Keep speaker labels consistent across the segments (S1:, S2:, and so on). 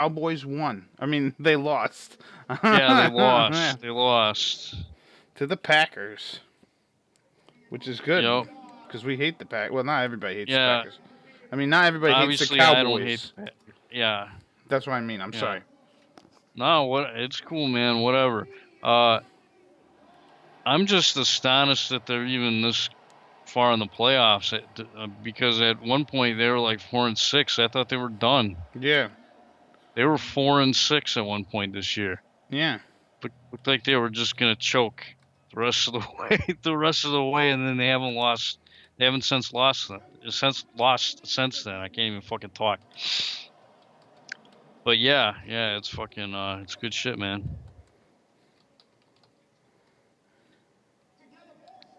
S1: Cowboys won. I mean, they lost.
S2: Yeah, they lost. They lost
S1: to the Packers, which is good because we hate the Packers. Well, not everybody hates the Packers. I mean, not everybody hates the Cowboys.
S2: I don't hate the Yeah.
S1: That's what I mean. I'm sorry.
S2: No, it's cool, man. Whatever. I'm just astonished that they're even this far in the playoffs because at one point they were like 4-6. I thought they were done.
S1: Yeah.
S2: They were 4-6 at one point this year.
S1: Yeah.
S2: Looked like they were just gonna choke the rest of the way, and then they haven't lost. They haven't lost since then. I can't even fucking talk. But yeah, it's fucking it's good shit, man.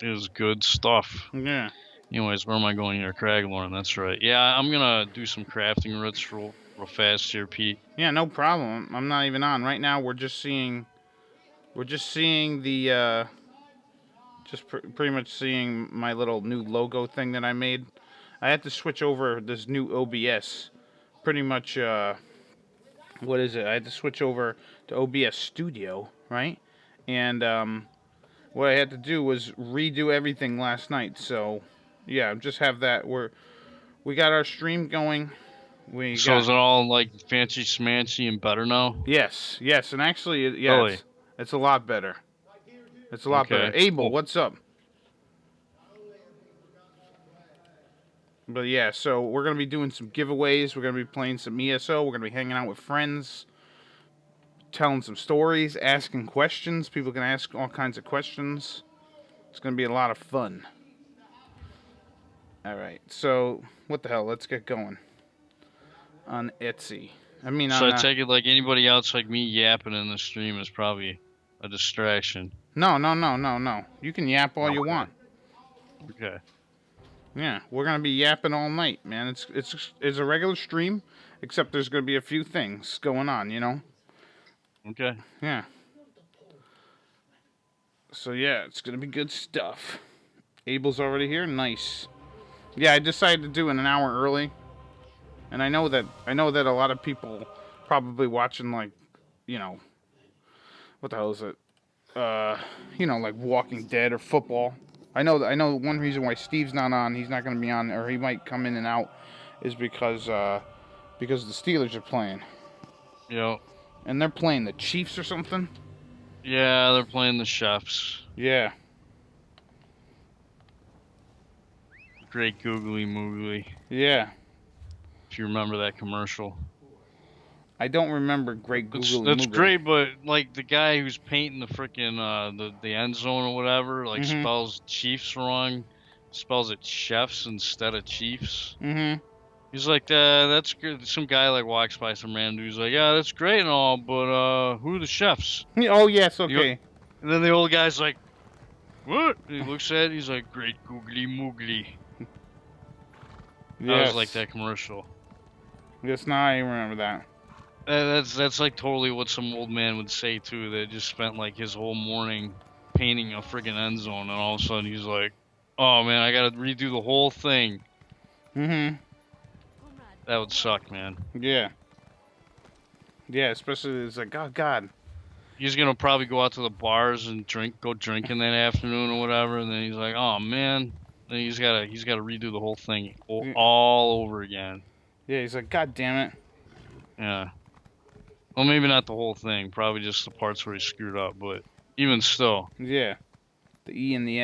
S2: It was good stuff.
S1: Yeah.
S2: Anyways, where am I going here? Craglorn, that's right. Yeah, I'm gonna do some crafting routes real fast here, Pete.
S1: Yeah, no problem. I'm not even on. Right now we're just seeing the pretty much seeing my little new logo thing that I made. I had to switch over this new OBS. Pretty much what is it? I had to switch over to OBS Studio, right? And what I had to do was redo everything last night. So, yeah, just have that. We got our stream going.
S2: Is it all like fancy smancy and better now?
S1: Yes, and actually, yeah, it's a lot better. It's a lot better. Abel, what's up? But yeah, so we're going to be doing some giveaways. We're going to be playing some ESO. We're going to be hanging out with friends, telling some stories, asking questions. People can ask all kinds of questions. It's going to be a lot of fun. All right, so what the hell? Let's get going on Etsy.
S2: So I take it like anybody else like me yapping in the stream is probably a distraction.
S1: No. You can yap all you want.
S2: Okay.
S1: Yeah, we're gonna be yapping all night, man. It's a regular stream, except there's gonna be a few things going on, you know.
S2: Okay.
S1: Yeah. So yeah, it's gonna be good stuff. Abel's already here. Nice. Yeah, I decided to do it an hour early, and I know that a lot of people probably watching, like, you know, what the hell is it? You know, like Walking Dead or football. I know one reason why Steve's not on, he's not going to be on, or he might come in and out, is because the Steelers are playing.
S2: Yep.
S1: And they're playing the Chiefs or something?
S2: Yeah, they're playing the Chefs.
S1: Yeah.
S2: Great googly moogly.
S1: Yeah.
S2: If you remember that commercial.
S1: I don't remember Great Googly Moogly.
S2: That's great, but like the guy who's painting the freaking the end zone or whatever, like spells Chiefs wrong, spells it Chefs instead of Chiefs. He's like, that's good. Some guy like walks by some random dude. He's like, yeah, that's great and all, but who are the chefs?
S1: Oh yes, okay.
S2: And then the old guy's like, what? And he looks at it. He's like, Great Googly Moogly. Yes. I was like that commercial.
S1: Yes, now I remember that.
S2: That's like totally what some old man would say too. That just spent like his whole morning painting a friggin' end zone, and all of a sudden he's like, "Oh man, I gotta redo the whole thing." That would suck, man.
S1: Yeah. Yeah, especially it's like, oh God.
S2: He's gonna probably go out to the bars and go drinking that afternoon or whatever, and then he's like, "Oh man," then he's gotta redo the whole thing all over again.
S1: Yeah, he's like, God damn it.
S2: Yeah. Well, maybe not the whole thing. Probably just the parts where he screwed up, but even still.
S1: Yeah. The E and the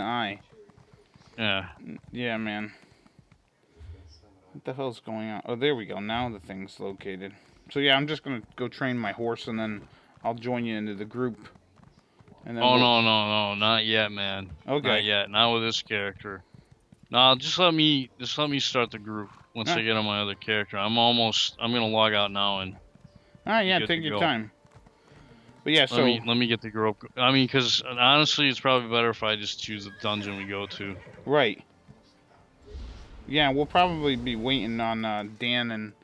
S1: I.
S2: Yeah.
S1: Yeah, man. What the hell's going on? Oh, there we go. Now the thing's located. So yeah, I'm just gonna go train my horse, and then I'll join you into the group. And then
S2: no, not yet, man.
S1: Okay.
S2: Not yet. Not with this character. No, just let me start the group once I get on my other character. I'm gonna log out now and.
S1: Alright, yeah, take your time. But yeah, so...
S2: Let me get the group. I mean, because honestly, it's probably better if I just choose the dungeon we go to.
S1: Right. Yeah, we'll probably be waiting on Dan, and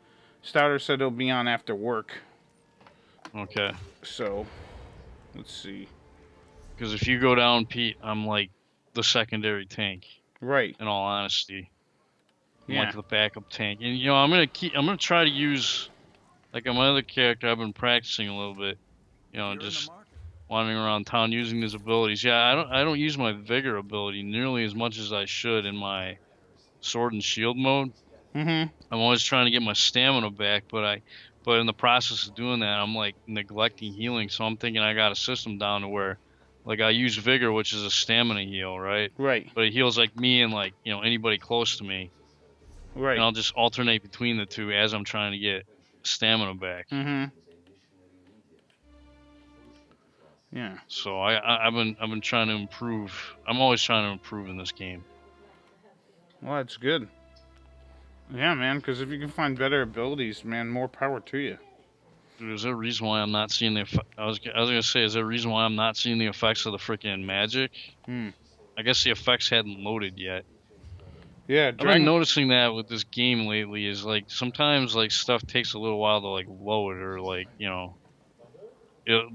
S1: Stouter said he'll be on after work.
S2: Okay.
S1: So, let's see.
S2: Because if you go down, Pete, I'm like the secondary tank.
S1: Right.
S2: In all honesty. I'm like the backup tank. And, you know, I'm gonna try to use like on my other character, I've been practicing a little bit. You know, just wandering around town using his abilities. Yeah, I don't use my vigor ability nearly as much as I should in my sword and shield mode.
S1: Mm-hmm.
S2: I'm always trying to get my stamina back, but in the process of doing that, I'm like neglecting healing. So I'm thinking I got a system down to where, like, I use vigor, which is a stamina heal, right?
S1: Right.
S2: But it heals like me and like anybody close to me, and
S1: Right.
S2: I'll just alternate between the two as I'm trying to get stamina back.
S1: Mm-hmm. Yeah.
S2: So I've been trying to improve. I'm always trying to improve in this game.
S1: Well, that's good. Yeah, man, because if you can find better abilities, man, more power to you.
S2: Dude, is there a reason why I'm not seeing the? I was gonna say, is there a reason why I'm not seeing the effects of the freaking magic?
S1: Hmm.
S2: I guess the effects hadn't loaded yet.
S1: Yeah,
S2: I've been noticing that with this game lately. Is like sometimes like stuff takes a little while to like load, or like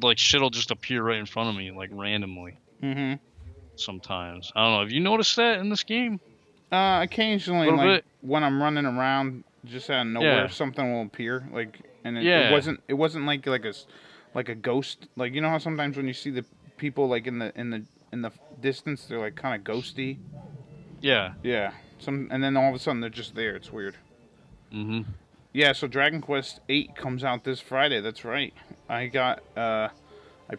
S2: like shit'll just appear right in front of me like randomly.
S1: Mm-hmm.
S2: Sometimes I don't know. Have you noticed that in this game?
S1: Occasionally,
S2: A little
S1: like
S2: bit.
S1: when I'm running around, just out of nowhere,
S2: Yeah.
S1: something will appear. Like, and it
S2: Yeah.
S1: wasn't like a ghost. Like, you know how sometimes when you see the people like in the distance, they're like kind of ghosty.
S2: Yeah.
S1: Yeah. And then all of a sudden they're just there. It's weird.
S2: Mm-hmm.
S1: Yeah. So Dragon Quest VIII comes out this Friday. That's right. I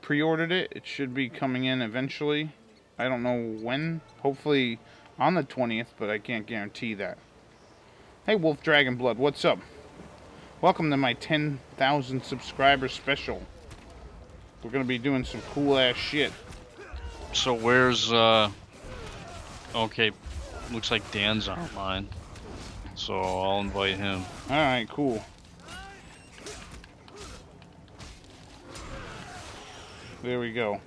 S1: pre-ordered it. It should be coming in eventually. I don't know when. Hopefully on the 20th, but I can't guarantee that. Hey, Wolf Dragon Blood, what's up? Welcome to my 10,000 subscriber special. We're gonna be doing some cool ass shit.
S2: So where's okay, looks like Dan's online. So I'll invite him.
S1: Alright, cool. There we go.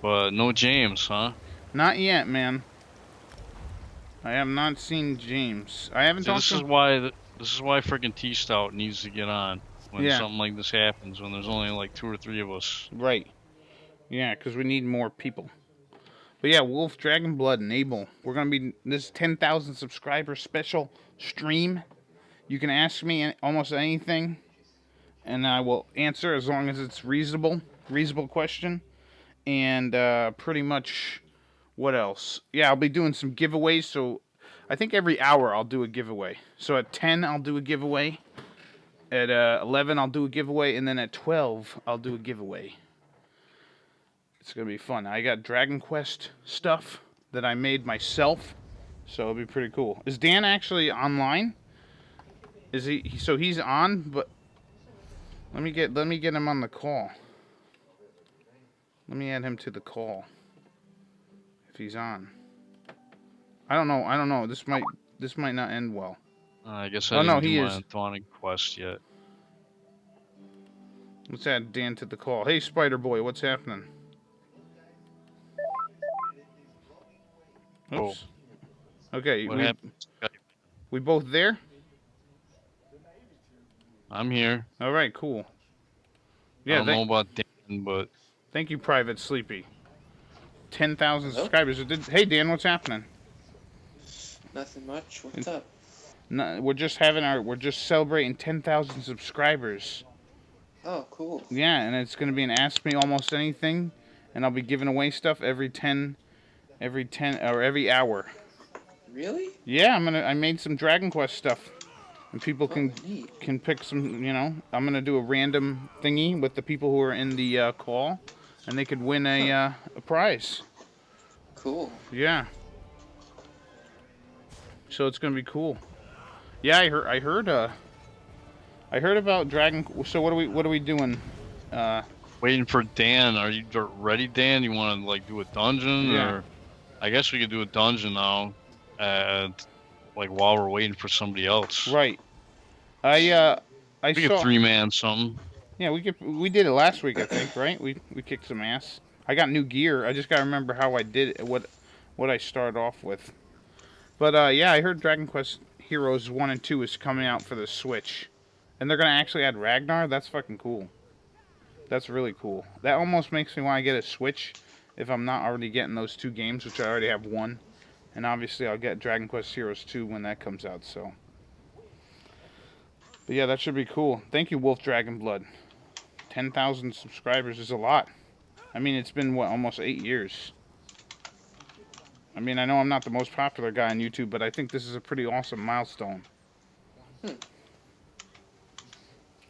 S2: But no James, huh?
S1: Not yet, man. I have not seen James. I haven't talked to him.
S2: This is why freaking Stout needs to get on when something like this happens, when there's only like 2 or 3 of us.
S1: Right. Yeah, because we need more people. But yeah, Wolf Dragon Blood and Abel. We're going to be this 10,000 subscriber special stream. You can ask me almost anything, and I will answer as long as it's reasonable question. And pretty much, what else? Yeah, I'll be doing some giveaways. So I think every hour I'll do a giveaway. So at 10 I'll do a giveaway. At 11 I'll do a giveaway, and then at 12 I'll do a giveaway. It's gonna be fun. I got Dragon Quest stuff that I made myself, so it'll be pretty cool. Is Dan actually online? Is he? So he's on, but let me get him on the call. Let me add him to the call. If he's on. I don't know. This might not end well.
S2: I guess I didn't do my Thawning quest yet.
S1: Let's add Dan to the call. Hey, Spider Boy, what's happening? Oops. Oh. Okay.
S2: What happened?
S1: We both there?
S2: I'm here.
S1: All right, cool. Yeah,
S2: I don't know about Dan, but
S1: thank you, Private Sleepy. 10,000 subscribers. Hey, Dan, what's happening?
S3: Nothing much. What's up?
S1: No, we're just celebrating 10,000 subscribers.
S3: Oh, cool.
S1: Yeah, and it's gonna be an Ask Me Almost Anything, and I'll be giving away stuff every 10 or every hour.
S3: Really?
S1: Yeah, I made some Dragon Quest stuff, and people can pick some. I'm gonna do a random thingy with the people who are in the call, and they could win a prize.
S3: Cool.
S1: Yeah. So it's gonna be cool. Yeah, I heard about Dragon. So what are we doing?
S2: Waiting for Dan. Are you ready, Dan? You want to like do a dungeon, or I guess we could do a dungeon now, like while we're waiting for somebody else.
S1: Right.
S2: We could 3-man something.
S1: Yeah, we did it last week, I think, right? We kicked some ass. I got new gear. I just gotta remember how I did it, what I started off with. But yeah, I heard Dragon Quest Heroes 1 and 2 is coming out for the Switch. And they're going to actually add Ragnar? That's fucking cool. That's really cool. That almost makes me want to get a Switch if I'm not already getting those 2 games, which I already have 1. And obviously I'll get Dragon Quest Heroes 2 when that comes out, so. But yeah, that should be cool. Thank you, Wolf Dragon Blood. 10,000 subscribers is a lot. I mean, it's been, what, almost 8 years. I mean, I know I'm not the most popular guy on YouTube, but I think this is a pretty awesome milestone.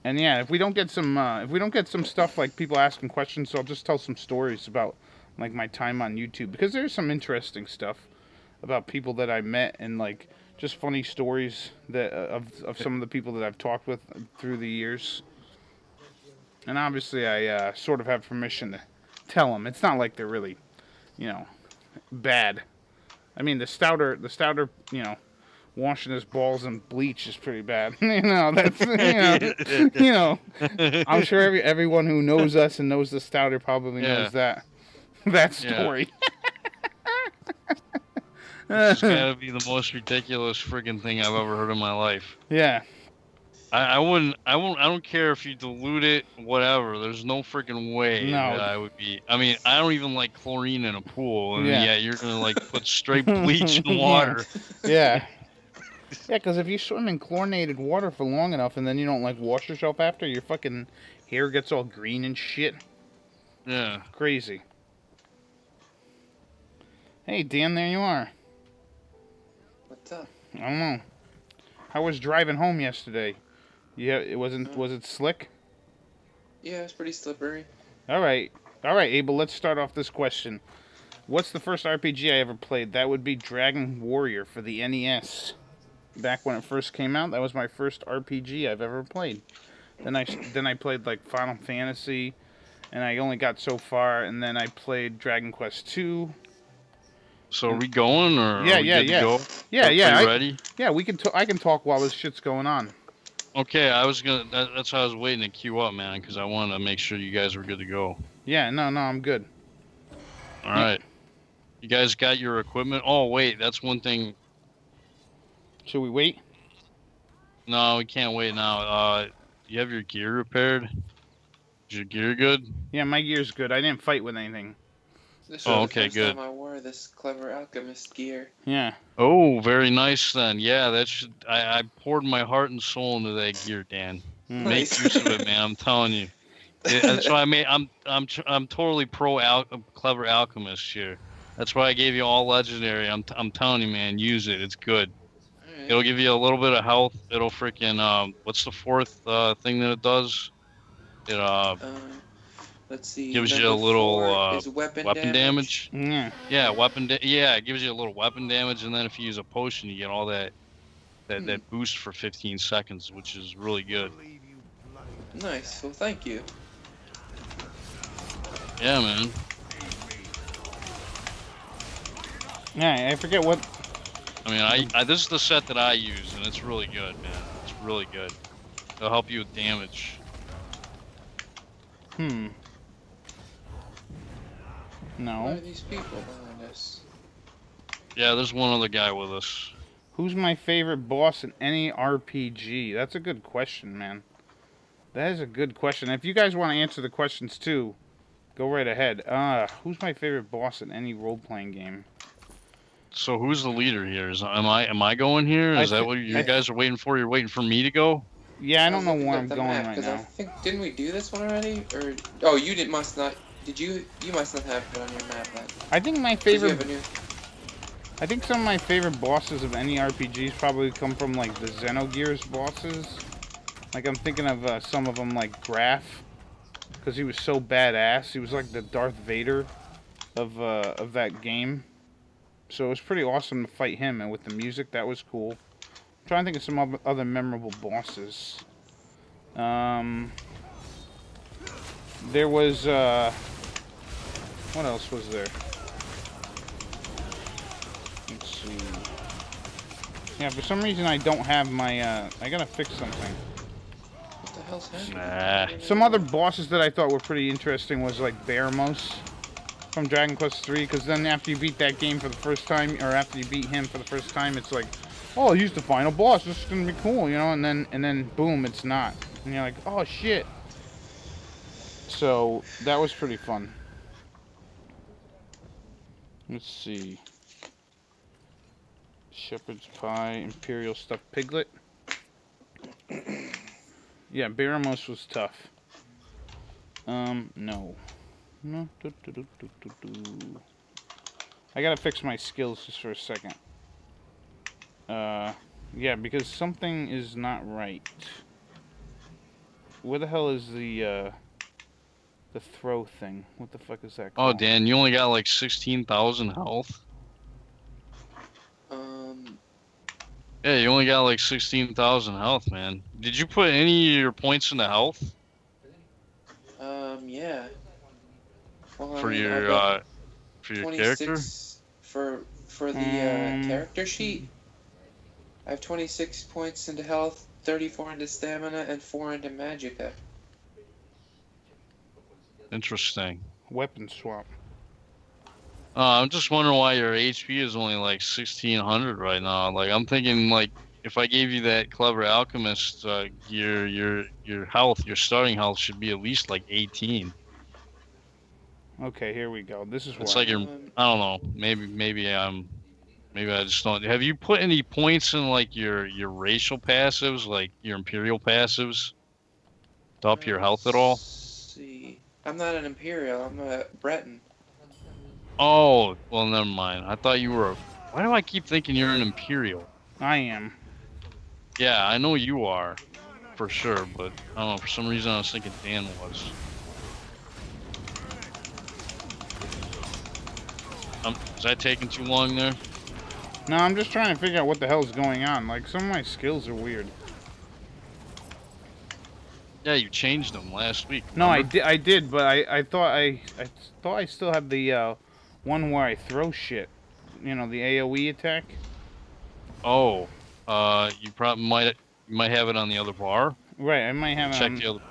S1: And yeah, if we don't get some stuff like people asking questions, so I'll just tell some stories about like my time on YouTube, because there's some interesting stuff about people that I met, and like just funny stories that of some of the people that I've talked with through the years. And obviously, I sort of have permission to tell them. It's not like they're really, bad. I mean, the stouter, washing his balls in bleach is pretty bad. That's I'm sure everyone who knows us and knows the stouter probably knows that story.
S2: It's gotta be the most ridiculous friggin' thing I've ever heard in my life.
S1: Yeah.
S2: I don't care if you dilute it, whatever. There's no freaking way that I would be. I mean, I don't even like chlorine in a pool, and yet you're gonna like put straight bleach in water.
S1: Yeah. Yeah, because if you swim in chlorinated water for long enough, and then you don't like wash yourself after, your fucking hair gets all green and shit.
S2: Yeah.
S1: Crazy. Hey, Dan, there you are.
S3: What's up?
S1: I don't know. How was driving home yesterday? Yeah, was it slick?
S3: Yeah, it's pretty slippery.
S1: All right, Abel. Let's start off this question. What's the first RPG I ever played? That would be Dragon Warrior for the NES. Back when it first came out, that was my first RPG I've ever played. Then I played like Final Fantasy, and I only got so far. And then I played Dragon Quest II.
S2: So are we going, or
S1: yeah,
S2: are we good to go?
S1: Yeah.
S2: Are you ready?
S1: Yeah, we can. I can talk while this shit's going on.
S2: Okay, I was gonna. That's how I was waiting to queue up, man, because I wanted to make sure you guys were good to go.
S1: Yeah, no, I'm good.
S2: All right. You guys got your equipment? Oh wait, that's one thing.
S1: Should we wait?
S2: No, we can't wait now. You have your gear repaired? Is your gear good?
S1: Yeah, my gear's good. I didn't fight with anything.
S3: This was
S2: okay,
S3: the first
S2: good.
S3: time I wore this clever alchemist gear.
S1: Yeah.
S2: Oh, very nice then. Yeah, that should. I poured my heart and soul into that gear, Dan. Make use of it, man. I'm telling you. That's why I'm totally pro clever alchemist here. That's why I gave you all legendary. I'm telling you, man. Use it. It's good. Right. It'll give you a little bit of health. It'll freaking what's the fourth thing that it does?
S3: Let's see.
S2: Gives you a little
S3: weapon damage.
S2: Yeah, it gives you a little weapon damage, and then if you use a potion, you get all that boost for 15 seconds, which is really good.
S3: Nice. Well, thank you.
S2: Yeah, man.
S1: Yeah, I forget what.
S2: I mean, I this is the set that I use, and it's really good, man. It's really good. It'll help you with damage.
S1: No.
S3: What are these people behind us?
S2: Yeah, there's one other guy with us.
S1: Who's my favorite boss in any RPG? That's a good question, man. That is a good question. If you guys want to answer the questions too, go right ahead. Who's my favorite boss in any role-playing game?
S2: So who's the leader here? Am I going here? Is that what you guys are waiting for? You're waiting for me to go?
S1: Yeah, I don't know where I'm going right now.
S3: I think, didn't we do this one already? Or oh, you must not. Did you? You must not have it on your map then.
S1: I think my favorite. I think some of my favorite bosses of any RPGs probably come from like the Xenogears bosses. Like I'm thinking of some of them like Graf, because he was so badass. He was like the Darth Vader of that game. So it was pretty awesome to fight him, and with the music, that was cool. I'm trying to think of some other memorable bosses. There was, what else was there? Let's see. Yeah, for some reason I don't have my, I gotta fix something.
S3: What the hell's happening?
S1: Some other bosses that I thought were pretty interesting was like Baramos from Dragon Quest III, because then after you beat that game for the first time, or after you beat him for the first time, it's like, oh, he's the final boss, this is gonna be cool, you know, and then boom, it's not. And you're like, oh shit. So that was pretty fun. Let's see. Shepherd's Pie, Imperial Stuffed Piglet. Yeah, Baramos was tough. No. No. I gotta fix my skills just for a second. Yeah, because something is not right. Where the hell is the throw thing? What the fuck is that
S2: Oh,
S1: called?
S2: Dan, you only got like 16,000 health? Yeah, you only got like 16,000 health, man. Did you put any of your points into health?
S3: Yeah. Well, I
S2: For
S3: mean, I've got
S2: your character?
S3: 26 for the character sheet. I have 26 points into health, 34 into stamina, and 4 into magicka.
S2: Interesting.
S1: Weapon swap.
S2: I'm just wondering why your HP is only like 1,600 right now. Like I'm thinking, like if I gave you that clever alchemist, your health, your starting health should be at least like 18.
S1: Okay, here we go. This is
S2: It's
S1: why.
S2: like I don't know. Maybe I just don't. Have you put any points in like your racial passives, like your imperial passives, to up your health at all?
S3: Let's see. I'm not an imperial. I'm a Breton.
S2: Oh, well, never mind. I thought you were. Why do I keep thinking you're an imperial?
S1: I am.
S2: Yeah, I know you are, for sure. But I don't know. For some reason, I was thinking Dan was. Is that taking too long there?
S1: No, I'm just trying to figure out what the hell's going on. Like, some of my skills are weird.
S2: Yeah, you changed them last week.
S1: No,
S2: remember?
S1: I did, but I thought I still had the one where I throw shit. You know, the AOE attack.
S2: Oh, you probably might have it on the other bar.
S1: Right, I might have
S2: Check the other.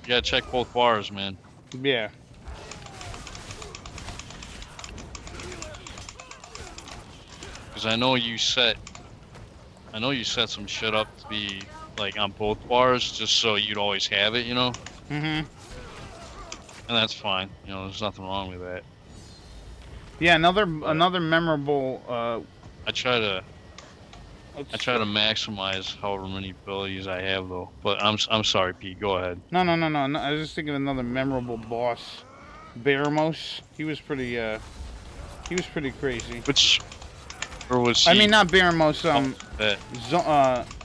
S2: You gotta check both bars, man.
S1: Yeah.
S2: Because I know you set some shit up to be like on both bars, just so you'd always have it, you know.
S1: Mhm.
S2: And that's fine. You know, there's nothing wrong with that.
S1: Yeah, another memorable.
S2: I try to maximize however many abilities I have, though. But I'm sorry, Pete. Go ahead.
S1: No. I was just thinking of another memorable boss, Baramos. He was pretty crazy.
S2: Which, or was he?
S1: I mean, not Baramos.
S2: That.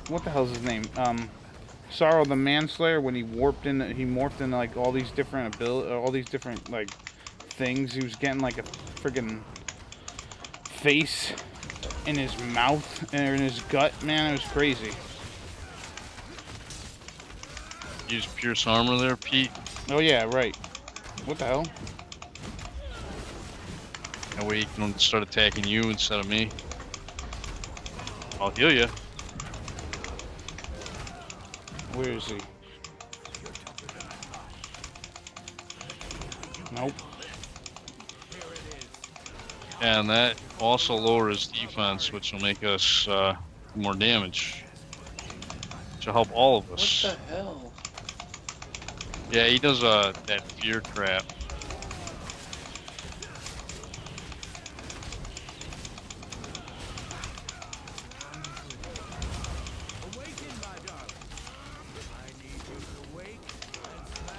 S1: What the hell's his name? Sorrow the Manslayer. When he morphed into like all these different all these different like things. He was getting like a friggin' face in his mouth and in his gut. Man, it was crazy.
S2: Use Pierce Armor there, Pete.
S1: Oh yeah, right. What the hell?
S2: That way he can start attacking you instead of me. I'll heal you.
S1: Where is he? Nope.
S2: And that also lowers defense, which will make us more damage. Which will help all of us.
S3: What the hell?
S2: Yeah, he does that fear crap.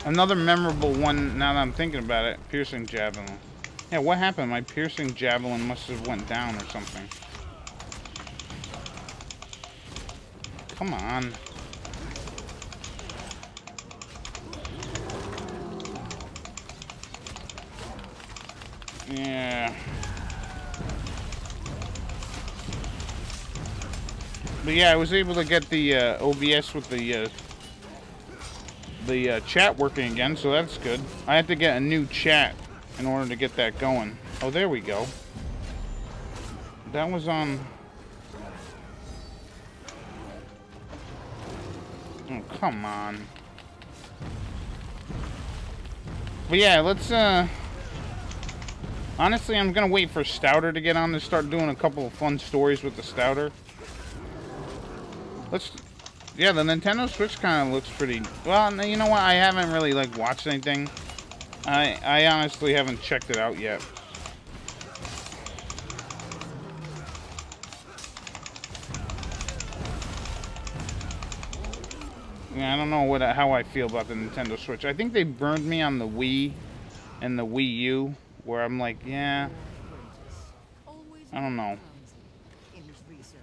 S1: Another memorable one, now that I'm thinking about it, piercing javelin. Yeah, what happened? My piercing javelin must have went down or something. Come on. Yeah. But yeah, I was able to get the OBS with the chat working again, so that's good. I had to get a new chat in order to get that going. Oh, there we go. That was on... Oh, come on. But yeah, let's, honestly, I'm gonna wait for Stouter to get on to start doing a couple of fun stories with the Stouter. Yeah, the Nintendo Switch kind of looks pretty... Well, you know what? I haven't really, like, watched anything. I honestly haven't checked it out yet. I don't know how I feel about the Nintendo Switch. I think they burned me on the Wii and the Wii U, where I'm like, yeah, I don't know.
S4: In his research,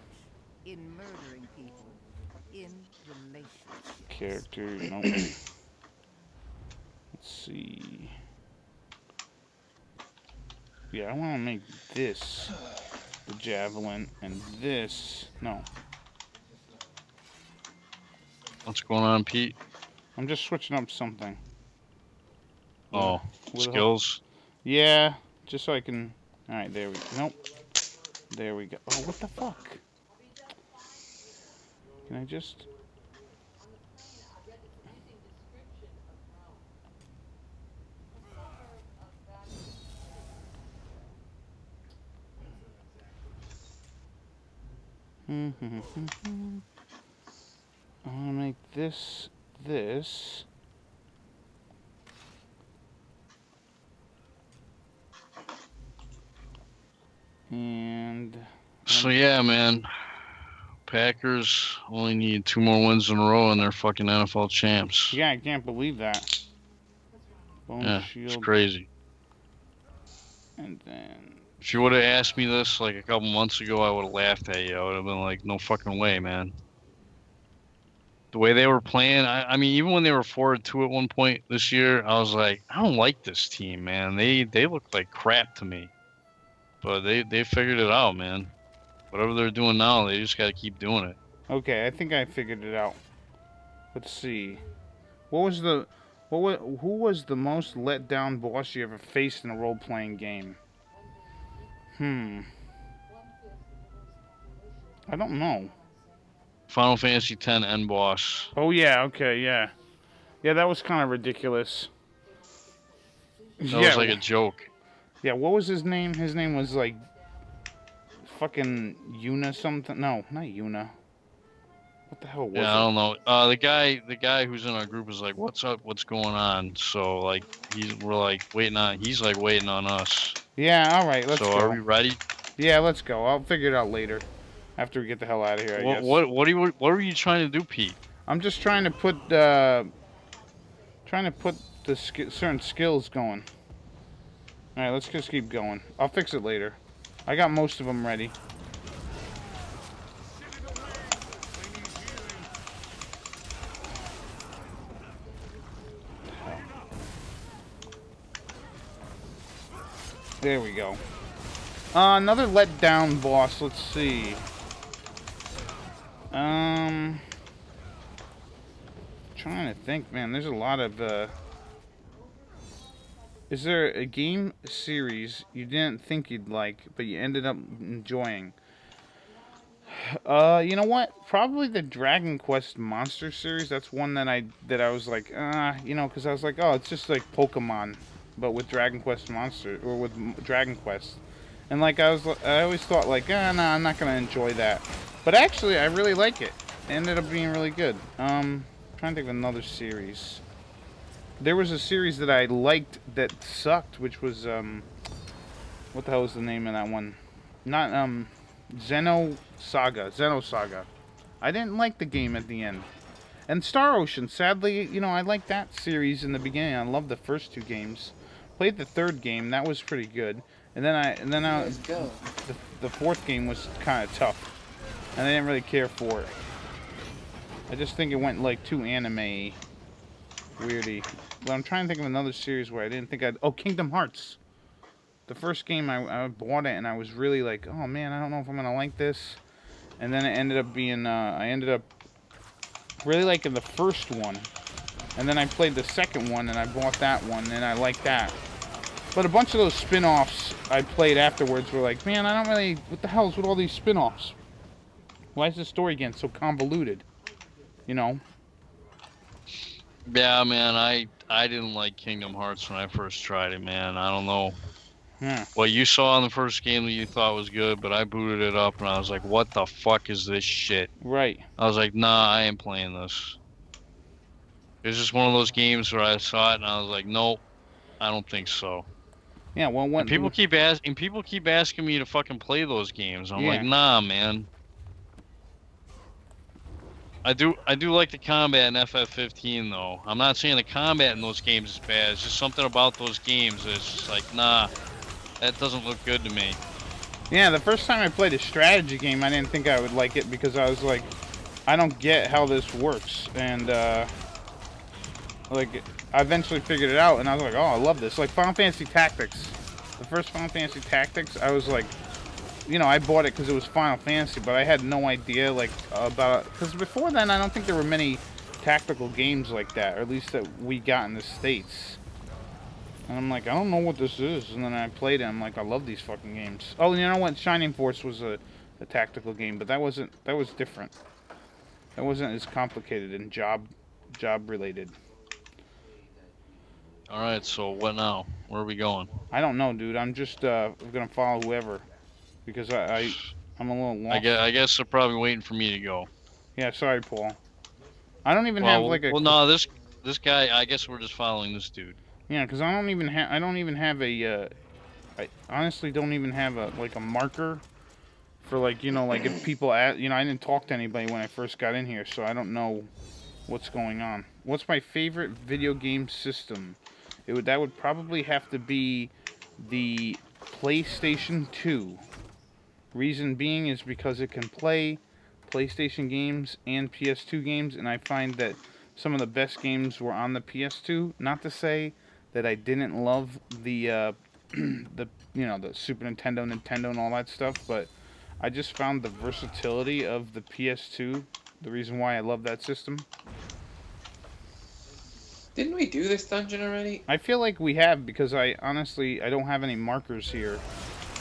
S4: in murdering people, in relationships.
S1: Character, nope. Let's see. Yeah, I want to make this the javelin and this. No.
S2: What's going on, Pete?
S1: I'm just switching up something.
S2: Oh, skills?
S1: Yeah, just so I can. Alright, there we go. Nope. There we go. Oh, what the fuck? Can I just. I want to make this. And.
S2: So yeah, man. Packers only need 2 more wins in a row and they're fucking NFL champs.
S1: Yeah, I can't believe that. Bone
S2: yeah,
S1: shield.
S2: It's crazy.
S1: And then.
S2: If you would have asked me this like a couple months ago, I would have laughed at you. I would have been like, no fucking way, man. The way they were playing, I mean, even when they were 4-2 at one point this year, I was like, I don't like this team, man. They look like crap to me. But they figured it out, man. Whatever they're doing now, they just got to keep doing it.
S1: Okay, I think I figured it out. Let's see. Who was the most let down boss you ever faced in a role-playing game? I don't know.
S2: Final Fantasy X end boss.
S1: Oh yeah, okay, yeah. Yeah, that was kind of ridiculous.
S2: That was like a joke.
S1: Yeah, what was his name? His name was like fucking Yuna something. No, not Yuna. What the hell was it?
S2: Yeah, I don't know. The guy who's in our group is like, "What's up? What's going on?" So like, we're like waiting on. He's like waiting on us.
S1: Yeah, all right, let's go.
S2: So are we ready?
S1: Yeah, let's go. I'll figure it out later, after we get the hell out of here. I guess.
S2: What were you trying to do, Pete?
S1: I'm just trying to put certain skills going. All right, let's just keep going. I'll fix it later. I got most of them ready. There we go. Another letdown boss. Let's see. Trying to think, man. There's a lot of. Is there a game series you didn't think you'd like, but you ended up enjoying? You know what? Probably the Dragon Quest Monster series. That's one that I was like, you know, because I was like, oh, it's just like Pokemon, but with Dragon Quest Monster or with Dragon Quest, and like I always thought like, no, I'm not gonna enjoy that, but actually I really like it. It ended up being really good. Trying to think of another series. There was a series that I liked that sucked, which was what the hell was the name of that one? Not Xenosaga. I didn't like the game at the end. And Star Ocean, sadly, you know, I liked that series in the beginning. I loved the first 2 games. Played the 3rd game, that was pretty good. And then the 4th game was kind of tough, and I didn't really care for it. I just think it went like too anime weirdy. But I'm trying to think of another series where I didn't think I'd. Oh, Kingdom Hearts. The first game I bought it and I was really like, oh man, I don't know if I'm gonna like this. And then it ended up being I ended up really liking the first one. And then I played the second one and I bought that one and I liked that. But a bunch of those spin-offs I played afterwards were like, man, I don't really, what the hell is with all these spin-offs? Why is the story getting so convoluted? You know?
S2: Yeah, man, I didn't like Kingdom Hearts when I first tried it, man. I don't know what you saw in the first game that you thought was good, but I booted it up and I was like, what the fuck is this shit?
S1: Right.
S2: I was like, nah, I ain't playing this. It's just one of those games where I saw it and I was like, nope, I don't think so.
S1: Yeah, well, when
S2: people keep asking me to fucking play those games. I'm like, nah, man. I do like the combat in FF15 though. I'm not saying the combat in those games is bad. It's just something about those games that's just like, nah, that doesn't look good to me.
S1: Yeah, the first time I played a strategy game, I didn't think I would like it because I was like, I don't get how this works. And, like, I eventually figured it out, and I was like, oh, I love this. Like, Final Fantasy Tactics. The first Final Fantasy Tactics, I was like, you know, I bought it because it was Final Fantasy, but I had no idea, like, about... Because before then, I don't think there were many tactical games like that, or at least that we got in the States. And I'm like, I don't know what this is. And then I played it, and I'm like, I love these fucking games. Oh, you know what? Shining Force was a tactical game, but that was different. That wasn't as complicated and job related.
S2: Alright, so what now? Where are we going?
S1: I don't know, dude. I'm just gonna follow whoever. Because I'm a little lost.
S2: I guess they're probably waiting for me to go.
S1: Yeah, sorry, Paul. I don't even have like a...
S2: Well, no, this guy, I guess we're just following this dude.
S1: Yeah, because I don't even have a, I honestly don't even have a, like, a marker for, like, you know, like, if people ask, you know, I didn't talk to anybody when I first got in here, so I don't know what's going on. What's my favorite video game system? That would probably have to be the PlayStation 2. Reason being is because it can play PlayStation games and PS2 games, and I find that some of the best games were on the PS2. Not to say that I didn't love the the Super Nintendo, and all that stuff, but I just found the versatility of the PS2 the reason why I love that system.
S3: Didn't we do this dungeon already?
S1: I feel like we have, because I honestly don't have any markers here.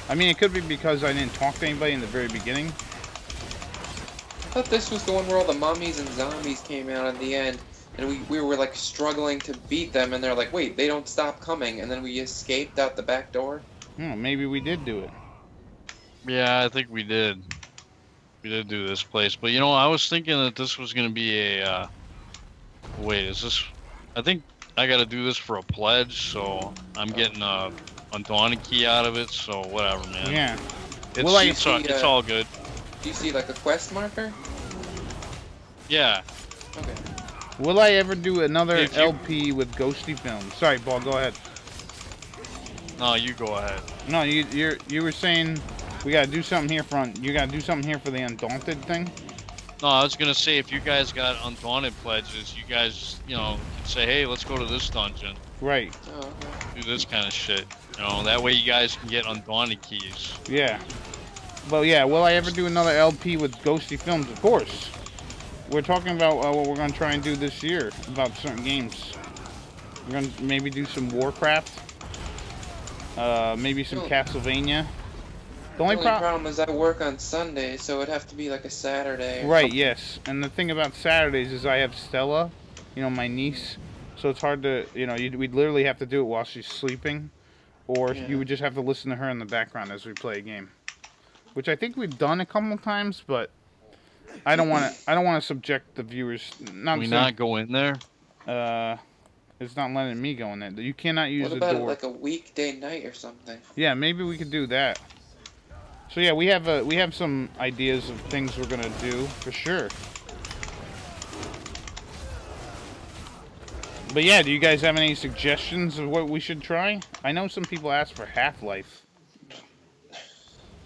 S1: I mean, it could be because I didn't talk to anybody in the very beginning.
S3: I thought this was the one where all the mummies and zombies came out at the end, and we were like struggling to beat them, and they're like, wait, they don't stop coming, and then we escaped out the back door.
S1: Oh, maybe we did do it.
S2: Yeah, I think we did. We did do this place, but you know, I was thinking that this was gonna be a. Wait, is this? I think I gotta do this for a pledge, so I'm getting a Undaunted key out of it. So whatever, man.
S1: Yeah.
S2: It's all good.
S3: Do you see like a quest marker?
S2: Yeah.
S3: Okay.
S1: Will I ever do another LP with Ghostyfilms? Sorry, Paul, go ahead.
S2: No, you go ahead.
S1: No, you were saying we gotta do something here you gotta do something here for the Undaunted thing?
S2: No, I was gonna say if you guys got Undaunted pledges, you guys, you know, can say, hey, let's go to this dungeon.
S1: Right.
S3: Oh, okay.
S2: Do this kind of shit. You know, that way you guys can get Undaunted keys.
S1: Yeah. Well, yeah, will I ever do another LP with Ghostyfilms? Of course. We're talking about what we're going to try and do this year about certain games. We're going to maybe do some Warcraft. Maybe some Castlevania.
S3: The only problem is I work on Sunday, so it'd have to be like a Saturday.
S1: Right, yes. And the thing about Saturdays is I have Stella, you know, my niece. So it's hard to, you know, we'd literally have to do it while she's sleeping. Or you would just have to listen to her in the background as we play a game. Which I think we've done a couple times, but I don't want to subject the viewers.
S2: Can we not go in there?
S1: It's not letting me go in there. You cannot use the door.
S3: What about like a weekday night or something?
S1: Yeah, maybe we could do that. So yeah, we have some ideas of things we're gonna do for sure. But yeah, do you guys have any suggestions of what we should try? I know some people asked for Half-Life.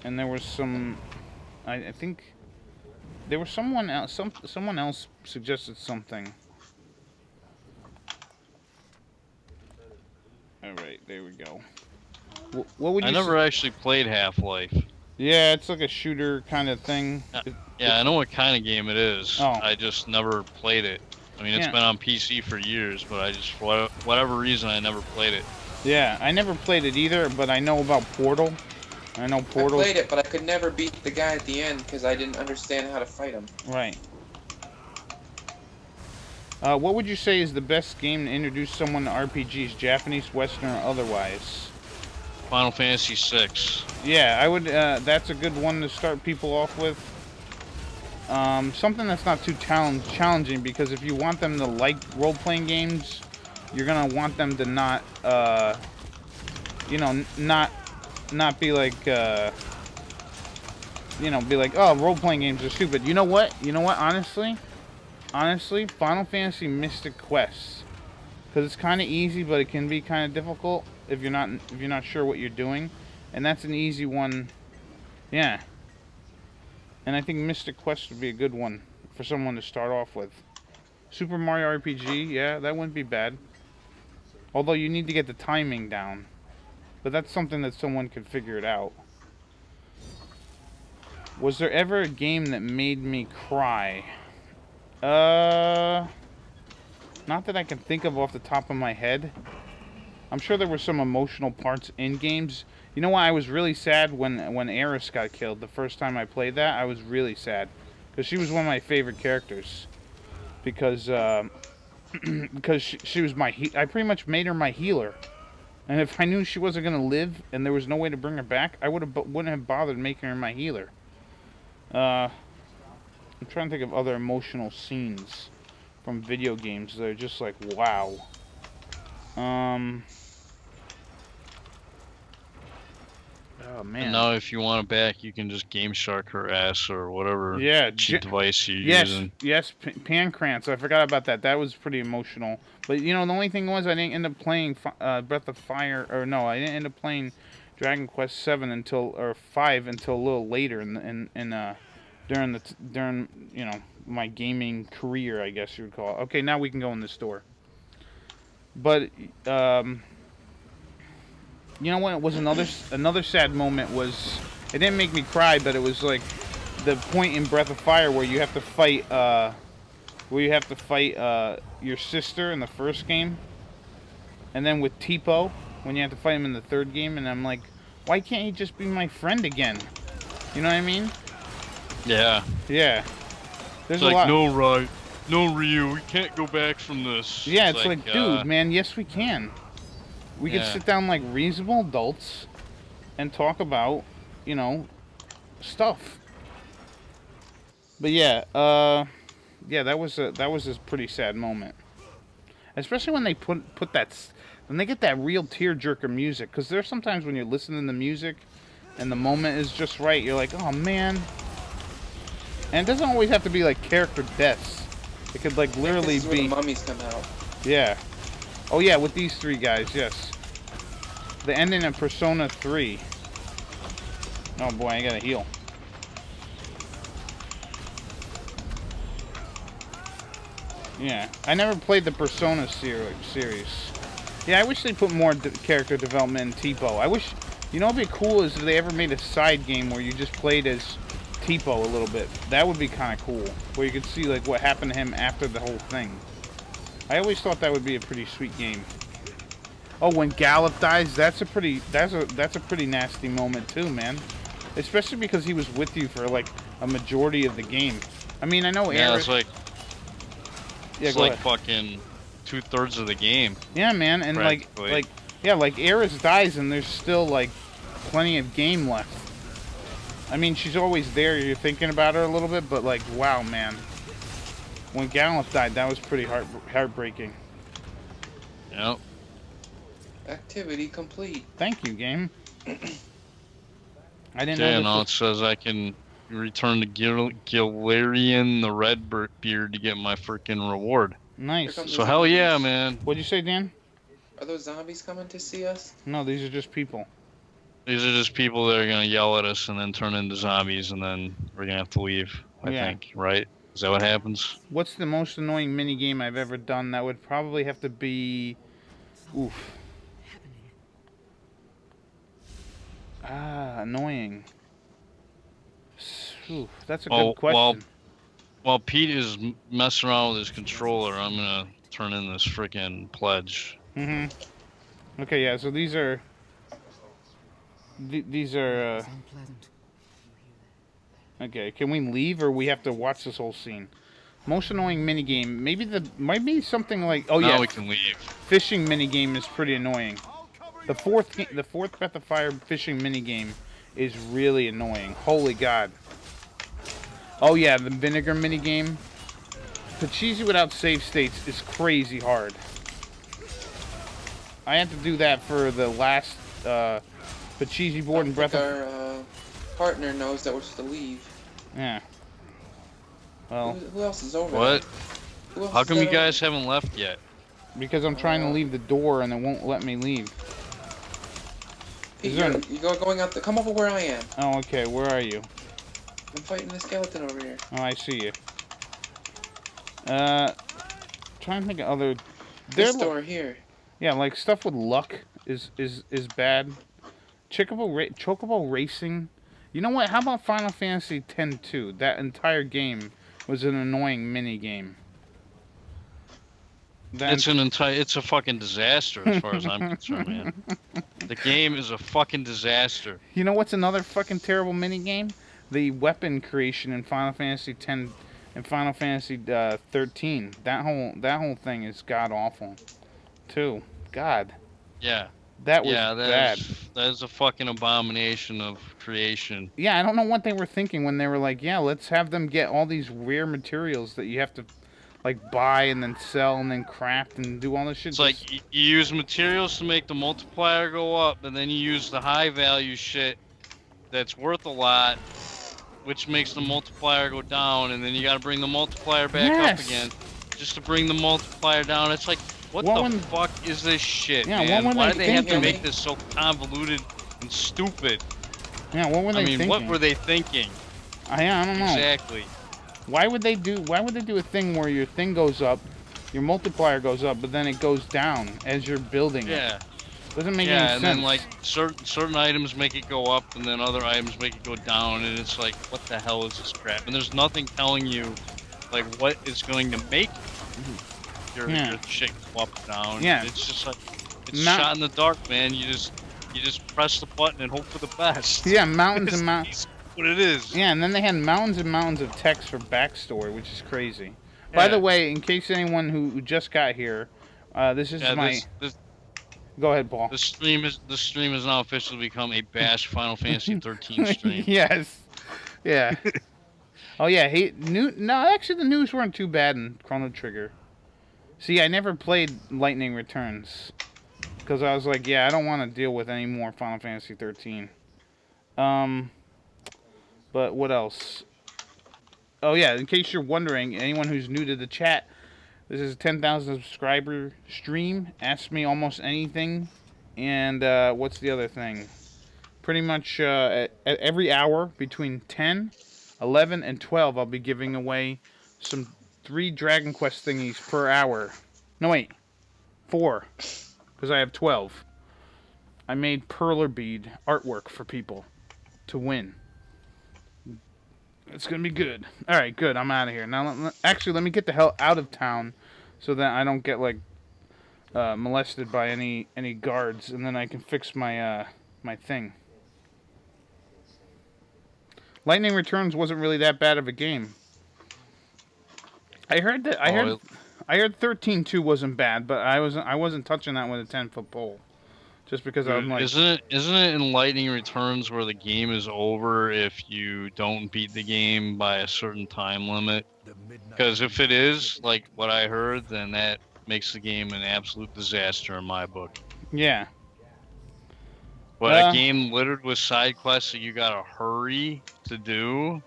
S1: And there was some, I think, there was someone else, someone else suggested something. All right, there we go. What would you?
S2: I never actually played Half-Life.
S1: Yeah, it's like a shooter kind of thing.
S2: Yeah, I know what kind of game it is.
S1: Oh.
S2: I just never played it. I mean, it's been on PC for years, but I just, for whatever reason, I never played it.
S1: Yeah, I never played it either, but I know about Portal. I know Portal.
S3: I played it, but I could never beat the guy at the end because I didn't understand how to fight him.
S1: Right. What would you say is the best game to introduce someone to RPGs, Japanese, Western, or otherwise?
S2: Final Fantasy VI.
S1: Yeah, I would. That's a good one to start people off with. Something that's not too challenging, because if you want them to like role-playing games, you're gonna want them to not, you know, not be like, you know, be like, oh, role-playing games are stupid. You know what? Honestly, honestly, Final Fantasy Mystic Quest, because it's kind of easy, but it can be kind of difficult if you're not sure what you're doing, and that's an easy one. Yeah. And I think Mystic Quest would be a good one for someone to start off with. Super Mario RPG, yeah, that wouldn't be bad. Although you need to get the timing down. But that's something that someone could figure it out. Was there ever a game that made me cry? Not that I can think of off the top of my head. I'm sure there were some emotional parts in games. You know why I was really sad when Aeris got killed the first time I played that? I was really sad. Because she was one of my favorite characters. Because because she was my I pretty much made her my healer. And if I knew she wasn't going to live and there was no way to bring her back, I wouldn't have bothered making her my healer. I'm trying to think of other emotional scenes from video games that are just like, wow. Oh man.
S2: And now if you want it back, you can just Game Shark her ass or whatever cheap device you're using.
S1: Yes, Pancrance. I forgot about that. That was pretty emotional. But you know, the only thing was I didn't end up playing Breath of Fire, or no, I didn't end up playing Dragon Quest 7 or 5 until a little later during you know, my gaming career, I guess you would call it. Okay, now we can go in the store. But you know what? It was another sad moment. Was it didn't make me cry, but it was like the point in Breath of Fire where you have to fight your sister in the first game, and then with Tipo when you have to fight him in the third game. And I'm like, why can't he just be my friend again? You know what I mean?
S2: Yeah.
S1: Yeah. There's
S2: it's
S1: a
S2: like,
S1: lot.
S2: no, Ryu, we can't go back from this.
S1: Yeah, it's like, dude, man, yes we can. We could sit down like reasonable adults and talk about, you know, stuff. But yeah, that was a pretty sad moment. Especially when they when they get that real tearjerker music, because there's sometimes when you're listening to music and the moment is just right, you're like, oh man. And it doesn't always have to be like character deaths. It could like literally be.
S3: When the mummies come out.
S1: Yeah. Oh yeah, with these three guys, yes. The ending of Persona 3. Oh boy, I gotta heal. Yeah, I never played the Persona series. Yeah, I wish they put more character development in Tipo. I wish, you know what'd be cool is if they ever made a side game where you just played as Tipo a little bit. That would be kind of cool, where you could see like what happened to him after the whole thing. I always thought that would be a pretty sweet game. Oh, when Gallop dies, that's a pretty nasty moment too, man. Especially because he was with you for like a majority of the game. I mean, I know
S2: Yeah,
S1: Aeris.
S2: it's like
S1: Yeah,
S2: it's like fucking 2/3 of the game.
S1: Yeah, man, and like Aeris dies and there's still like plenty of game left. I mean, she's always there. You're thinking about her a little bit, but like, wow, man. When Gallop died, that was pretty heartbreaking.
S2: Yep.
S3: Activity complete.
S1: Thank you, game. I didn't
S2: know.
S1: know.
S2: It says I can return to Gilarian the Redbeard to get my freaking reward.
S1: Nice.
S2: So hell yeah, man.
S1: What'd you say, Dan?
S3: Are those zombies coming to see us?
S1: No, these are just people.
S2: These are just people that are gonna yell at us and then turn into zombies, and then we're gonna have to leave. I think, right? Is that what happens?
S1: What's the most annoying mini game I've ever done? That would probably have to be, oof. Annoying. Oof, that's a good question.
S2: While Pete is messing around with his controller, I'm gonna turn in this freaking pledge.
S1: Okay, yeah. So these are. These are. Okay, can we leave or we have to watch this whole scene? Most annoying minigame. Might be something like. Oh yeah.
S2: Now we can leave.
S1: Fishing minigame is pretty annoying. The fourth Breath of Fire fishing minigame is really annoying. Holy God. Oh yeah, the vinegar minigame. Pachisi without save states is crazy hard. I had to do that for the last Pachisi board in Breath of Fire.
S3: Our partner knows that we're supposed to leave.
S1: Yeah. Well.
S3: Who else is over there?
S2: What?
S3: Who else
S2: How
S3: is
S2: come you
S3: that
S2: guys haven't left yet?
S1: Because I'm trying to leave the door and it won't let me leave.
S3: Pete,
S1: Is there
S3: you're going out. Come over where I am.
S1: Oh, okay. Where are you?
S3: I'm fighting the skeleton over here.
S1: Oh, I see you. Trying to think of other.
S3: This door here.
S1: Yeah, like stuff with luck is bad. Chocobo racing. You know what? How about Final Fantasy X-2? That entire game was an annoying mini game.
S2: It's a fucking disaster as far as I'm concerned, man. The game is a fucking disaster.
S1: You know what's another fucking terrible mini game? The weapon creation in Final Fantasy X and Final Fantasy 13. That whole thing is god awful, too. God.
S2: Yeah.
S1: That was bad.
S2: That is a fucking abomination of creation.
S1: Yeah, I don't know what they were thinking when they were like, yeah, let's have them get all these rare materials that you have to, like, buy and then sell and then craft and do all this shit.
S2: It's like, you use materials to make the multiplier go up, and then you use the high value shit that's worth a lot, which makes the multiplier go down, and then you gotta bring the multiplier back up again, just to bring the multiplier down. It's like, what the fuck is this shit, man? Why do they have to make this so convoluted and stupid?
S1: Yeah, what were they thinking?
S2: What were they thinking?
S1: I don't know.
S2: Exactly.
S1: Why would they do a thing where your thing goes up, your multiplier goes up, but then it goes down as you're building it? Doesn't make any sense. Yeah,
S2: and then like certain items make it go up, and then other items make it go down, and it's like, what the hell is this crap? And there's nothing telling you, like, what is going to make your shit go up and down.
S1: Yeah.
S2: It's just like, it's shot in the dark, man. You just press the button and hope for the best.
S1: Yeah, mountains and mountains.
S2: What it is.
S1: Yeah, and then they had mountains and mountains of text for backstory, which is crazy. Yeah. By the way, in case anyone who just got here, this is Go ahead, Paul.
S2: The stream has now officially become a bash Final Fantasy 13 stream.
S1: Yes. Yeah. Oh yeah. No, actually, the news weren't too bad in Chrono Trigger. See, I never played Lightning Returns because I was like, yeah, I don't want to deal with any more Final Fantasy 13. But what else? Oh yeah, in case you're wondering, anyone who's new to the chat, this is a 10,000 subscriber stream. Ask me almost anything. And what's the other thing? Pretty much at every hour between 10, 11, and 12, I'll be giving away some 3 Dragon Quest thingies per hour. No, wait. 4. Because I have 12. I made perler bead artwork for people to win. It's going to be good. Alright, good. I'm out of here. Now, actually, let me get the hell out of town so that I don't get, like, molested by any guards, and then I can fix my, my thing. Lightning Returns wasn't really that bad of a game. I heard 13.2 wasn't bad, but I wasn't touching that with a 10-foot pole. Just because I'm like...
S2: Isn't it in Lightning Returns where the game is over if you don't beat the game by a certain time limit? Because if it is, like what I heard, then that makes the game an absolute disaster in my book.
S1: Yeah.
S2: But a game littered with side quests that you gotta hurry to do,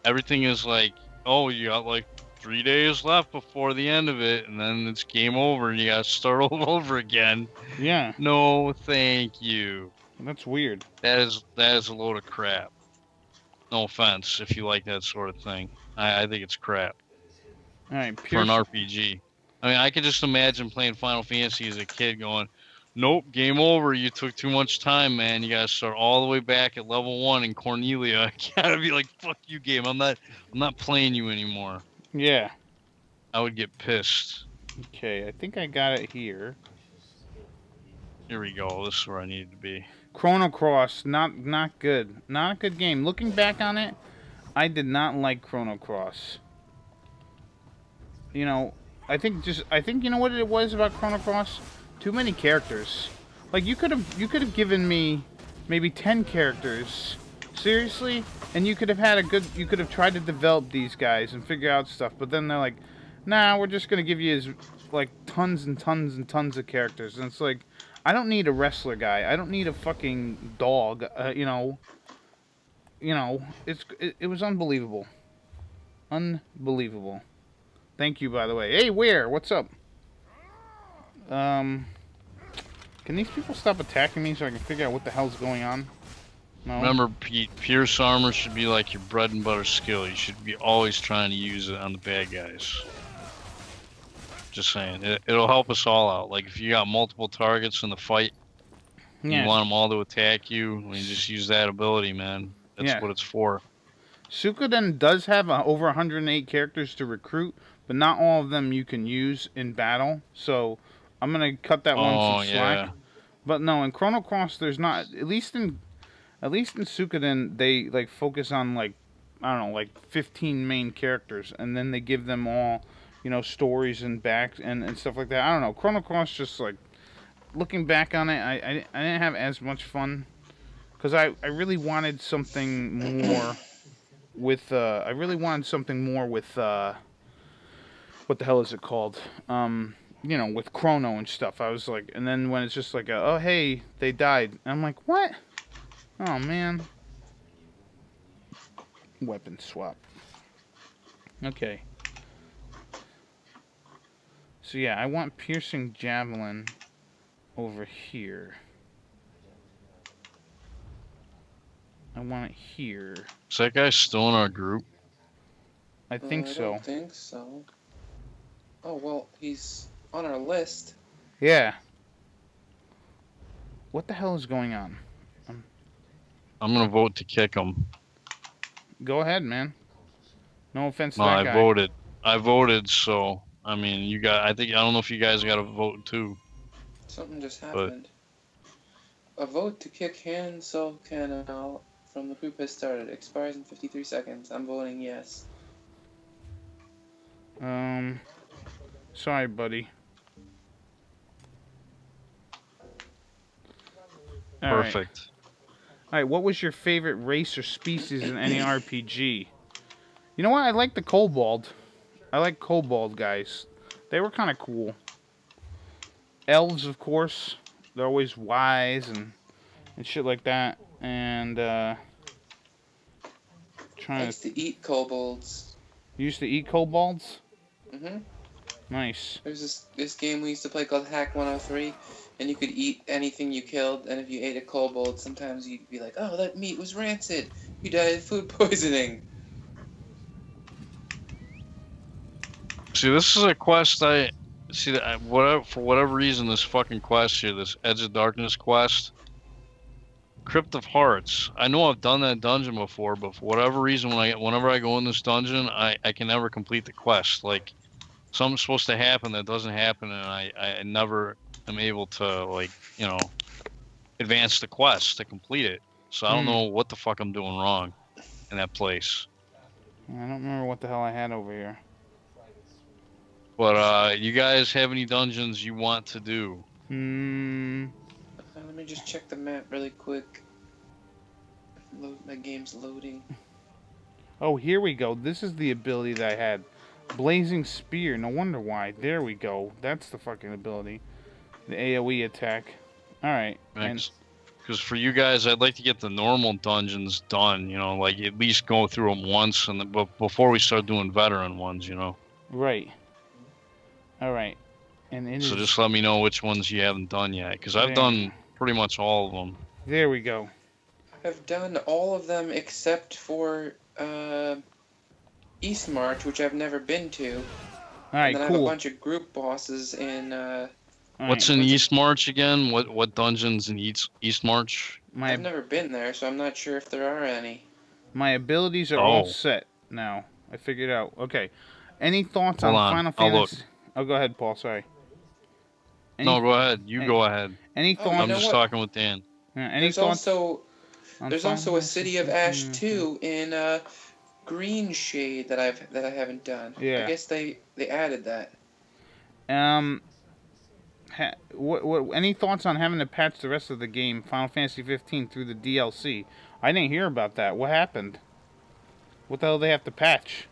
S2: everything is like, oh, you got like 3 days left before the end of it, and then it's game over, and you gotta start all over again.
S1: Yeah.
S2: No, thank you.
S1: That's weird.
S2: That is a load of crap. No offense if you like that sort of thing. I think it's crap.
S1: All right,
S2: for an RPG. I mean, I could just imagine playing Final Fantasy as a kid going, nope, game over. You took too much time, man. You gotta start all the way back at level 1 in Cornelia. I gotta be like, fuck you, game. I'm not playing you anymore.
S1: Yeah.
S2: I would get pissed.
S1: Okay, I think I got it here.
S2: Here we go. This is where I needed to be.
S1: Chrono Cross, not good. Not a good game. Looking back on it, I did not like Chrono Cross. You know, I think you know what it was about Chrono Cross? Too many characters. Like you could have given me maybe 10 characters. Seriously? And you could have tried to develop these guys and figure out stuff, but then they're like, nah, we're just gonna give you like tons and tons and tons of characters. And it's like, I don't need a wrestler guy. I don't need a fucking dog. You know, it was unbelievable. Unbelievable. Thank you, by the way. Hey, where? What's up? Can these people stop attacking me so I can figure out what the hell's going on? No?
S2: Remember, Pete, pierce armor should be like your bread and butter skill. You should be always trying to use it on the bad guys. Just saying. It'll help us all out. Like, if you got multiple targets in the fight,
S1: Yeah.
S2: you want them all to attack you, you just use that ability, man. That's what it's for.
S1: Suikoden does have over 108 characters to recruit, but not all of them you can use in battle. So I'm gonna cut that one some slack.
S2: Yeah.
S1: But no, in Chrono Cross, there's not. At least in Suikoden, they like focus on like, I don't know, like 15 main characters, and then they give them all, you know, stories and and stuff like that. I don't know. Chrono Cross, just like looking back on it, I didn't have as much fun because I really wanted something more. I really wanted something more with, what the hell is it called? You know, with Chrono and stuff. I was like, and then when it's just like, oh, hey, they died. And I'm like, what? Oh, man. Weapon swap. Okay. So, yeah, I want Piercing Javelin over here. I want it here.
S2: Is that guy still in our group?
S1: I think so.
S3: I don't think so. Oh, well, he's on our list.
S1: Yeah. What the hell is going on?
S2: I'm gonna vote to kick him.
S1: Go ahead, man. No offense to
S2: No,
S1: that
S2: I
S1: guy.
S2: voted. I voted, so I mean, you got. I don't know if you guys got to vote too.
S3: Something just happened. A vote to kick Han Sol Canal from the group has started. Expires in 53 seconds. I'm voting yes.
S1: Sorry, buddy.
S2: Perfect.
S1: All right, what was your favorite race or species in any RPG? You know what? I like the kobold. I like kobold guys. They were kind of cool. Elves, of course. They're always wise and shit like that. And
S3: I used to eat kobolds.
S1: You used to eat kobolds?
S3: Mm-hmm.
S1: Nice.
S3: There's this game we used to play called Hack 103, and you could eat anything you killed, and if you ate a kobold, sometimes you'd be like, oh, that meat was rancid. You died of food poisoning.
S2: See, this is a quest for whatever reason, this fucking quest here, this Edge of Darkness quest, Crypt of Hearts. I know I've done that dungeon before, but for whatever reason, whenever I go in this dungeon, I can never complete the quest. Like, something's supposed to happen that doesn't happen, and I never am able to, like, you know, advance the quest to complete it. So I don't know what the fuck I'm doing wrong in that place.
S1: I don't remember what the hell I had over here.
S2: But you guys have any dungeons you want to do?
S3: Let me just check the map really quick. My game's loading.
S1: Oh, here we go. This is the ability that I had. Blazing Spear. No wonder why. There we go. That's the fucking ability. The AoE attack. Alright.
S2: Because for you guys, I'd like to get the normal dungeons done, you know, like at least go through them once, but before we start doing veteran ones, you know.
S1: Right. Alright.
S2: So just let me know which ones you haven't done yet, because I've done pretty much all of them.
S1: There we go.
S3: I've done all of them except for East March, which I've never been to.
S1: Alright,
S3: cool. I have a bunch of group bosses in...
S2: What's in East March again? What dungeons in East March?
S3: I've never been there, so I'm not sure if there are any.
S1: My abilities are all set now. I figured out. Okay. Any thoughts on Final Fantasy? Oh, go ahead, Paul. Sorry.
S2: No, go ahead. You go ahead.
S1: Any thoughts?
S2: I'm just talking with Dan.
S1: Any thoughts?
S3: There's also a City of Ash 2 in Green Shade that I haven't done.
S1: Yeah.
S3: I guess they added that.
S1: Any thoughts on having to patch the rest of the game, Final Fantasy 15, through the DLC? I didn't hear about that. What happened? What the hell do they have to patch?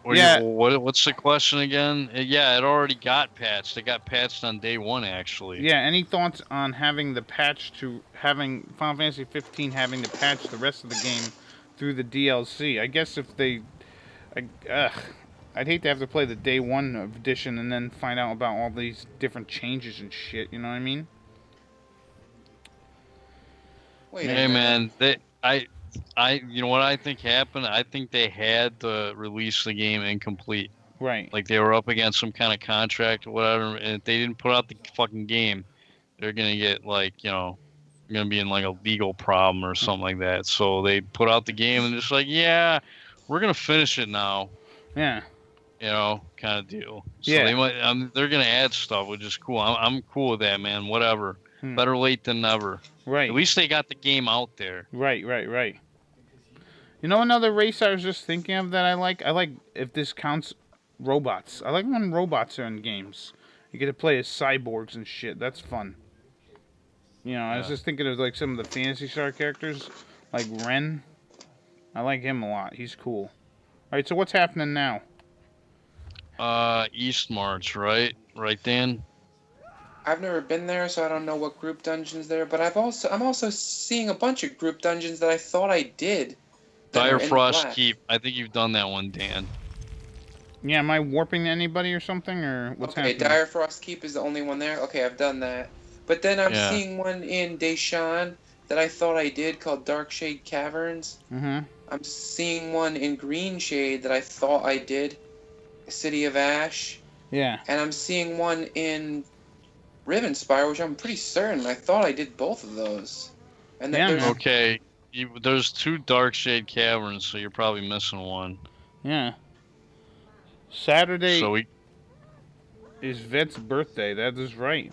S2: What's the question again? Yeah, it already got patched. It got patched on day one, actually.
S1: Yeah, any thoughts on having the patch to having Final Fantasy 15 having to patch the rest of the game through the DLC? I guess if they, I'd hate to have to play the day 1 edition and then find out about all these different changes and shit. You know what I mean?
S3: Wait a
S2: Hey
S3: minute.
S2: man, you know what I think happened? I think they had to release the game incomplete.
S1: Right.
S2: Like they were up against some kind of contract or whatever, and if they didn't put out the fucking game, they're gonna get like, you know, gonna be in like a legal problem or something like that. So they put out the game and just like, yeah, we're gonna finish it now,
S1: Yeah.
S2: you know, kind of deal. So
S1: Yeah.
S2: they might, they're gonna add stuff, which is cool. I'm cool with that, man. Whatever. Better late than never.
S1: Right.
S2: At least they got the game out there.
S1: Right. You know another race I was just thinking of that I like? I like, if this counts, robots. I like when robots are in games. You get to play as cyborgs and shit. That's fun. You know, I was just thinking of like some of the Phantasy Star characters, like Ren. I like him a lot. He's cool. Alright, so what's happening now?
S2: East March, right? Right, Dan?
S3: I've never been there, so I don't know what group dungeons there. But I'm also seeing a bunch of group dungeons that I thought I did.
S2: Dire Frost Keep. I think you've done that one, Dan.
S1: Yeah, am I warping anybody or something, or what's happening?
S3: Okay, Dire Frost Keep is the only one there. Okay, I've done that. But then I'm seeing one in Deshan that I thought I did called Darkshade Caverns.
S1: Mm-hmm.
S3: I'm seeing one in Greenshade that I thought I did, City of Ash.
S1: Yeah.
S3: And I'm seeing one in Rivenspire, which I'm pretty certain I thought I did both of those. And then there's...
S2: Okay, there's 2 Darkshade Caverns, so you're probably missing one.
S1: Yeah. Saturday
S2: so
S1: is Vet's birthday. That is right.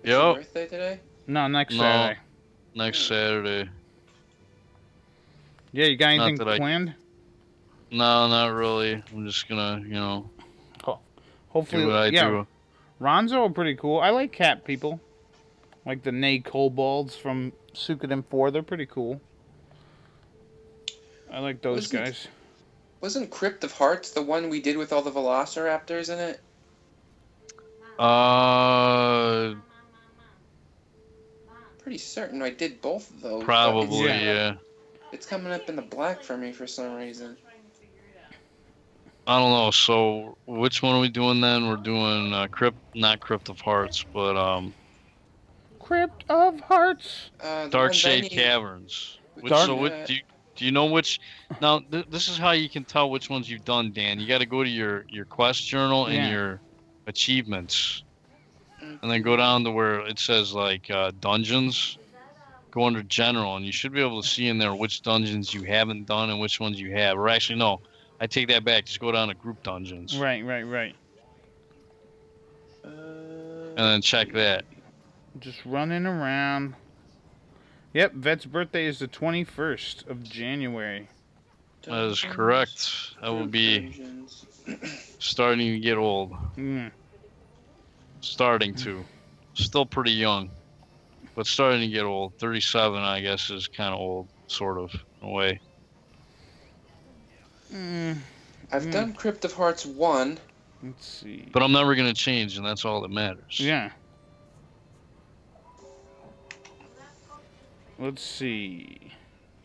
S3: Is your birthday today?
S1: No, next Saturday.
S2: Next Saturday.
S1: Yeah, you got anything planned?
S2: No, not really. I'm just gonna, you know,
S1: hopefully,
S2: do what I do.
S1: Ronzo are pretty cool. I like cat people. Like the Nay Kobolds from Suikoden 4. They're pretty cool. I like those guys.
S3: Wasn't Crypt of Hearts the one we did with all the Velociraptors in it? Pretty certain I did both of those.
S2: Probably, yeah.
S3: It's coming up in the black for me for some reason.
S2: I don't know. So, which one are we doing then? We're doing not Crypt of Hearts, but
S1: Crypt of Hearts.
S2: Darkshade Caverns. Do you know which? Now, this is how you can tell which ones you've done, Dan. You got to go to your quest journal and your achievements, and then go down to where it says like dungeons. Go under general, and you should be able to see in there which dungeons you haven't done and which ones you have. Or actually, no, I take that back. Just go down to group dungeons.
S1: Right.
S2: And then check that.
S1: Just running around. Yep, Vet's birthday is the 21st of January.
S2: That is correct. That will be starting to get old. Starting to. Still pretty young. But starting to get old. 37, I guess, is kind of old, sort of, in a way.
S3: I've done Crypt of Hearts 1.
S1: Let's see.
S2: But I'm never going to change, and that's all that matters.
S1: Yeah. Let's see.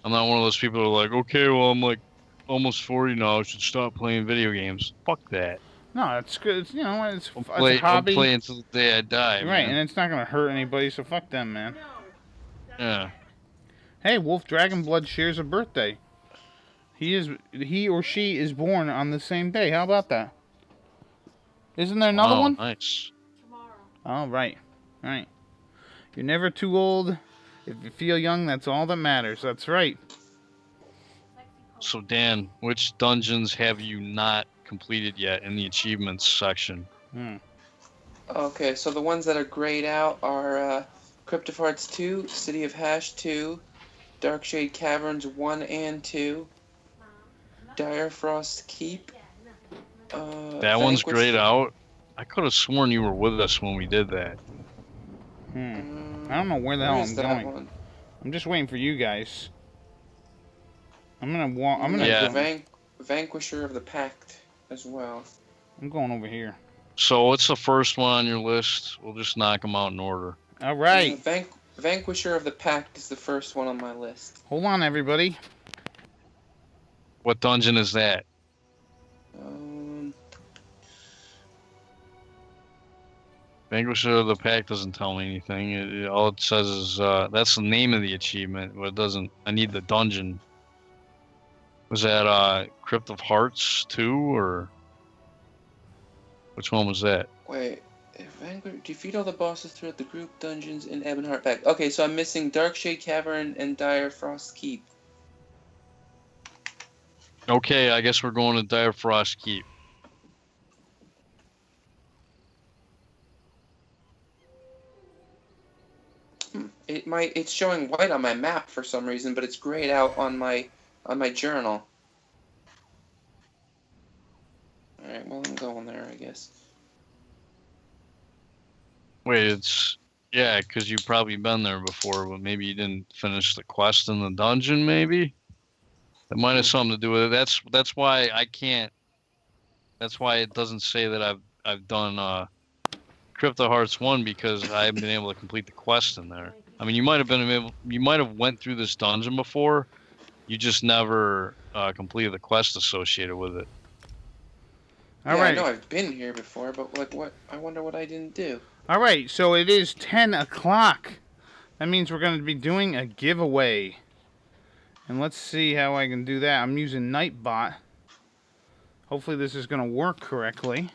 S2: I'm not one of those people who are like, okay, well, I'm like almost 40 now. I should stop playing video games. Fuck that.
S1: No, it's good. It's, you know, it's a hobby.
S2: I'll play until the day I die.
S1: Right,
S2: man.
S1: and it's not going to hurt anybody, so fuck them, man.
S2: Yeah.
S1: Hey, Wolf Dragonblood shares a birthday. He or she is born on the same day. How about that? Isn't there another one?
S2: Nice.
S1: Oh, right. Right. You're never too old. If you feel young, that's all that matters. That's right.
S2: So, Dan, which dungeons have you not completed yet in the achievements section?
S3: Okay, so the ones that are grayed out are Crypt of Hearts 2, City of Hash 2, Darkshade Caverns 1 and 2, Dire Frost Keep.
S2: That one's grayed out? I could have sworn you were with us when we did that.
S1: I don't know where the hell I'm going.
S3: One?
S1: I'm just waiting for you guys. I'm gonna
S3: Vanquisher of the Pact as well.
S1: I'm going over here.
S2: So what's the first one on your list? We'll just knock them out in order.
S1: All right.
S3: Vanquisher of the Pact is the first one on my list.
S1: Hold on, everybody.
S2: What dungeon is that? Vanquisher of the Pack doesn't tell me anything. All it says is that's the name of the achievement, but it doesn't. I need the dungeon. Was that Crypt of Hearts 2 or which one was that?
S3: Wait, defeat all the bosses throughout the group dungeons in Ebonheart Pack. Okay, so I'm missing Darkshade Cavern and Dire Frost Keep.
S2: Okay, I guess we're going to Dire Frost Keep.
S3: It's showing white on my map for some reason, but it's grayed out on my journal. All right, well I'm going there, I guess.
S2: Wait, yeah, because you've probably been there before, but maybe you didn't finish the quest in the dungeon. Maybe that might have something to do with it. That's why I can't. That's why it doesn't say that I've done Crypt of Hearts 1 because I haven't been able to complete the quest in there. I mean, you might have went through this dungeon before, you just never completed the quest associated with it.
S3: All right. I know I've been here before, but what? I wonder what I didn't do.
S1: All right, so it is 10 o'clock. That means we're going to be doing a giveaway. And let's see how I can do that. I'm using Nightbot. Hopefully this is going to work correctly.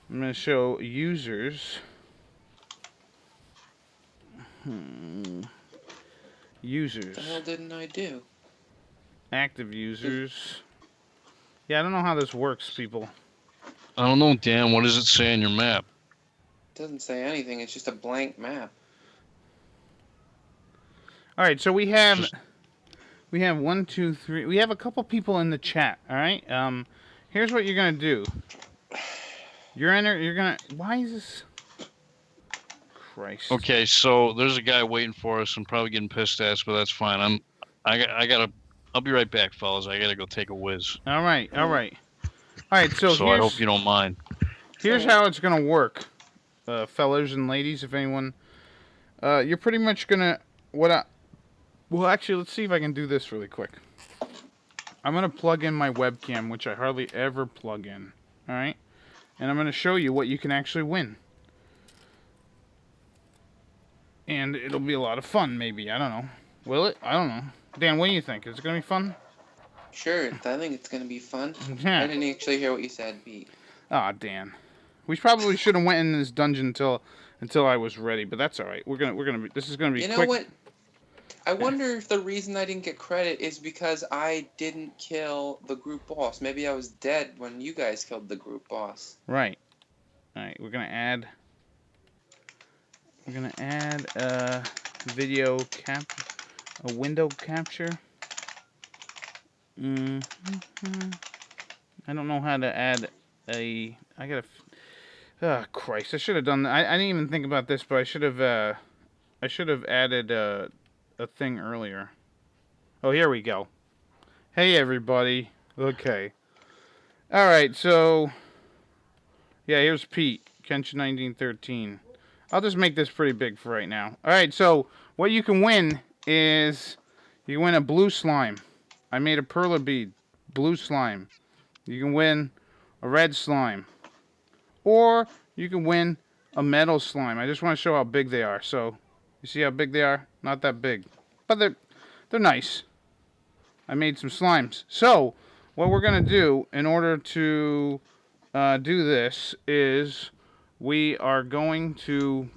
S1: I'm going to show users. Users.
S3: What the hell didn't I do?
S1: Active users. Yeah, I don't know how this works, people.
S2: I don't know, Dan. What does it say on your map?
S3: It doesn't say anything. It's just a blank map.
S1: All right, so we have 1, 2, 3. We have a couple people in the chat. All right. Here's what you're gonna do. You're gonna. Why is this? Christ.
S2: Okay, so there's a guy waiting for us. I'm probably getting pissed at us, but that's fine. I'll be right back, fellas. I gotta go take a whiz.
S1: All right. All right. All right. So
S2: I hope you don't mind.
S1: Here's how it's gonna work, fellas and ladies. If anyone, you're pretty much gonna Well, actually, let's see if I can do this really quick. I'm gonna plug in my webcam, which I hardly ever plug in. All right, and I'm gonna show you what you can actually win. And it'll be a lot of fun, maybe. I don't know. Will it? I don't know. Dan, what do you think? Is it gonna be fun?
S3: Sure, I think it's gonna be fun.
S1: Yeah.
S3: I didn't actually hear what you said, Pete.
S1: Ah, Dan. We probably should have went in this dungeon until I was ready, but that's all right. This is gonna be quick.
S3: You know what? I wonder if the reason I didn't get credit is because I didn't kill the group boss. Maybe I was dead when you guys killed the group boss.
S1: Right. All right. We're gonna add a window capture. I don't know how to add a. Oh Christ! I should have done that. I didn't even think about this, but I should have added a thing earlier. Oh, here we go. Hey everybody. Okay. All right. So yeah, here's Pete, Kenshin1913. I'll just make this pretty big for right now. All right. So what you can win is you win a blue slime. I made a perla bead, blue slime. You can win a red slime. Or you can win a metal slime. I just want to show how big they are. So, you see how big they are? Not that big. But they're nice. I made some slimes. So, what we're going to do in order to do this is people are going to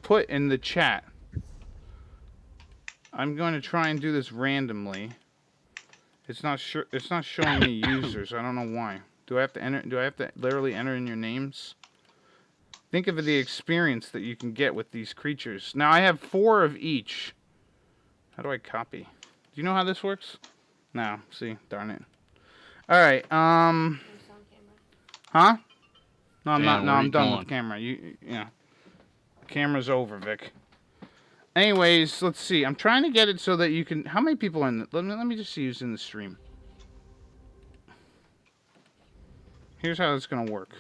S1: put in the chat. I'm going to try and do this randomly. It's not showing me users. I don't know why. Do I have to literally enter in your names? Think of the experience that you can get with these creatures. Now I have 4 of each. How do I copy? Do you know how this works? No. See, darn it. All right. Huh? No, I'm not. No, I'm done with the camera. You know. Camera's over, Vic. Anyways, let's see. I'm trying to get it so that you can. How many people in? Let me just see who's in the stream. Here's how it's gonna work.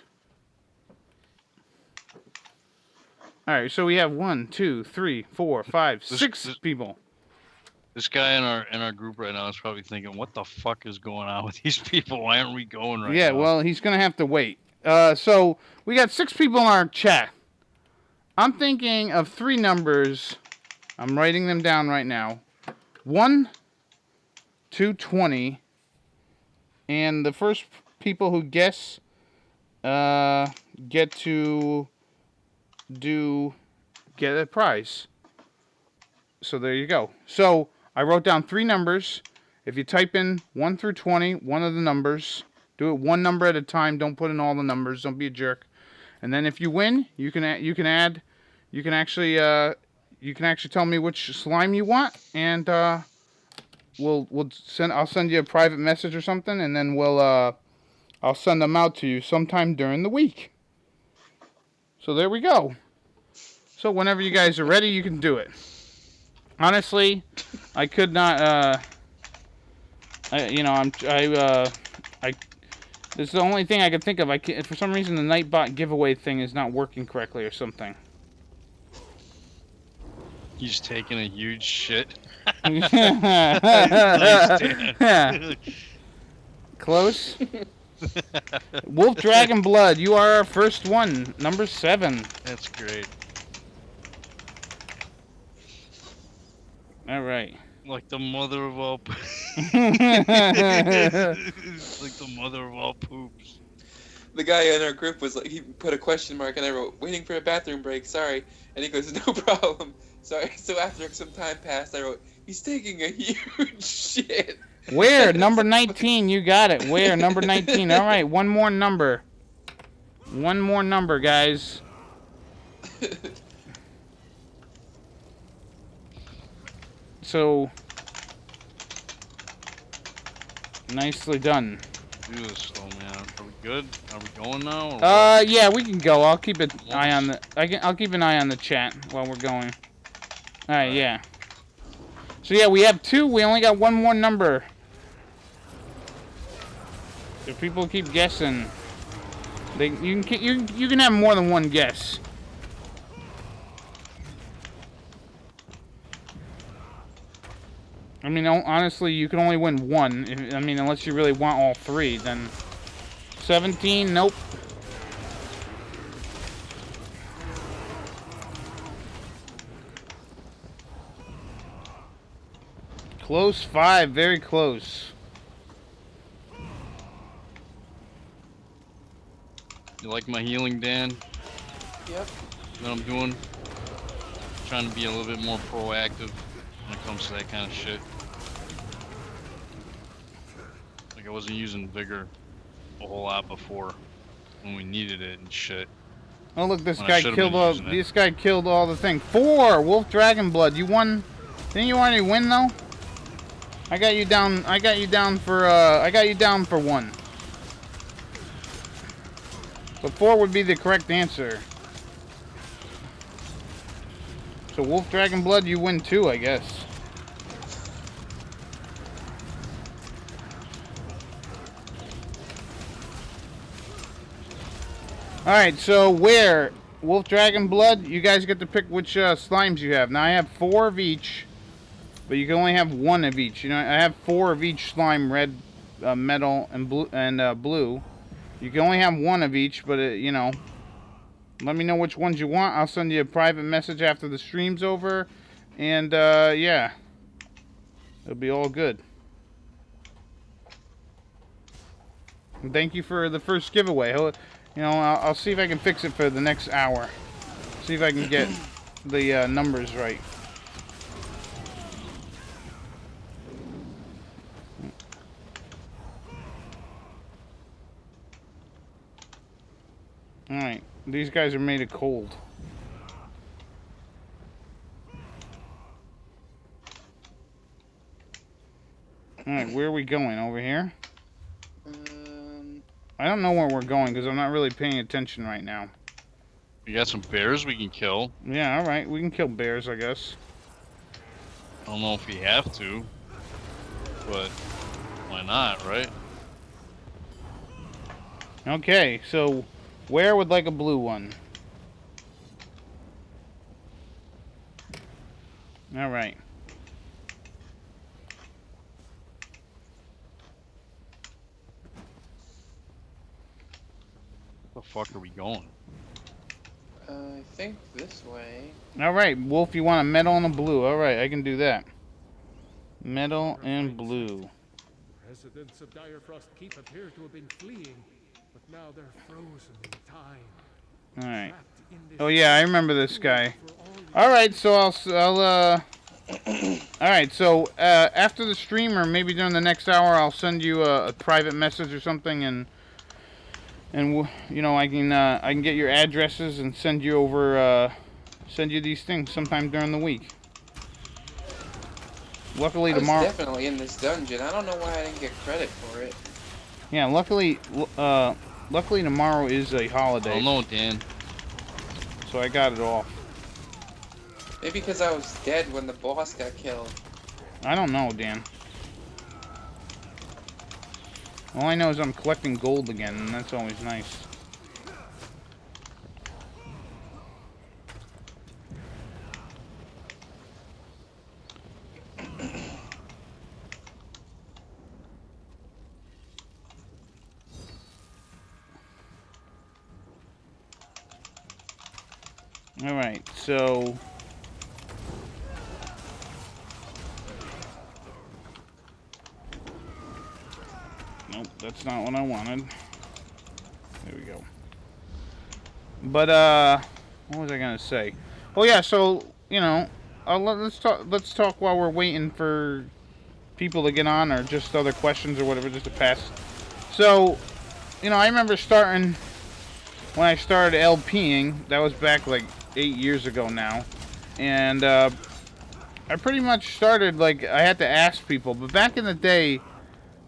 S1: All right, so we have 1, 2, 3, 4, 5, 6 people.
S2: This guy in our group right now is probably thinking, "What the fuck is going on with these people? Why aren't we going right now?"
S1: Yeah, well, he's gonna have to wait. So we got 6 people in our chat. I'm thinking of 3 numbers. I'm writing them down right now. 1 to 20. And the first people who guess get a prize. So there you go. So I wrote down 3 numbers. If you type in 1 through 20, one of the numbers. Do it one number at a time. Don't put in all the numbers. Don't be a jerk. And then if you win, you can actually tell me which slime you want, and I'll send you a private message or something, and then I'll send them out to you sometime during the week. So there we go. So whenever you guys are ready, you can do it. Honestly, I could not. This is the only thing I could think of. For some reason, the Nightbot giveaway thing is not working correctly or something.
S2: He's taking a huge shit.
S1: Nice,
S2: Dan.
S1: Close. Wolf Dragon Blood, you are our first one. Number 7.
S2: That's great.
S1: All right.
S2: Like the mother of all like the mother of all poops.
S3: The guy in our group was like, he put a question mark, and I wrote, "Waiting for a bathroom break, sorry." And he goes, "No problem." Sorry. So after some time passed, I wrote, "He's taking a huge shit."
S1: Where? Number 19, you got it. Where? Number 19. All right, one more number. One more number, guys. So, nicely done.
S2: Do this though, man. Are we good? Are we going now? Or what?
S1: Yeah, we can go. I'll keep an eye on the. I'll keep an eye on the chat while we're going. All right, yeah. So yeah, we have 2. We only got one more number. If people keep guessing, you can have more than one guess. I mean, honestly, you can only win 1. I mean, unless you really want all 3, then 17. Nope. Close 5, very close.
S2: You like my healing, Dan?
S3: Yep.
S2: What I'm doing? Trying to be a little bit more proactive when it comes to that kind of shit. Like I wasn't using vigor a whole lot before when we needed it and shit.
S1: Oh look, this
S2: When I
S1: guy
S2: should've
S1: killed
S2: been
S1: all.
S2: using it.
S1: This guy killed all the thing. 4 Wolf Dragon Blood. You won. Didn't you already win though? I got you down. I got you down for 1. So 4 would be the correct answer. So Wolf Dragon Blood, you win 2, I guess. Alright, so where? Wolf Dragon Blood, you guys get to pick which slimes you have. Now I have 4 of each, but you can only have 1 of each. You know, I have 4 of each slime, red, metal, and blue. You can only have 1 of each, but you know, let me know which ones you want. I'll send you a private message after the stream's over, and yeah, it'll be all good. And thank you for the first giveaway. You know, I'll see if I can fix it for the next hour. See if I can get the numbers right. Alright, these guys are made of cold. Alright, where are we going? Over here? I don't know where we're going because I'm not really paying attention right now.
S2: We got some bears we can kill.
S1: Yeah, alright, we can kill bears, I guess.
S2: I don't know if we have to, but why not, right?
S1: Okay, so where would like a blue one? Alright.
S2: The fuck are we going?
S3: I think this way.
S1: Alright, Wolf, you want a metal and a blue. Alright, I can do that. Metal and blue.
S5: Residents of Direfrost Keep appear to have been fleeing, but now they're frozen in time.
S1: Alright. Oh yeah, I remember this guy. Alright, so Alright, so after the stream, or maybe during the next hour, I'll send you a private message or something, and you know, I can get your addresses and send you over send you these things sometime during the week. Luckily tomorrow.
S3: I was definitely in this dungeon. I don't know why I didn't get credit for it.
S1: Yeah, luckily tomorrow is a holiday.
S2: I don't know, Dan.
S1: So I got it off.
S3: Maybe because I was dead when the boss got killed.
S1: I don't know, Dan. All I know is I'm collecting gold again, and that's always nice. Alright, so... Nope, that's not what I wanted. There we go. But, what was I gonna say? Oh yeah, so, you know, let's talk while we're waiting for people to get on, or just other questions or whatever, just to pass. So, you know, I remember starting... When I started LPing, that was back like 8 years ago now, and I pretty much started, like, I had to ask people, but back in the day,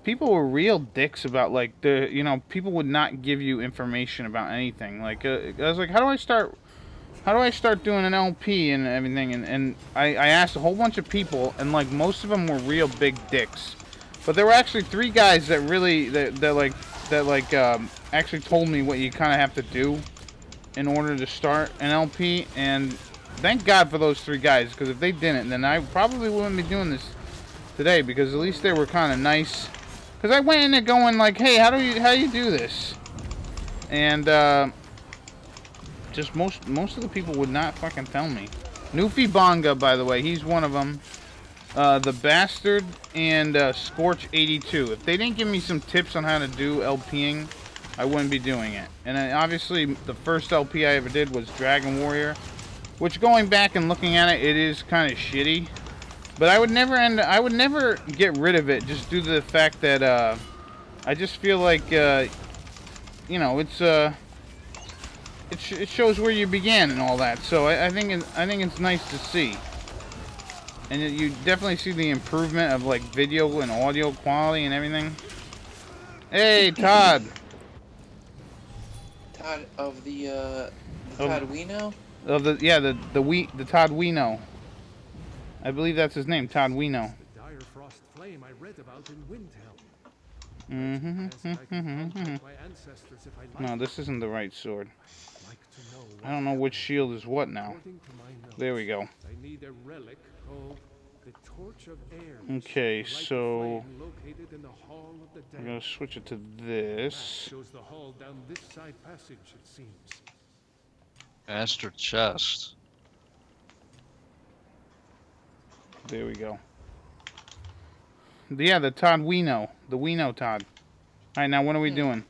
S1: people were real dicks about, like, you know, people would not give you information about anything. Like, I was like, how do I start doing an LP and everything, and I asked a whole bunch of people, and, like, most of them were real big dicks, but there were actually 3 guys that really, actually told me what you kind of have to do in order to start an LP, and thank God for those 3 guys, because if they didn't, then I probably wouldn't be doing this today, because at least they were kind of nice. Because I went in there going like, hey, how do you do this? And just most of the people would not fucking tell me. Nufi Bonga, by the way, he's one of them. The Bastard and Scorch82. If they didn't give me some tips on how to do LPing, I wouldn't be doing it. And then obviously the first LP I ever did was Dragon Warrior, which, going back and looking at it, it is kind of shitty. But I would never get rid of it, just due to the fact that I just feel like you know, it shows where you began and all that. So I think it's nice to see. And you definitely see the improvement of, like, video and audio quality and everything. Hey, Todd.
S3: Todd of the Todd we know?
S1: Of the Todd we know. I believe that's his name, Todd we know.
S5: The Direfrost flame I read about in Windhelm.
S1: No, this isn't the right sword. I don't know which shield is what now. There we go.
S5: I need a relic called the Torch of Air.
S1: Okay, so I'm gonna switch it to this.
S5: Shows the hall down this side passage, it seems.
S2: Master chest.
S1: There we go. Yeah, the Todd we know. The we know Todd. Alright, now what are we doing?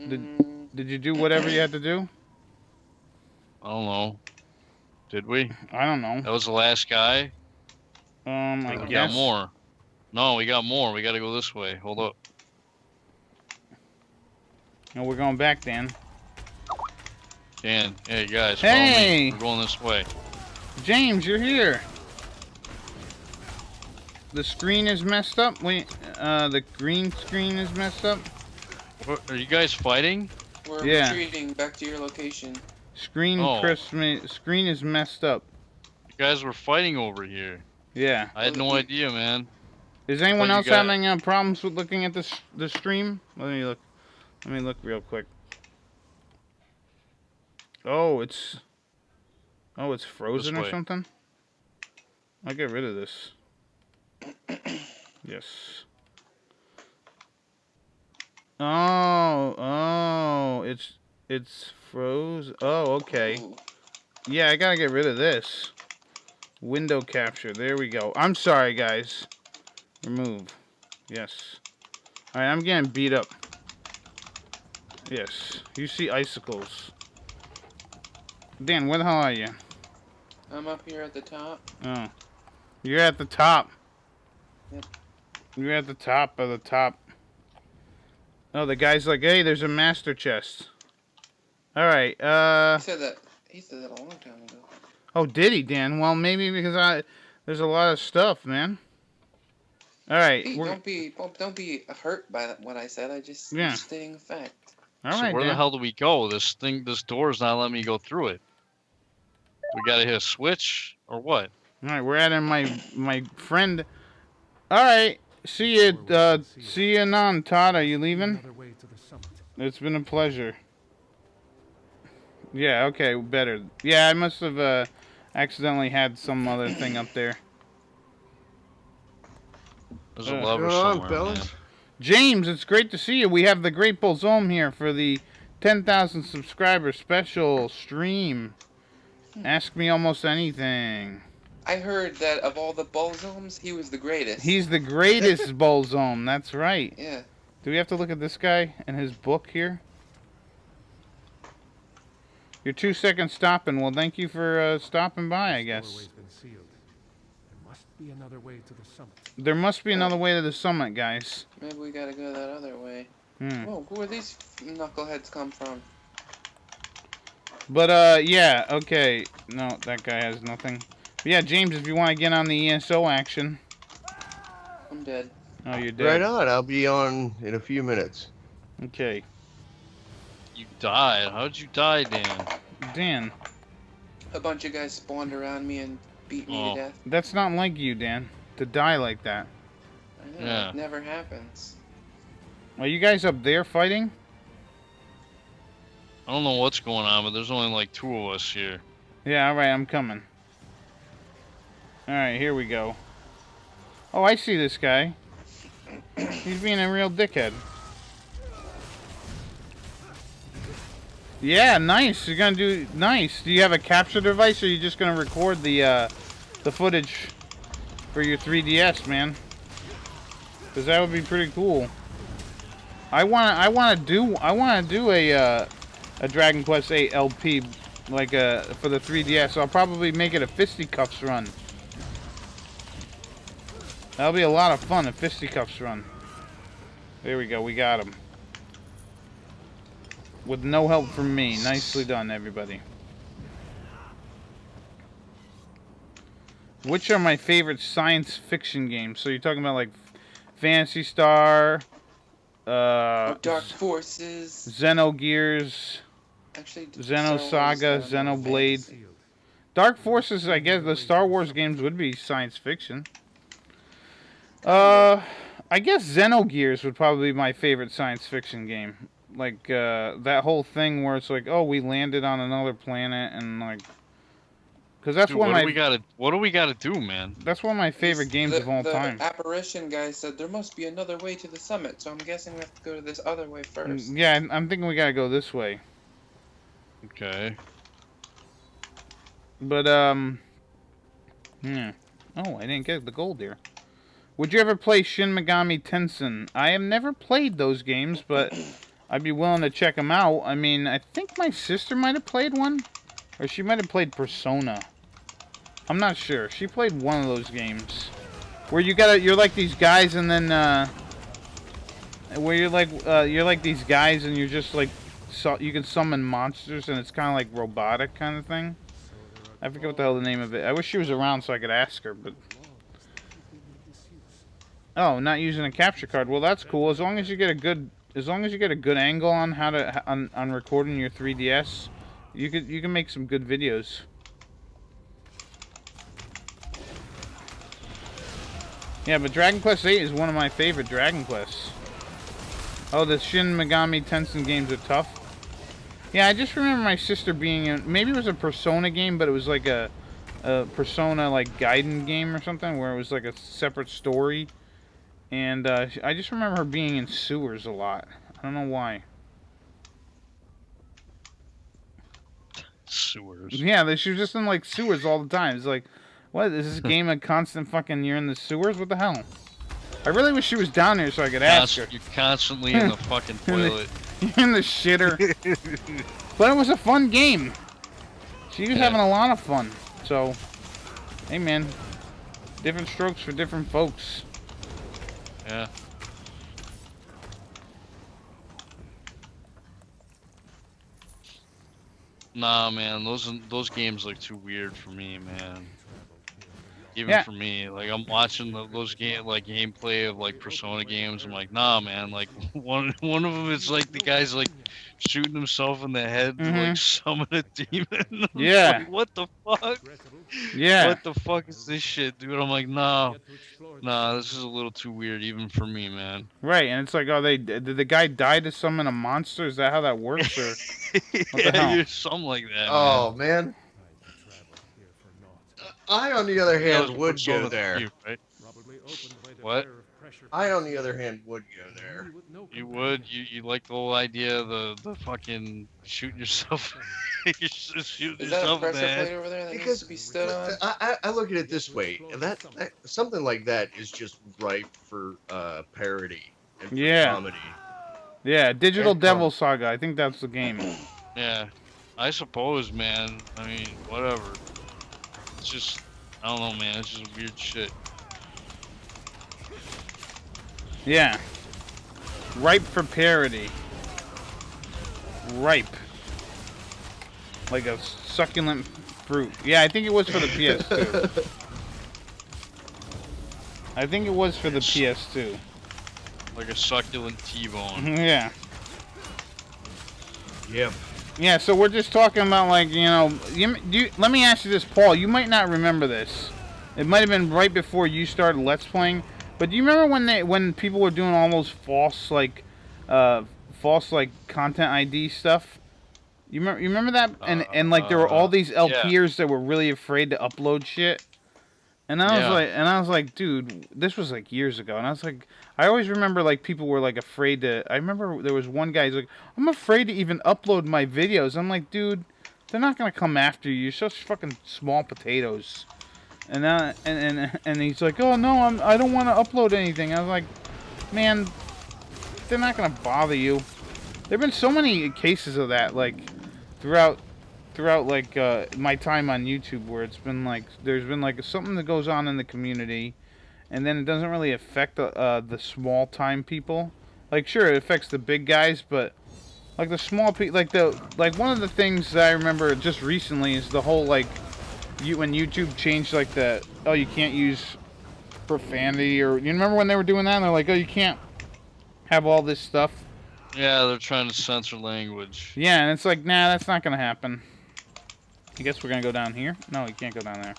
S1: Did you do whatever you had to do?
S2: I don't know. Did we?
S1: I don't know.
S2: That was the last guy?
S1: I
S2: We
S1: guess.
S2: got more. No, we got more. We gotta go this way. Hold up.
S1: No, we're going back, Dan.
S2: Dan, hey guys,
S1: Hey!
S2: follow me. We're going this way.
S1: James, you're here. The screen is messed up. The green screen is messed up.
S2: What, are you guys fighting?
S3: We're
S1: Yeah.
S3: retreating back to your location.
S1: Screen screen is messed up.
S2: You guys were fighting over here.
S1: Yeah.
S2: I had no idea, man.
S1: Is anyone
S2: But you
S1: else
S2: got-
S1: having problems with looking at the stream? Let me look real quick. Oh, it's frozen
S2: This
S1: or
S2: way.
S1: something? I'll get rid of this. Yes. Oh, it's froze. Oh, okay.
S3: Ooh.
S1: Yeah, I gotta get rid of this. Window capture. There we go. I'm sorry, guys. Remove. Yes. Alright, I'm getting beat up. Yes. You see icicles. Dan, where the hell are you?
S3: I'm up here at the top.
S1: Oh. You're at the top.
S3: Yep.
S1: You're at the top of the top. Oh, the guy's like, hey, there's a master chest. Alright,
S3: He said that a long time ago.
S1: Oh, did he, Dan? Well, maybe because there's a lot of stuff, man. Alright.
S3: Pete, don't be hurt by what I said. I'm just stating a fact.
S1: Alright,
S2: So where
S1: Dan.
S2: the hell do we go? This door's not letting me go through it. We gotta hit a switch or what?
S1: Alright, we're adding my friend. Alright. See you, anon, Todd. Are you leaving?
S5: Another way to the summit.
S1: It's been a pleasure. Yeah, okay, better. Yeah, I must have accidentally had some other thing up there.
S2: There's a lever somewhere, man.
S1: James, it's great to see you. We have the TheGreatBulzome here for the 10,000 subscriber special stream. Ask me almost anything.
S3: I heard that of all the Bulzomes, he was the greatest.
S1: He's the greatest Bulzome. That's right.
S3: Yeah.
S1: Do we have to look at this guy and his book here? Your 2 seconds stopping. Well, thank you for stopping by, I guess.
S5: Doorway's been sealed. There must be another way to the summit.
S1: There must be another way to the summit, guys.
S3: Maybe we gotta go that other way. Whoa, where these knuckleheads come from?
S1: But, yeah, okay. No, that guy has nothing. But yeah, James, if you want to get on the ESO action.
S3: I'm dead.
S1: Oh, you're dead.
S6: Right on. I'll be on in a few minutes.
S1: Okay.
S2: You died. How'd you die, Dan?
S1: Dan.
S3: A bunch of guys spawned around me and beat me to death.
S1: That's not like you, Dan. To die like that.
S3: I know, it never happens.
S1: Are you guys up there fighting?
S2: I don't know what's going on, but there's only like 2 of us here.
S1: Yeah, alright, I'm coming. Alright, here we go. Oh, I see this guy. He's being a real dickhead. Yeah, nice. You're gonna do nice. Do you have a capture device, or are you just gonna record the footage for your 3DS, man? Because that would be pretty cool. I wanna do a Dragon Quest 8 LP like for the 3DS. I'll probably make it a fisticuffs run. That'll be a lot of fun, a fisticuffs run. There we go. We got him. With no help from me. Nicely done, everybody. Which are my favorite science fiction games? So you're talking about like Phantasy Star,
S3: Dark Forces,
S1: Xenogears,
S3: actually,
S1: Xenosaga, Xenoblade. Dark Forces, I guess the Star Wars games would be science fiction. I guess Xenogears would probably be my favorite science fiction game. Like, that whole thing where it's like, oh, we landed on another planet, and like... Because that's one of my...
S2: What do we gotta do, man?
S1: That's one of my favorite games of all time.
S3: The apparition guy said there must be another way to the summit, so I'm guessing we have to go to this other way first.
S1: Yeah, I'm thinking we gotta go this way.
S2: Okay.
S1: But, Oh, I didn't get the gold here. Would you ever play Shin Megami Tensei? I have never played those games, but I'd be willing to check them out. I mean, I think my sister might have played one. Or she might have played Persona. I'm not sure. She played one of those games. Where you're like these guys and then, where you're like these guys and you're just like, you can summon monsters and it's kind of like robotic kind of thing. I forget what the hell the name of it. I wish she was around so I could ask her, but... Oh, not using a capture card. Well, that's cool. As long as you get a good angle on how to on recording your 3DS, you can make some good videos. Yeah, but Dragon Quest 8 is one of my favorite Dragon Quests. Oh, the Shin Megami Tensei games are tough. Yeah, I just remember my sister being in, maybe it was a Persona game, but it was like a Persona like Gaiden game or something where it was like a separate story. And I just remember her being in sewers a lot. I don't know why.
S2: Sewers.
S1: Yeah, she was just in like sewers all the time. It's like, what is this game a constant fucking? You're in the sewers? What the hell? I really wish she was down here so I could ask her.
S2: You're constantly in the fucking toilet.
S1: You're in the shitter. But it was a fun game. She was having a lot of fun. So, hey man, different strokes for different folks.
S2: Yeah. Nah, man, those games look too weird for me, man. Even for me, like I'm watching those gameplay of like Persona games. I'm like, nah, man. Like one of them is like the guy's like shooting himself in the head to like summon a demon.
S1: Yeah.
S2: Like, what the fuck?
S1: Yeah.
S2: What the fuck is this shit, dude? I'm like, nah, this is a little too weird even for me, man.
S1: Right, and it's like, oh, did the guy die to summon a monster? Is that how that works, or what the hell?
S2: Something like that.
S6: Oh man. I, on the other hand, would go there.
S2: What?
S6: I, on the other hand, would go there.
S2: You would? You like the whole idea of the fucking shooting yourself? Shooting
S3: Is that a
S2: yourself in the
S3: pressure
S2: head?
S3: plate over there that needs to be stood on?
S6: I look at it this way: that something like that is just ripe for parody and for comedy.
S1: Yeah, Digital Devil Saga. I think that's the game.
S2: Yeah, I suppose, man. I mean, whatever. It's just, I don't know, man. It's just weird shit.
S1: Yeah. Ripe for parody. Ripe. Like a succulent fruit. Yeah, I think it was for the PS2. I think it was for the PS2.
S2: Like a succulent T-bone.
S1: Yeah.
S6: Yep.
S1: Yeah, so we're just talking about, like, you know, let me ask you this, Paul. You might not remember this. It might have been right before you started Let's Playing. But do you remember when people were doing all those false content ID stuff? You remember that? And like there were all these LPers that were really afraid to upload shit. And I was like, dude, this was like years ago. And I was like, I always remember like people were like afraid to. I remember there was one guy who's like, I'm afraid to even upload my videos. I'm like, dude, they're not gonna come after you. You're such fucking small potatoes. And he's like, oh no, I don't want to upload anything. I was like, man, they're not gonna bother you. There've been so many cases of that, like throughout like my time on YouTube, where it's been like there's been like something that goes on in the community, and then it doesn't really affect the small time people. Like sure, it affects the big guys, but like the small people, like one of the things that I remember just recently is the whole like when YouTube changed like you can't use profanity, or you remember when they were doing that and they're like, oh, you can't have all this stuff.
S2: Yeah, they're trying to censor language.
S1: Yeah, and it's like, nah, that's not gonna happen. I guess we're gonna go down here. No, you can't go down there.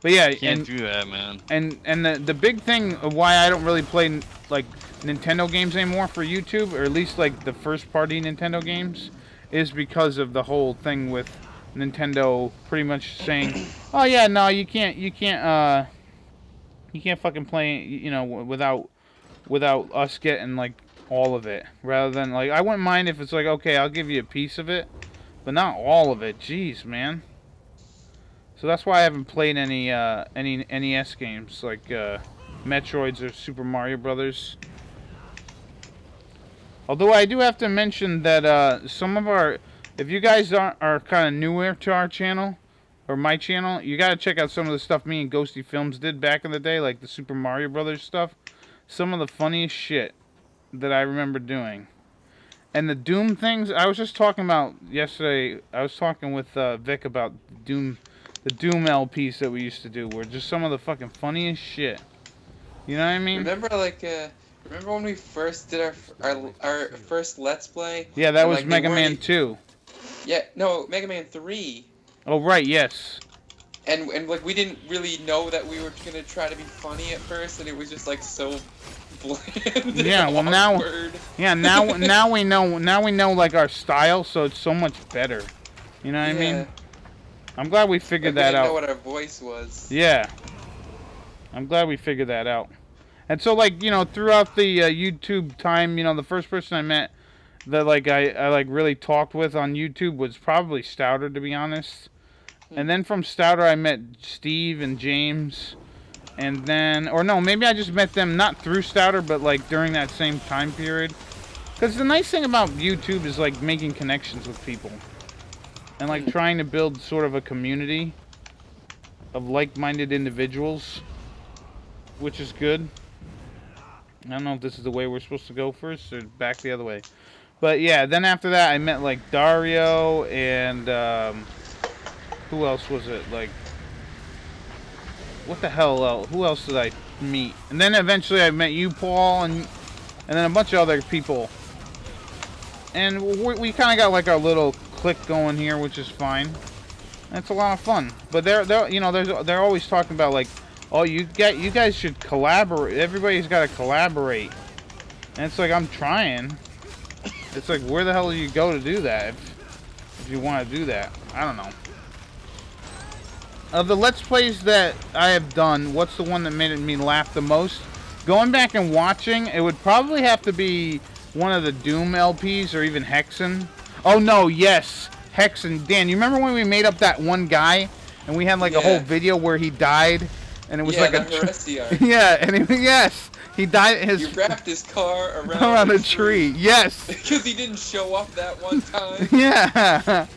S1: But yeah,
S2: you can't do that, man.
S1: And the big thing of why I don't really play like Nintendo games anymore for YouTube, or at least like the first party Nintendo games, is because of the whole thing with Nintendo pretty much saying, oh yeah, no, you can't fucking play, you know, without us getting like all of it. Rather than like, I wouldn't mind if it's like, okay, I'll give you a piece of it, but not all of it. Jeez, man. So that's why I haven't played any NES games like Metroids or Super Mario Brothers. Although I do have to mention that some of our, if you guys are kind of newer to our channel, or my channel, you gotta check out some of the stuff me and Ghostyfilms did back in the day, like the Super Mario Brothers stuff. Some of the funniest shit that I remember doing. And the Doom things, I was just talking about yesterday, I was talking with Vic about the Doom LPs that we used to do, were just some of the fucking funniest shit. You know what I mean?
S3: Remember when we first did our first Let's Play?
S1: Yeah, that was
S3: like,
S1: Mega Man 2.
S3: Yeah, no, Mega Man 3.
S1: Oh, right, yes.
S3: And like we didn't really know that we were gonna try to be funny at first, and it was just like so bland.
S1: Yeah, well now we know like our style, so it's so much better. You know what I mean? I'm glad we figured that out.
S3: We didn't know what our voice was.
S1: Yeah. I'm glad we figured that out. And so, like, you know, throughout the YouTube time, you know, the first person I met that like I like really talked with on YouTube was probably Stouter, to be honest. And then from Stouter I met Steve and James, and then, or no, maybe I just met them not through Stouter, but like during that same time period. Because the nice thing about YouTube is like making connections with people, and like trying to build sort of a community of like-minded individuals, which is good. I don't know if this is the way we're supposed to go first or back the other way. But yeah, then after that I met like Dario and who else was it? Like, what the hell? Who else did I meet? And then eventually I met you, Paul, and then a bunch of other people. And we kind of got like our little clique going here, which is fine. And it's a lot of fun. But they're always talking about like, oh, you guys should collaborate. Everybody's got to collaborate. And it's like, I'm trying. It's like, where the hell do you go to do that if you want to do that? I don't know. Of the Let's Plays that I have done, what's the one that made me laugh the most? Going back and watching, it would probably have to be one of the Doom LPs or even Hexen. Oh no, yes, Hexen. Dan, you remember when we made up that one guy and we had like a whole video where he died, and it was like a yeah, and yes, he died.
S3: He wrapped his car
S1: around a tree. Yes,
S3: because he didn't show up that one time.
S1: Yeah.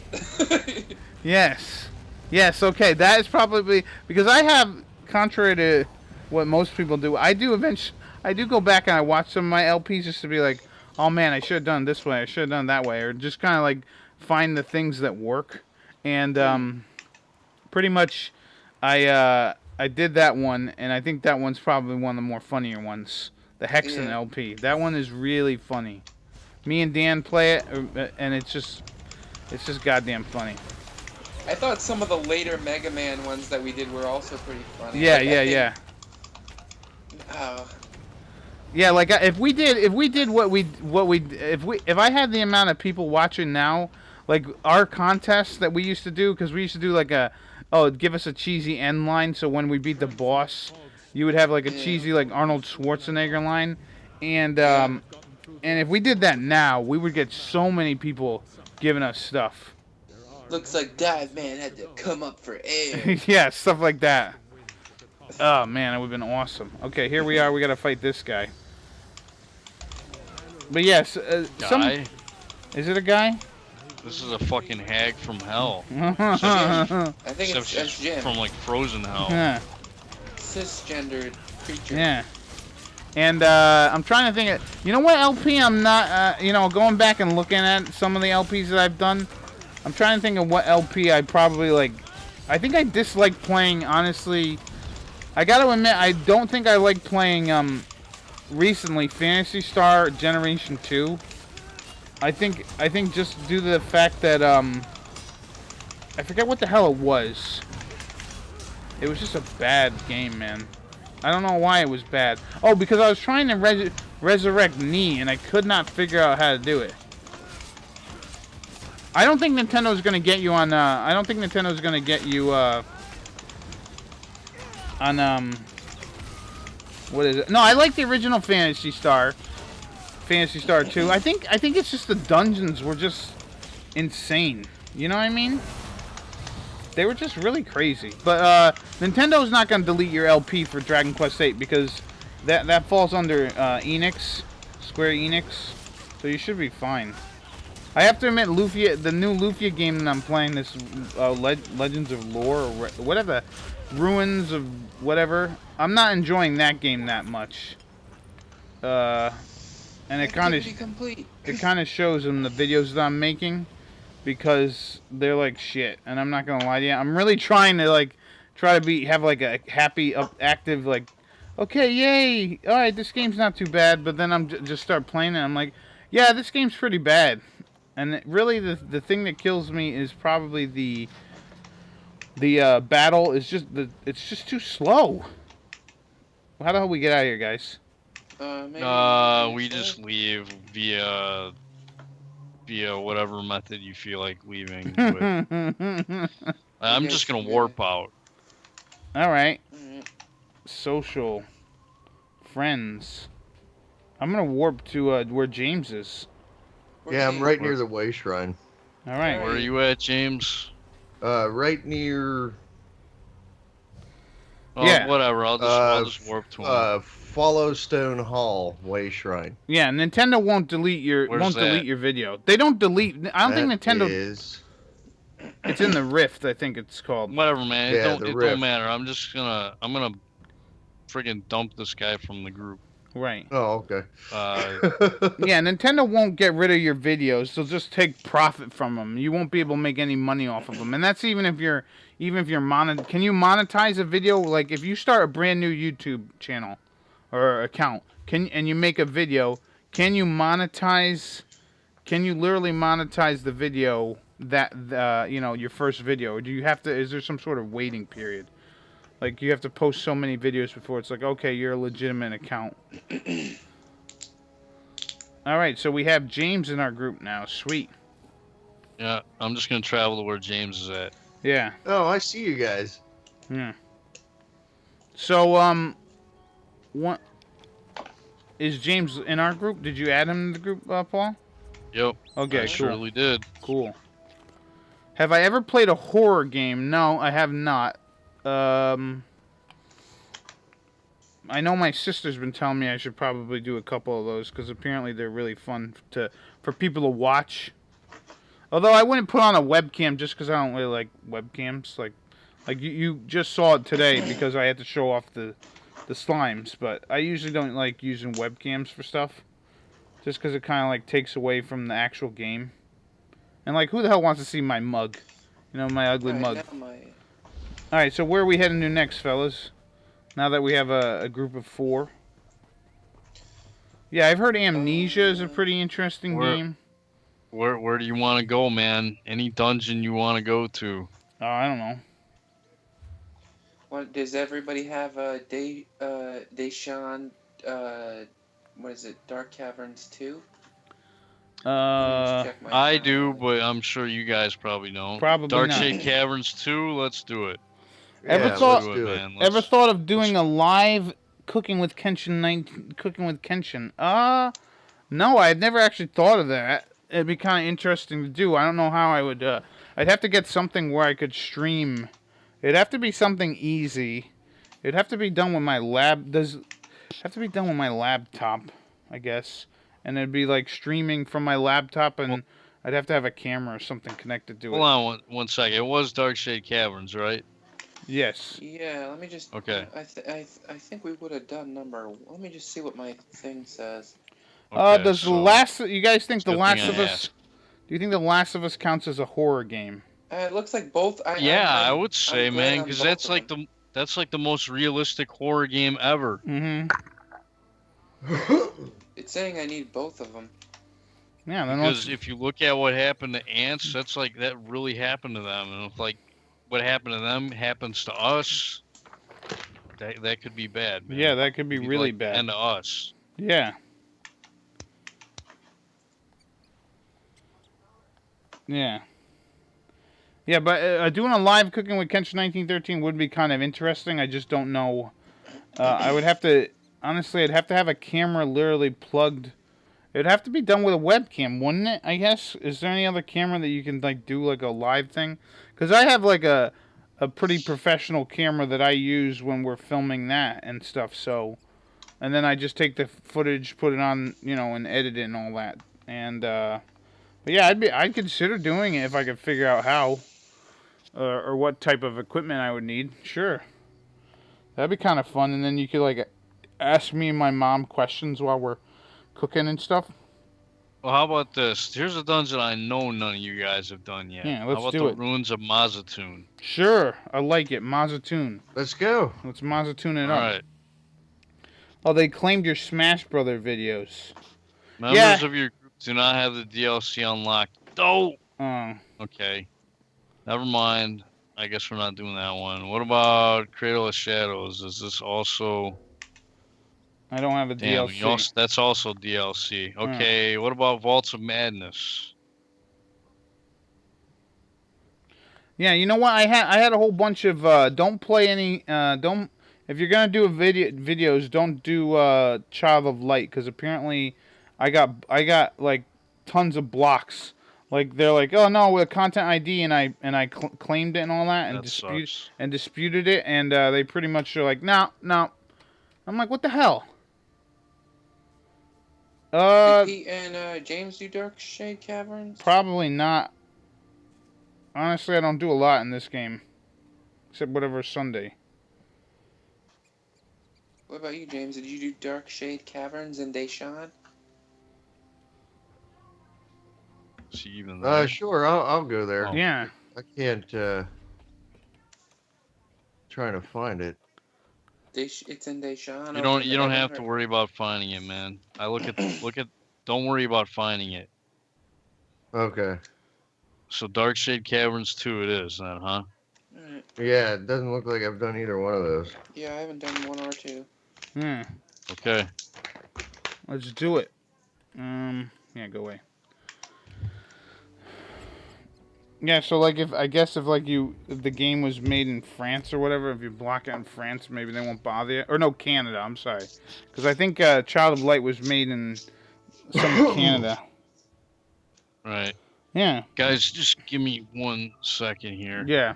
S1: Yes. Yes, okay, that is probably, because I have, contrary to what most people do, I do go back and I watch some of my LPs just to be like, oh man, I should have done this way, I should have done that way, or just kind of like find the things that work. And pretty much I did that one, and I think that one's probably one of the more funnier ones, the Hexen LP. That one is really funny. Me and Dan play it, and it's just goddamn funny.
S3: I thought some of the later Mega Man ones that we did were also pretty funny.
S1: Yeah, yeah.
S3: Oh.
S1: Yeah, like if we did if I had the amount of people watching now, like our contests that we used to do, because we used to do like give us a cheesy end line, so when we beat the boss, you would have like a cheesy like Arnold Schwarzenegger line, and if we did that now, we would get so many people giving us stuff.
S3: Looks like Dive Man had to come up for air.
S1: Yeah, stuff like that. Oh man, it would have been awesome. Okay, here we are. We gotta fight this guy. But yes,
S2: guy?
S1: Is it a guy?
S2: This is a fucking hag from hell.
S3: I think it's Jim.
S2: From like Frozen Hell.
S1: Yeah.
S3: Cisgendered creature.
S1: Yeah. And I'm trying to think of, you know what LP I'm not, going back and looking at some of the LPs that I've done. I'm trying to think of what LP I probably like. I think I dislike playing, honestly. I gotta admit, I don't think I like playing recently Phantasy Star Generation 2. I think just due to the fact that I forget what the hell it was. It was just a bad game, man. I don't know why it was bad. Oh, because I was trying to resurrect Knee, and I could not figure out how to do it. I don't think Nintendo's gonna get you on. I don't think Nintendo's gonna get you on. What is it? No, I like the original Phantasy Star 2. I think it's just the dungeons were just insane. You know what I mean? They were just really crazy. But Nintendo's not gonna delete your LP for Dragon Quest VIII because that falls under Enix, Square Enix, so you should be fine. I have to admit, Lufia, the new Lufia game that I'm playing, this Legends of Lore, or whatever, Ruins of whatever, I'm not enjoying that game that much. And it kind of shows in the videos that I'm making, because they're like shit. And I'm not gonna lie to you, I'm really trying to have like a happy, active, like, okay, yay, all right, this game's not too bad. But then I'm just start playing it, and I'm like, yeah, this game's pretty bad. And really, the thing that kills me is probably the battle is it's just too slow. How the hell we get out of here, guys?
S2: We just leave via whatever method you feel like leaving. I'm just gonna warp out.
S1: All right. Social friends. I'm gonna warp to where James is.
S3: Where's
S6: Yeah, I'm
S3: he?
S6: right near the way shrine.
S1: All right.
S2: Where are you at, James?
S6: Right near.
S2: Oh,
S1: Yeah.
S2: whatever. I'll just warp to him.
S6: Followstone Hall way shrine.
S1: Yeah, Nintendo won't delete your
S2: Where's that?
S1: video. They don't delete. I don't think Nintendo.
S6: Is...
S1: It's in the Rift, I think it's called.
S2: Whatever, man.
S6: Yeah,
S2: It
S6: the
S2: don't matter. I'm gonna friggin' dump this guy from the group.
S1: Right.
S6: Oh, okay.
S1: Yeah, Nintendo won't get rid of your videos. They'll just take profit from them. You won't be able to make any money off of them. And that's even if you're can you monetize a video? Like if you start a brand new YouTube channel or account, and you make a video, can you monetize? Can you literally monetize the video that your first video, or do you have to? Is there some sort of waiting period? Like, you have to post so many videos before it's like, okay, you're a legitimate account. Alright, so we have James in our group now. Sweet.
S2: Yeah, I'm just gonna travel to where James is at.
S1: Yeah.
S6: Oh, I see you guys.
S1: Yeah. So, what... Is James in our group? Did you add him to the group, Paul?
S2: Yep.
S1: Okay,
S2: I
S1: cool.
S2: surely did.
S1: Cool. Have I ever played a horror game? No, I have not. I know my sister's been telling me I should probably do a couple of those because apparently they're really fun for people to watch. Although I wouldn't put on a webcam just because I don't really like webcams. Like you just saw it today because I had to show off the slimes. But I usually don't like using webcams for stuff, just because it kind of like takes away from the actual game. And like, who the hell wants to see my mug? You know, my ugly mug. Alright, so where are we heading to next, fellas? Now that we have a group of 4. Yeah, I've heard Amnesia is a pretty interesting game.
S2: Where do you want to go, man? Any dungeon you want to go to?
S1: Oh, I don't know.
S3: What does everybody have? Deshawn, what is it? Dark Caverns 2?
S2: I do, but I'm sure you guys probably don't.
S1: Probably
S2: Dark
S1: not.
S2: Shade Caverns 2. Let's do it.
S1: Ever
S2: Let's
S1: thought of doing a live cooking with Kenshin? No, I've never actually thought of that. It'd be kind of interesting to do. I don't know how I would. I'd have to get something where I could stream. It'd have to be something easy. It'd have to be done with my lab. Have to be done with my laptop, I guess. And it'd be like streaming from my laptop, and I'd have to have a camera or something connected to it.
S2: Hold on one second. It was Dark Shade Caverns, right?
S1: Yes.
S3: Yeah, let me just...
S2: Okay.
S3: I think we would have done number... Let me just see what my thing says.
S2: Okay,
S1: does
S2: so
S1: you guys think The Last of Us... Do you think The Last of Us counts as a horror game?
S3: It looks like both...
S2: I would say, man, because that's like the most realistic horror game ever.
S1: Mm-hmm.
S3: It's saying I need both of them.
S1: Yeah,
S2: because if you look at what happened to ants, that's like that really happened to them, and if like what happened to them happens to us, that could be bad, man.
S1: Yeah, that could be really
S2: like,
S1: bad.
S2: And to us.
S1: Yeah. Yeah. Yeah, but doing a live cooking with Kenshin1913 would be kind of interesting. I just don't know. I would have to... Honestly, I'd have to have a camera literally plugged. It'd have to be done with a webcam, wouldn't it? I guess. Is there any other camera that you can like do like a live thing? Because I have like a pretty professional camera that I use when we're filming that and stuff. So, and then I just take the footage, put it on, and edit it and all that. And but yeah, I'd consider doing it if I could figure out how or what type of equipment I would need. Sure, that'd be kind of fun. And then you could like ask me and my mom questions while we're cooking and stuff.
S2: Well, how about this? Here's a dungeon I know none of you guys have done yet.
S1: Yeah, let's
S2: how about
S1: do
S2: the
S1: it.
S2: Ruins of Mazatoon?
S1: Sure, I like it. Mazatoon.
S6: Let's go.
S1: Let's Mazatoon it up.
S2: All right.
S1: Oh, they claimed your Smash Brother videos.
S2: Members of your group do not have the DLC unlocked. Oh! Okay. Never mind. I guess we're not doing that one. What about Cradle of Shadows? Is this also...
S1: I don't have a DLC.
S2: That's also DLC. Okay, what about Vaults of Madness?
S1: Yeah, you know what? I had a whole bunch of don't play any don't if you're gonna do videos, don't do Child of Light, because apparently I got like tons of blocks. Like they're like, oh no, with content ID, and I claimed it and all that, and disputed it, and they pretty much are like, no. I'm like, what the hell?
S3: Did Pete and James do Dark Shade Caverns?
S1: Probably not. Honestly, I don't do a lot in this game, except whatever Sunday.
S3: What about you, James? Did you do Dark Shade Caverns in Deshawn?
S2: Is he even there?
S6: Sure, I'll go there.
S2: Oh.
S1: Yeah.
S6: I can't, trying to find it.
S3: It's in Deshawn.
S2: You don't have to worry about finding it, man. Don't worry about finding it.
S6: Okay.
S2: So Dark Shade Caverns 2 it is then, huh?
S3: Alright.
S6: Yeah, it doesn't look like I've done either one of those.
S3: Yeah, I haven't done 1 or 2.
S2: Okay.
S1: Let's do it. Yeah, go away. Yeah, so like if the game was made in France or whatever, if you block it in France, maybe they won't bother you. Or no, Canada. I'm sorry, because I think Child of Light was made in some Canada.
S2: Right.
S1: Yeah.
S2: Guys, just give me 1 second here.
S1: Yeah.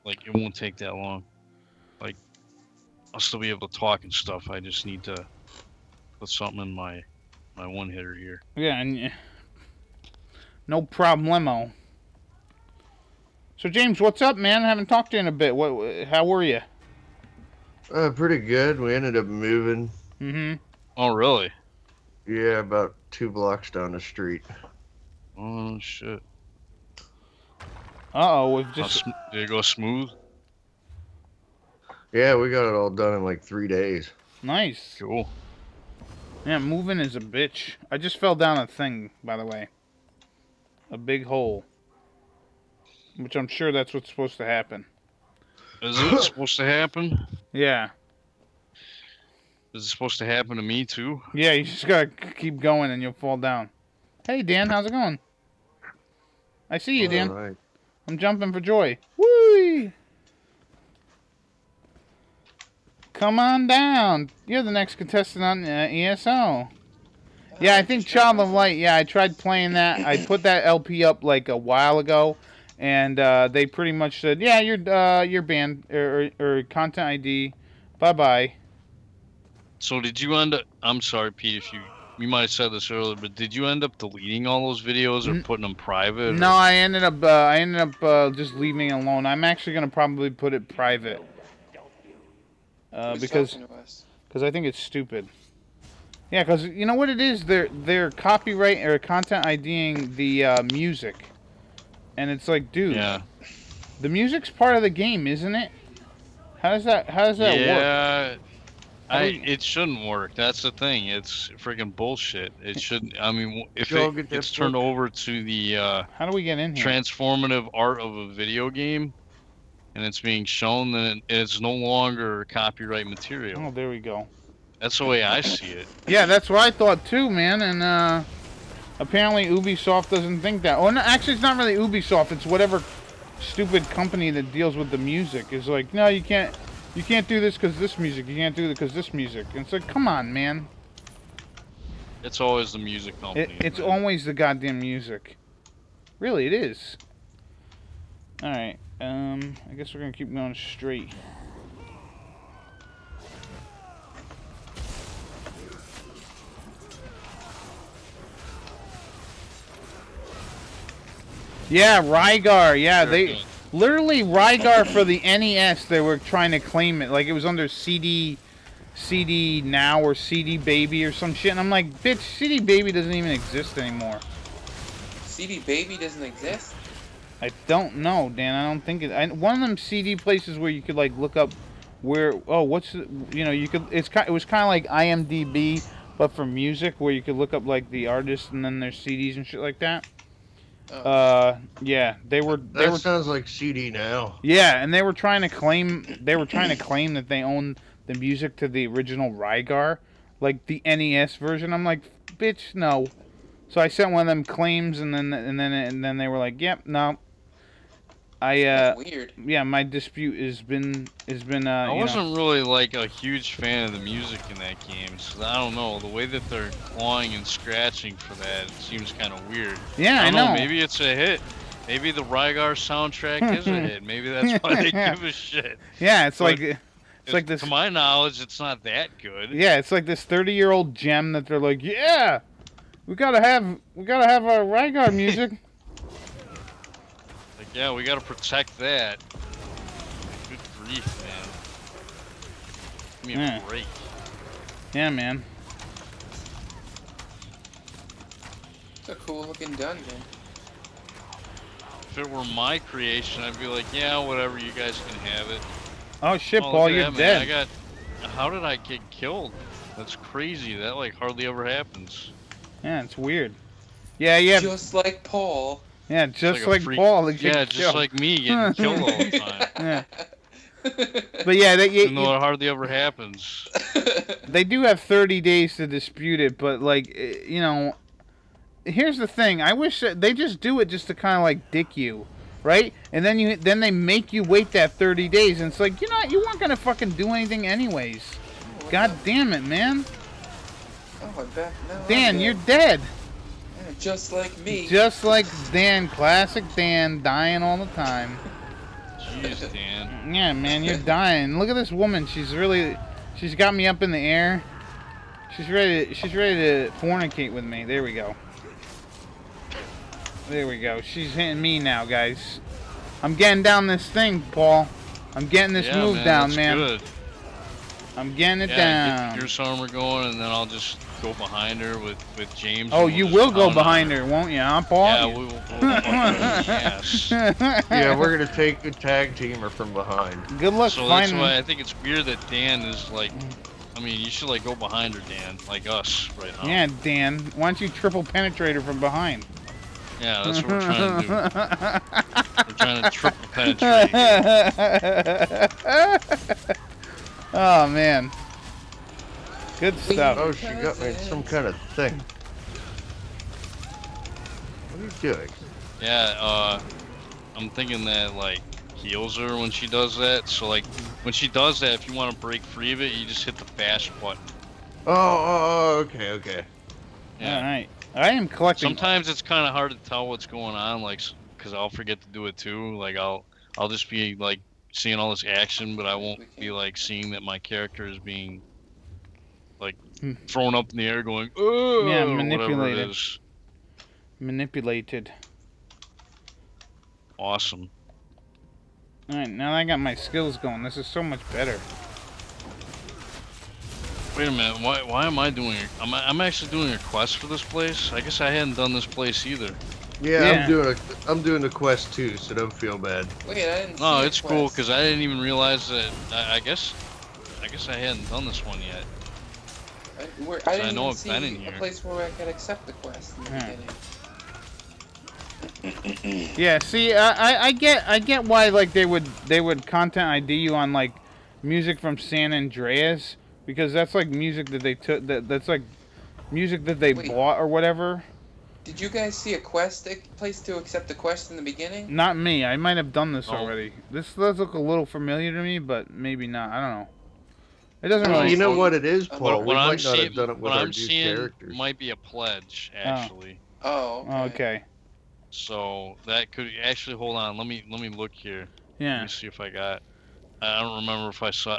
S2: Like it won't take that long. Like I'll still be able to talk and stuff. I just need to put something in my one hitter here.
S1: Yeah, and no problemo. So James, what's up, man? I haven't talked to you in a bit. How were you?
S6: Pretty good. We ended up moving.
S1: Mm-hmm.
S2: Oh, really?
S6: Yeah, about 2 blocks down the street.
S2: Oh shit.
S1: Uh-oh, we've just...
S2: Did it go smooth?
S6: Yeah, we got it all done in like 3 days.
S1: Nice.
S2: Cool.
S1: Yeah, moving is a bitch. I just fell down a thing, by the way. A big hole. Which I'm sure that's what's supposed to happen.
S2: Is it supposed to happen?
S1: Yeah.
S2: Is it supposed to happen to me too?
S1: Yeah, you just gotta keep going and you'll fall down. Hey, Dan, how's it going? I see you, Dan.
S6: All right.
S1: I'm jumping for joy. Woo! Come on down. You're the next contestant on ESO. Yeah, I think Child of Light. Yeah, I tried playing that. I put that LP up like a while ago, and they pretty much said, "Yeah, you're banned or content ID. Bye bye."
S2: So did you end up? I'm sorry, Pete, if you might have said this earlier, but did you end up deleting all those videos or putting them private?
S1: No, I ended up just leaving it alone. I'm actually gonna probably put it private. Because I think it's stupid. Yeah, because you know what it is? They're copyright or content IDing the music, and it's like, dude,
S2: yeah,
S1: the music's part of the game, isn't it? How does that work?
S2: Yeah, it shouldn't work. That's the thing. It's freaking bullshit. It shouldn't. I mean, if it gets turned over to the
S1: how do we get in here?
S2: Transformative art of a video game, and it's being shown, then it's no longer copyright material.
S1: Oh, there we go.
S2: That's the way I see it.
S1: Yeah, that's what I thought too, man. And apparently Ubisoft doesn't think that. Oh, no, actually, it's not really Ubisoft. It's whatever stupid company that deals with the music is like, no, you can't do this because this music. You can't do it because this music. And it's like, come on, man.
S2: It's always the music company.
S1: It's always the goddamn music. Really, it is. All right. I guess we're gonna keep going straight. Yeah, Rygar. Yeah, literally Rygar for the NES. They were trying to claim it, like it was under CD Now or CD Baby or some shit. And I'm like, bitch, CD Baby doesn't even exist anymore.
S3: CD Baby doesn't exist?
S1: I don't know, Dan. I don't think it. One of them CD places where you could like look up where. Oh, what's you could. It was kind of like IMDb, but for music, where you could look up like the artists and then their CDs and shit like that.
S3: Oh.
S1: Yeah, they were.
S6: That sounds like CD Now.
S1: Yeah, and they were trying to claim. That they own the music to the original Rygar, like the NES version. I'm like, bitch, no. So I sent one of them claims, and then they were like, yep, no.
S3: That's weird.
S1: Yeah, my dispute has been
S2: I wasn't really like a huge fan of the music in that game, so I don't know. The way that they're clawing and scratching for that, it seems kind of weird.
S1: Yeah,
S2: I don't know.
S1: know.
S2: Maybe it's a hit. Maybe the Rygar soundtrack is a hit. Maybe that's why they give a shit.
S1: Yeah, it's
S2: But
S1: like this.
S2: To my knowledge, it's not that good.
S1: Yeah, it's like this 30-year-old gem that they're like, yeah, we gotta have our Rygar music.
S2: Like, yeah, we gotta protect that. Good grief, man. Give me a break.
S1: Yeah, man.
S3: It's a cool looking dungeon.
S2: If it were my creation, I'd be like, yeah, whatever, you guys can have it.
S1: Oh shit,
S2: Oh,
S1: Paul,
S2: look at
S1: you're
S2: that, man.
S1: dead.
S2: How did I get killed? That's crazy. That like hardly ever happens.
S1: Yeah, it's weird. Yeah, yeah.
S3: Just like Paul.
S1: Yeah, just
S2: like
S1: like Paul.
S2: Yeah, just like me getting killed all the time.
S1: Yeah. But yeah,
S2: Even though it hardly ever happens.
S1: They do have 30 days to dispute it, but like, you know, here's the thing. I wish that they just do it just to kind of like dick you, right? And then they make you wait that 30 days, and it's like, you know, you weren't gonna fucking do anything anyways. God damn it, man.
S3: Oh, I'm back now.
S1: Dan, you're dead.
S3: Yeah, just like me.
S1: Just like Dan, classic Dan, dying all the time.
S2: Jeez, Dan.
S1: Yeah, man, you're dying. Look at this woman. She's got me up in the air. She's ready to fornicate with me. There we go. There we go. She's hitting me now, guys. I'm getting down this thing, Paul. I'm getting this move down, man.
S2: Good.
S1: I'm getting it
S2: Get
S1: down.
S2: the Gears armor going, and then I'll just go behind her with James.
S1: Oh, you will go behind her, won't you, huh, Paul?
S2: Yeah, we will go behind her. Yes.
S6: Yeah, we're gonna take a tag teamer from behind.
S1: Good luck
S2: So
S1: finding.
S2: that's why I think it's weird that Dan is like. I mean, you should like go behind her, Dan, like us right now.
S1: Yeah, Dan. Why don't you triple penetrate her from behind?
S2: Yeah, that's what we're trying to do. We're trying to triple penetrate.
S1: Oh man. Good stuff.
S6: Oh, she got me some kind of thing. What are you doing?
S2: Yeah, I'm thinking that like heals her when she does that. So like when she does that, if you want to break free of it, you just hit the bash button.
S6: Oh, okay.
S2: Yeah.
S1: All right. I am collecting.
S2: Sometimes it's kind of hard to tell what's going on, like, cause I'll forget to do it too. Like I'll just be like seeing all this action, but I won't be like seeing that my character is being like thrown up in the air, going, oh,
S1: yeah,
S2: manipulated.
S1: Manipulated.
S2: Awesome.
S1: All right, now that I got my skills going. This is so much better.
S2: Wait a minute, why am I doing it? I'm actually doing a quest for this place? I guess I hadn't done this place either.
S6: Yeah, I'm doing a quest too, so don't feel bad.
S3: Wait, I didn't.
S2: No,
S3: see
S2: it's
S3: a
S2: cool
S3: quest.
S2: because I didn't even realize that. I guess I hadn't done this one yet.
S3: I didn't
S2: know
S3: even
S2: I've been in
S3: see
S2: here.
S3: a place where I could accept the quest in the beginning.
S1: Yeah, see, I get why like they would content ID you on like music from San Andreas, because that's like music that they took that's like music that they bought or whatever.
S3: Did you guys see a place to accept the quest in the beginning?
S1: Not me. I might have done this already. This does look a little familiar to me, but maybe not. I don't know. It doesn't really.
S6: You know what it is, Paul? We
S2: What I'm
S6: might not
S2: seeing,
S6: have done it with
S2: what
S6: our
S2: I'm
S6: new
S2: seeing
S6: characters.
S2: might be a pledge, actually.
S3: Oh.
S1: Okay.
S2: So that could actually hold on. Let me look here.
S1: Yeah.
S2: Let me see if I got. I don't remember if I saw.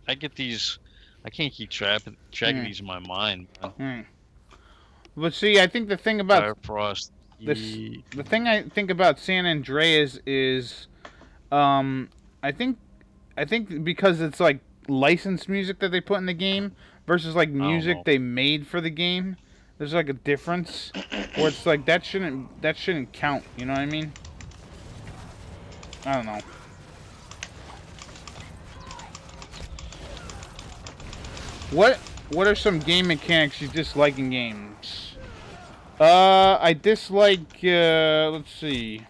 S2: I get these. I can't keep track of these in my mind.
S1: But see, I think the thing about
S2: Firefrost.
S1: the thing I think about San Andreas is, I think because it's like licensed music that they put in the game versus like music they made for the game. There's like a difference where it's like that shouldn't count. You know what I mean? I don't know. What are some game mechanics you dislike in games? I dislike, let's see.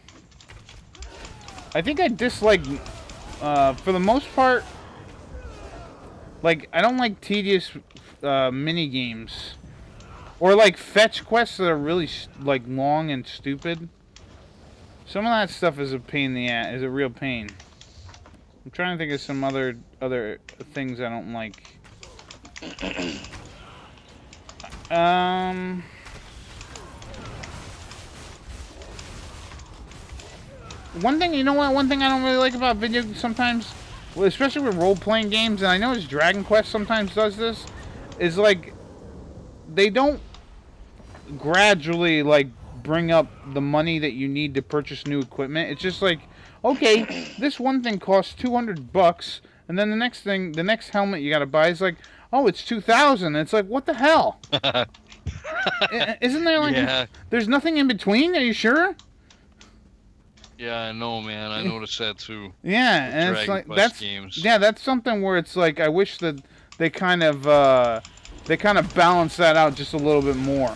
S1: I think I dislike, for the most part, like, I don't like tedious, mini games. Or, like, fetch quests that are really, like, long and stupid. Some of that stuff is a pain in the ass. Is a real pain. I'm trying to think of some other things I don't like. One thing, you know what? One thing I don't really like about video sometimes, well, especially with role-playing games, and I know it's Dragon Quest sometimes does this, is like they don't gradually like bring up the money that you need to purchase new equipment. It's just like, okay, this one thing costs $200, and then the next thing, the next helmet you gotta buy is like, oh, it's $2,000. It's like, what the hell? Isn't there like, there's nothing in between? Are you sure?
S2: Yeah, I know, man. I noticed that too.
S1: Yeah, and it's like that's something where it's like I wish that they kind of balance that out just a little bit more.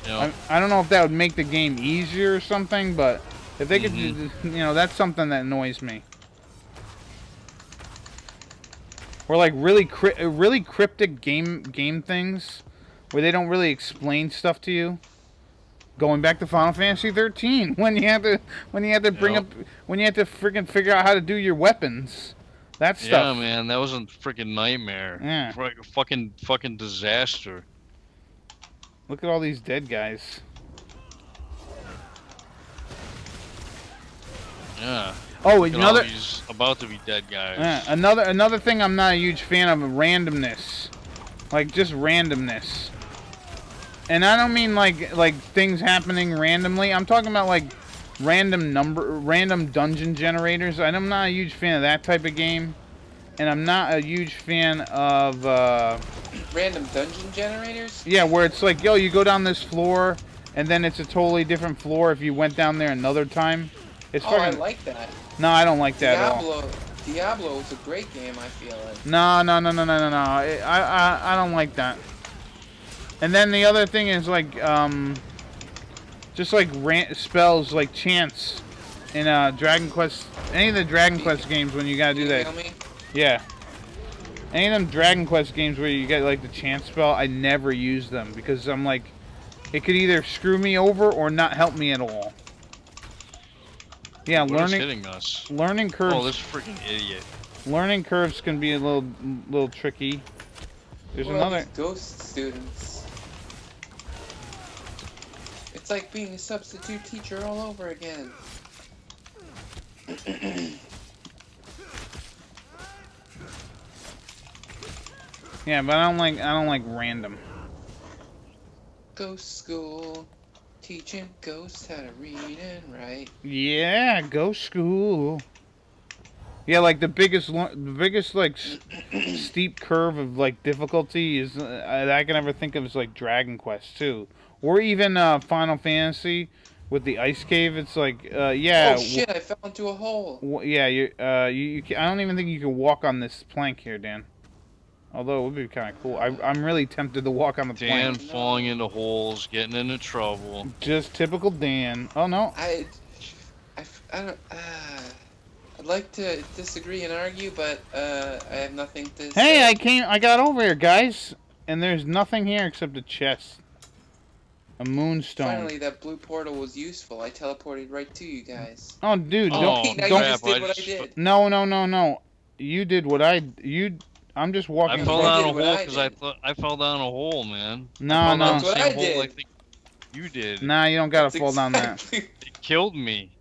S2: Yeah.
S1: I don't know if that would make the game easier or something, but if they could, you know, that's something that annoys me. Or like really cryptic game things where they don't really explain stuff to you. Going back to Final Fantasy 13, when you have to bring up, when you have to freaking figure out how to do your weapons, that stuff.
S2: Yeah, man, that was a freaking nightmare.
S1: Yeah.
S2: Fucking disaster.
S1: Look at all these dead guys.
S2: Yeah.
S1: Oh, another
S2: these about to be dead guys.
S1: Yeah, another thing I'm not a huge fan of, randomness, like just randomness. And I don't mean like things happening randomly. I'm talking about like random dungeon generators. I'm not a huge fan of that type of game, and I'm not a huge fan of
S3: random dungeon generators.
S1: Yeah, where it's like, yo, you go down this floor, and then it's a totally different floor if you went down there another time. It's
S3: I like that.
S1: No, I don't like that at all.
S3: Diablo is a great game, I feel like.
S1: No. I don't like that. And then the other thing is like, just like spells, like chants in Dragon Quest, any of the Dragon Quest games when you gotta do that. Yeah. Any of them Dragon Quest games where you get like the chant spell, I never use them because I'm like, it could either screw me over or not help me at all. Yeah,
S2: What is hitting us?
S1: Learning curves.
S2: Oh, this freaking idiot.
S1: Learning curves can be a little tricky. There's another
S3: ghost students. It's like being a substitute teacher all over again.
S1: Yeah, but I don't like random.
S3: Ghost school, teaching ghosts how to read and write.
S1: Yeah, ghost school. Yeah, like the biggest like steep curve of like difficulty is I can ever think of is like Dragon Quest 2, or even Final Fantasy with the ice cave. It's like yeah.
S3: Oh shit! I fell into a hole.
S1: Yeah, you I don't even think you can walk on this plank here, Dan. Although it would be kind of cool. I'm really tempted to walk on the plank.
S2: Dan falling into holes, getting into trouble.
S1: Just typical Dan. Oh no.
S3: I don't. I'd like to disagree and argue, but I have nothing to say.
S1: Hey, I got over here, guys, and there's nothing here except a chest. A moonstone.
S3: Finally, that blue portal was useful. I teleported right to you guys.
S1: Oh, dude, don't.
S3: You just did what I did.
S1: No. You did what I'm just walking.
S2: I fell down a hole because I fell down a hole, man.
S1: No.
S3: That's what I did.
S2: Like you did.
S1: Nah, you don't gotta fall down that.
S2: It killed me.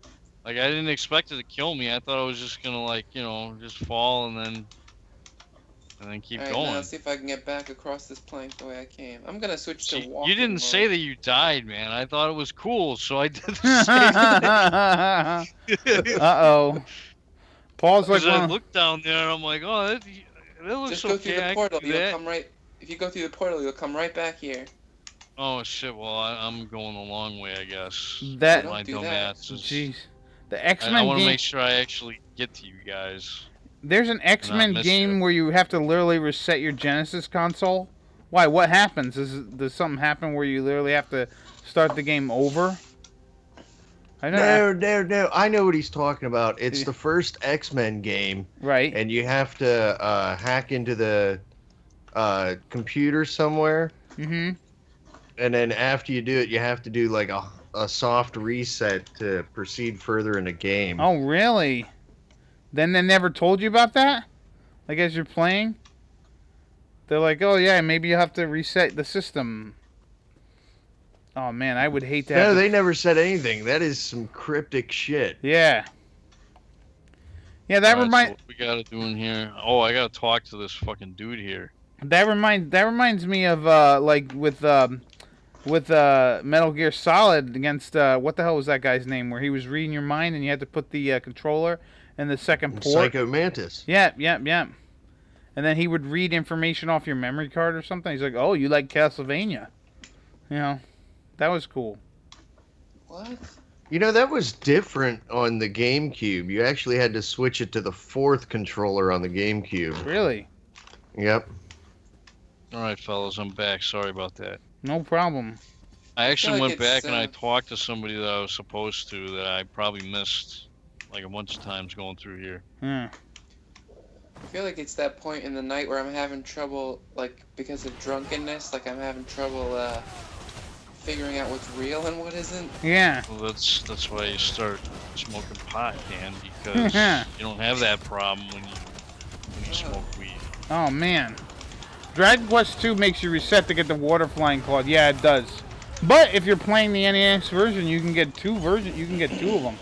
S2: Like I didn't expect it to kill me. I thought I was just gonna like, you know, just fall and then keep going.
S3: Now let's see if I can get back across this plank the way I came. I'm gonna switch to walking.
S2: You didn't say that you died, man. I thought it was cool, so I did the same thing.
S1: Uh-oh. Paul's like,
S2: I looked down there and I'm like, oh, that looks
S3: just go
S2: okay.
S3: through the portal. You'll come right. If you go through the portal, you'll come right back here.
S2: Oh shit! Well, I'm going a long way, I guess.
S1: That.
S2: My dumbass is.
S1: Jeez. The X-Men
S2: I want to
S1: game.
S2: make sure I actually get to you guys.
S1: There's an X-Men game where you have to literally reset your Genesis console. Why? What happens? Does something happen where you literally have to start the game over?
S6: No. I know what he's talking about. It's the first X-Men game.
S1: Right.
S6: And you have to hack into the computer somewhere.
S1: Mm-hmm.
S6: And then after you do it, you have to do like a soft reset to proceed further in a game.
S1: Oh, really? Then they never told you about that? Like, as you're playing? They're like, oh, yeah, maybe you have to reset the system. Oh, man, I would hate to have
S6: No,
S1: to...
S6: they never said anything. That is some cryptic shit.
S1: Yeah. Yeah, that
S2: So
S1: reminds...
S2: what we gotta do in here? Oh, I gotta talk to this fucking dude here.
S1: That reminds me of, like, with Metal Gear Solid against, what the hell was that guy's name? Where he was reading your mind and you had to put the controller in the second port.
S6: Psycho Mantis.
S1: Yeah. And then he would read information off your memory card or something. He's like, oh, you like Castlevania. You know, that was cool.
S3: What?
S6: You know, that was different on the GameCube. You actually had to switch it to the 4th controller on the GameCube.
S1: Really?
S6: Yep.
S2: Alright, fellas, I'm back. Sorry about that.
S1: No problem.
S2: I actually
S3: like
S2: went back
S3: it's,
S2: and I talked to somebody that I was supposed to that I probably missed like a bunch of times going through here.
S1: Yeah.
S3: I feel like it's that point in the night where I'm having trouble, like, because of drunkenness, like I'm having trouble, figuring out what's real and what isn't.
S1: Yeah.
S2: Well, that's why you start smoking pot, Dan, because you don't have that problem when you smoke weed.
S1: Oh, man. Dragon Quest 2 makes you reset to get the water flying claw. Yeah, it does. But if you're playing the NES version, you can get two of them.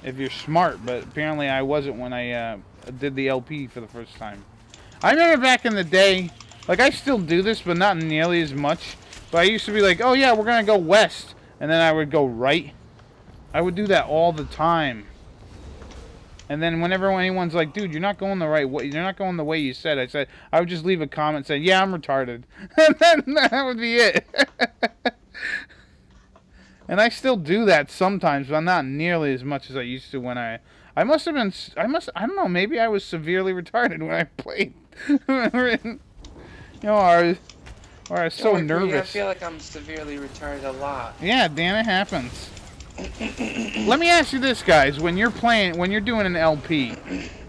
S1: If you're smart, but apparently I wasn't when I did the LP for the first time. I remember back in the day, like I still do this, but not nearly as much. But I used to be like, oh yeah, we're gonna go west, and then I would go right. I would do that all the time. And then whenever anyone's like, dude, you're not going the right way, you're not going the way you said, I would just leave a comment saying, yeah, I'm retarded. And then that would be it. And I still do that sometimes, but not nearly as much as I used to when I must have been, I don't know, maybe I was severely retarded when I played. You know, or I was so nervous.
S3: I feel like I'm severely retarded a lot.
S1: Yeah, Dan, it happens. Let me ask you this, guys. When you're doing an LP,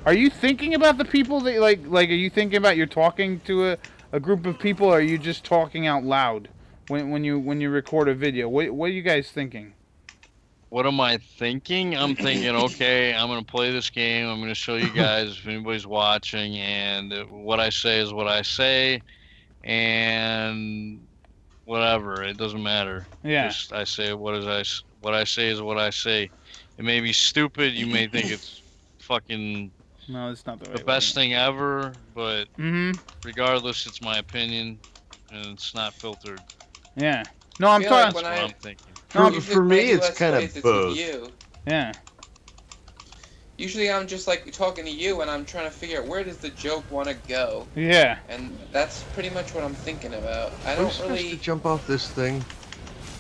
S1: are you thinking about the people that, like are you thinking about you're talking to a group of people, or are you just talking out loud when you record a video? What are you guys thinking?
S2: What am I thinking? I'm thinking, okay, I'm going to play this game. I'm going to show you guys if anybody's watching, and what I say is what I say, and whatever. It doesn't matter.
S1: Yeah.
S2: Just I say what I say is what I say. It may be stupid. You may think it's fucking
S1: no, it's not the
S2: best thing ever, but
S1: regardless,
S2: it's my opinion, and it's not filtered.
S1: Yeah. No, I'm talking.
S2: That's what I'm thinking.
S6: For me, it's kind of both.
S1: Yeah.
S3: Usually I'm just like talking to you and I'm trying to figure out where does the joke want to go.
S1: Yeah.
S3: And that's pretty much what I'm thinking about. I don't really...
S6: to jump off this thing?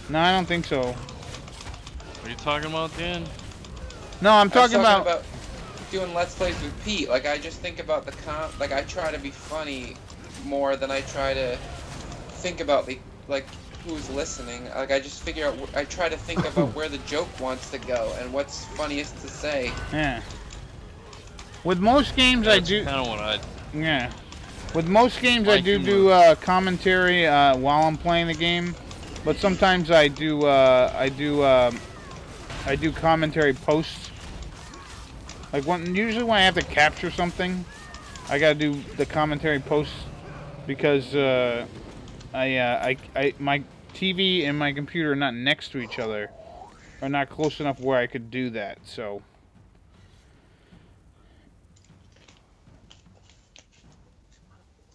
S1: No, I don't think so.
S2: What are you talking about, Dan?
S1: No, I'm talking
S3: about doing Let's Plays with Pete. Like, I just think about like, I try to be funny more than I try to think about like who's listening. Like, I just figure out, I try to think about where the joke wants to go and what's funniest to say.
S1: Yeah. With most games,
S2: That's
S1: I do.
S2: Kind of what I.
S1: Yeah. With most games, I do commentary while I'm playing the game, but sometimes I do commentary posts. Like usually when I have to capture something, I gotta do the commentary posts because my TV and my computer are not next to each other, are not close enough where I could do that. So.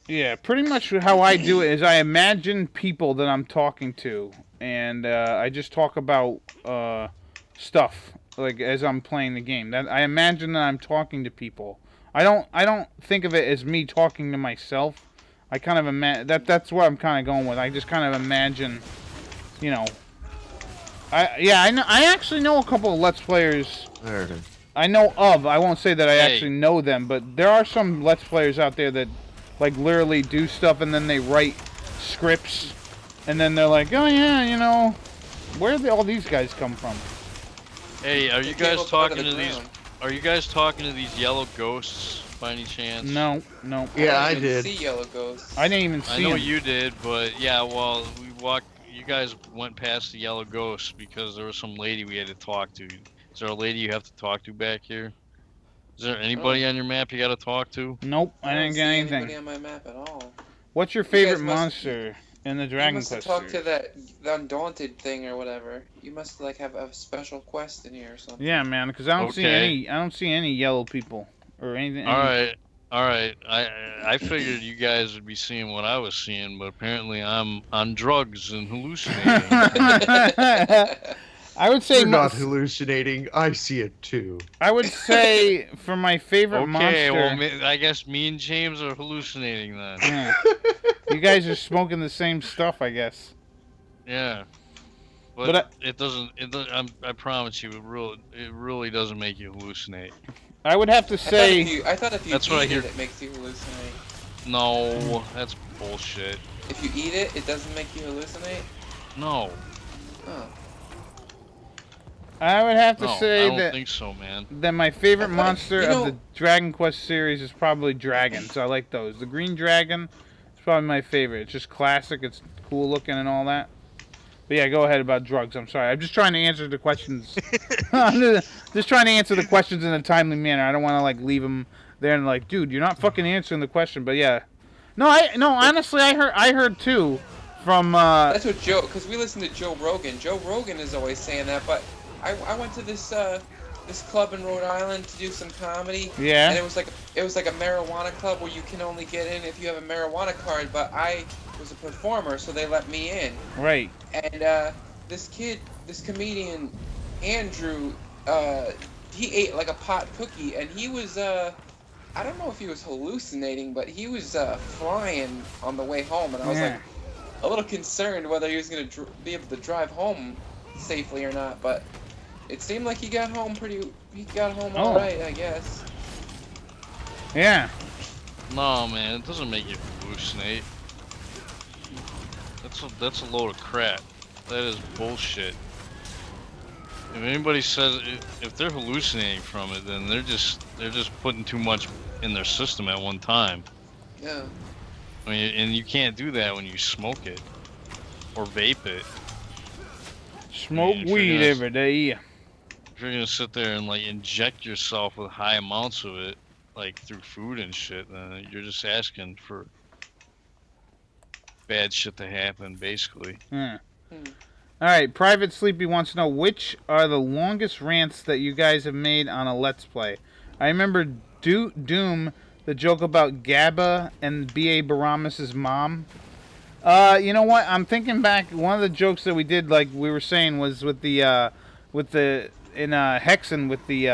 S1: Yeah, pretty much how I do it is I imagine people that I'm talking to, and I just talk about stuff like as I'm playing the game. That I imagine that I'm talking to people. I don't think of it as me talking to myself. I kind of imagine that's where I'm kind of going with. I just kind of imagine, you know. I actually know a couple of Let's Players.
S6: There it is.
S1: I know of. I won't say that I actually know them, but there are some Let's Players out there that like literally do stuff and then they write scripts and then they're like, oh yeah, you know, where did all these guys come from?
S2: Hey, are you guys talking to these? Are you guys talking to these yellow ghosts by any chance?
S1: No.
S6: Yeah, I
S3: didn't
S6: did.
S3: see yellow ghosts.
S1: I didn't even see
S2: I know
S1: them.
S2: you did, but yeah, well, you guys went past the yellow ghost because there was some lady we had to talk to. Is there a lady you have to talk to back here? Is there anybody on your map you got to talk to?
S1: Nope, I
S3: don't
S1: didn't get
S3: see
S1: anything.
S3: anybody on my map at all.
S1: What's your
S3: You
S1: favorite
S3: guys must-
S1: monster in the
S3: You
S1: Dragon
S3: must have
S1: Quest
S3: talked to
S1: series?
S3: the Undaunted thing or whatever. You must like have a special quest in here or something.
S1: Yeah, man, because I don't see any. I don't see any yellow people or anything.
S2: All right. I figured you guys would be seeing what I was seeing, but apparently I'm on drugs and hallucinating.
S1: I would say
S6: You're not hallucinating. I see it too.
S1: I would say for my favorite monster.
S2: Well, I guess me and James are hallucinating then.
S1: Yeah. You guys are smoking the same stuff, I guess.
S2: Yeah. But it doesn't. I promise you, it really doesn't make you hallucinate.
S1: I would have to say.
S3: I thought if you
S2: that's what I
S3: eat
S2: hear.
S3: it makes you hallucinate.
S2: No, that's bullshit.
S3: If you eat it, it doesn't make you hallucinate?
S2: No.
S3: Oh.
S1: I would have to say
S2: I don't
S1: that.
S2: think so, man.
S1: That my favorite monster
S3: you know,
S1: of the Dragon Quest series is probably dragons. I like those. The green dragon is probably my favorite. It's just classic. It's cool looking and all that. But yeah, go ahead about drugs. I'm sorry. I'm just trying to answer the questions. I'm just trying to answer the questions in a timely manner. I don't want to like leave them there and like, dude, you're not fucking answering the question. But yeah, no. Honestly, I heard too from.
S3: That's what Joe, because we listen to Joe Rogan. Joe Rogan is always saying that. But I went to this club in Rhode Island to do some comedy.
S1: Yeah.
S3: And it was like a marijuana club where you can only get in if you have a marijuana card. But I was a performer, so they let me in.
S1: Right.
S3: And this comedian, Andrew, he ate like a pot cookie, and he was, I don't know if he was hallucinating, but he was flying on the way home, and I was like a little concerned whether he was going to be able to drive home safely or not, but it seemed like he got home all right, I guess.
S1: Yeah.
S2: No, man, it doesn't make you hallucinate. That's a load of crap. That is bullshit. If anybody says if they're hallucinating from it, then they're just putting too much in their system at one time.
S3: Yeah.
S2: I mean, and you can't do that when you smoke it or vape it.
S1: Smoke weed every day.
S2: If you're gonna sit there and like inject yourself with high amounts of it, like through food and shit, then you're just asking for bad shit to happen, basically.
S1: Yeah. Alright, Private Sleepy wants to know which are the longest rants that you guys have made on a Let's Play. I remember Doom, the joke about Gabba and B.A. Baramis's mom. You know what? I'm thinking back, one of the jokes that we did, like we were saying, was with the in Hexen with the,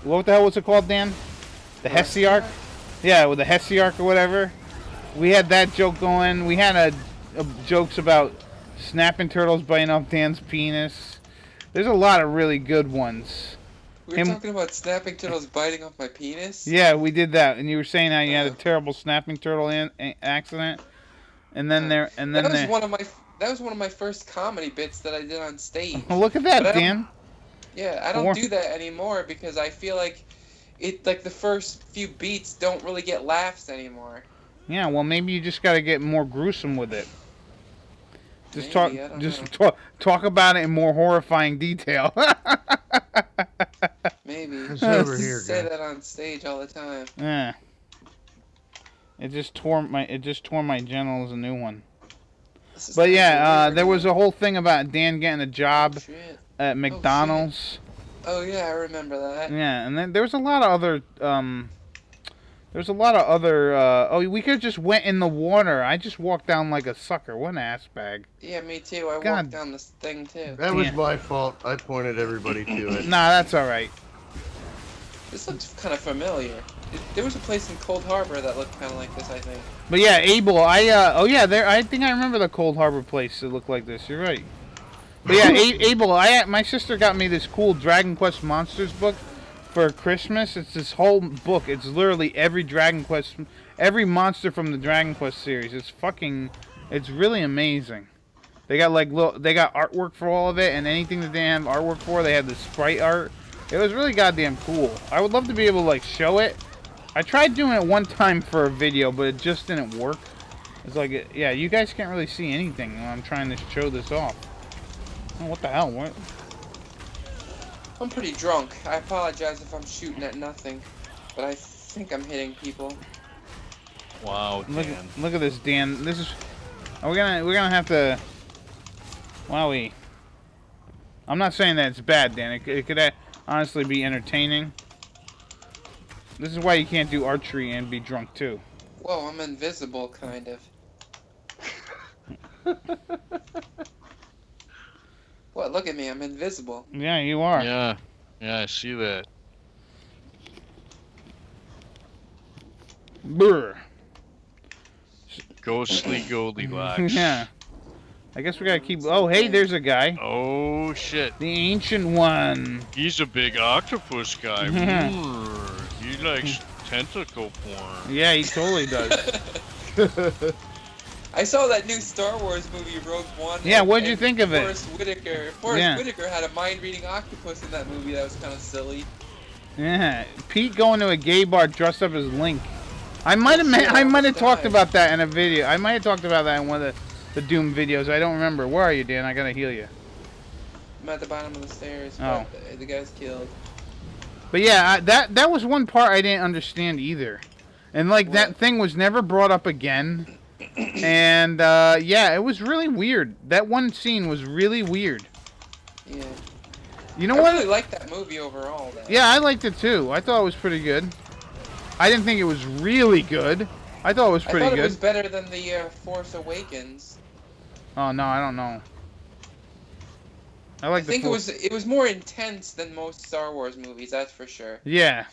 S1: what the hell was it called, Dan? The Hesiarch? Yeah, with the Hesiarch or whatever. We had that joke going. We had jokes about snapping turtles biting off Dan's penis. There's a lot of really good ones.
S3: We were talking about snapping turtles biting off my penis?
S1: Yeah, we did that. And you were saying how you had a terrible snapping turtle accident. And then that
S3: was one of my first comedy bits that I did on stage.
S1: Well, look at that, Dan.
S3: I don't do that anymore because I feel like the first few beats don't really get laughs anymore.
S1: Yeah, well, maybe you just got to get more gruesome with it. Just talk about it in more horrifying detail.
S3: Maybe.
S6: It's over here,
S3: say that on stage all the time.
S1: Yeah. It just tore my genitals a new one. But yeah, there was a whole thing about Dan getting a job at McDonald's.
S3: Oh yeah, I remember that.
S1: Yeah, and then there was a lot of other we could have just went in the water. I just walked down like a sucker. What an ass bag.
S3: Yeah, me too. I walked down this thing too.
S6: That was my fault. I pointed everybody to it.
S1: Nah, that's alright.
S3: This looks kind of familiar. There was a place in Cold Harbor that looked kind of like this, I think.
S1: But yeah, Abel, I think I remember the Cold Harbor place that looked like this. You're right. But yeah, Abel, my sister got me this cool Dragon Quest Monsters book for Christmas. It's this whole book. It's literally every monster from the Dragon Quest series. It's really amazing. They got artwork for all of it, and anything that they have artwork for, they had the sprite art. It was really goddamn cool. I would love to be able to show it. I tried doing it one time for a video, but it just didn't work. It's like, yeah, you guys can't really see anything when I'm trying to show this off. Oh, what the hell? What?
S3: I'm pretty drunk. I apologize if I'm shooting at nothing, but I think I'm hitting people.
S2: Wow,
S1: Look,
S2: Dan.
S1: look at this, Dan. This is. We're gonna have to. Wowie. I'm not saying that it's bad, Dan. It could honestly be entertaining. This is why you can't do archery and be drunk too.
S3: Whoa, I'm invisible, kind of. What? Look at me, I'm invisible.
S1: Yeah, you are.
S2: Yeah. Yeah, I see that.
S1: Brr.
S2: Ghostly Goldilocks.
S1: Yeah. I guess we gotta keep. Oh, hey, there's a guy.
S2: Oh, shit.
S1: The ancient one.
S2: He's a big octopus guy.
S1: Yeah.
S2: He likes tentacle porn.
S1: Yeah, he totally does.
S3: I saw that new Star Wars movie, Rogue One.
S1: Yeah, what'd you think of it?
S3: Forrest Whitaker had a mind-reading octopus in that movie. That was kind of silly.
S1: Yeah, Pete going to a gay bar dressed up as Link. I might have talked about that in a video. I might have talked about that in one of the Doom videos. I don't remember. Where are you, Dan? I gotta heal you.
S3: I'm at the bottom of the stairs.
S1: Oh.
S3: But the guy's killed.
S1: But yeah, that was one part I didn't understand either. And like that thing was never brought up again. And yeah, it was really weird. That one scene was really weird.
S3: Yeah.
S1: You know what?
S3: I really liked that movie overall, though.
S1: Yeah, I liked it too. I thought it was pretty good. I didn't think it was really good. I thought it was pretty
S3: I thought
S1: good.
S3: it was better than the Force Awakens.
S1: Oh no, I don't know.
S3: I think it was more intense than most Star Wars movies. That's for sure.
S1: Yeah.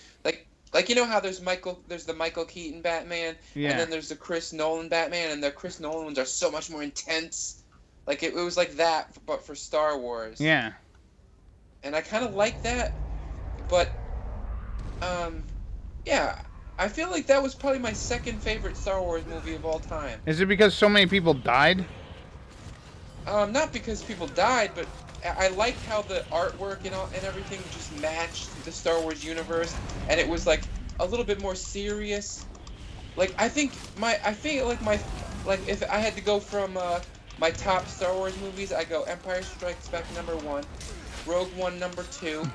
S3: Like you know how there's the Michael Keaton Batman,
S1: yeah.
S3: and then there's the Chris Nolan Batman, and the Chris Nolan ones are so much more intense. Like it was like that, but for Star Wars.
S1: Yeah.
S3: And I kind of like that, but yeah, I feel like that was probably my second favorite Star Wars movie of all time.
S1: Is it because so many people died?
S3: Not because people died, but I liked how the artwork and everything just matched the Star Wars universe, and it was like a little bit more serious. Like I feel like if I had to go from my top Star Wars movies, I go Empire Strikes Back #1, Rogue One #2,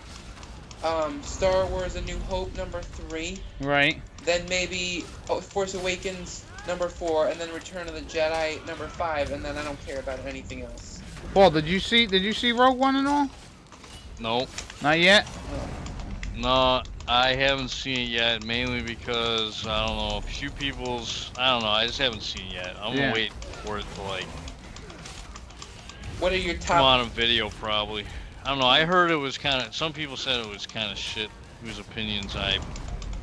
S3: Star Wars: A New Hope #3.
S1: Right.
S3: Then maybe Force Awakens #4, and then Return of the Jedi #5, and then I don't care about anything else.
S1: Paul, did you see Rogue One and all?
S2: Nope.
S1: Not yet?
S2: No, I haven't seen it yet, mainly because, I don't know, a few people's, I don't know, I just haven't seen it yet. I'm gonna wait for it to, like,
S3: what are your top...
S2: come on a video, probably. I don't know, I heard it was kind of, some people said it was kind of shit, whose opinions I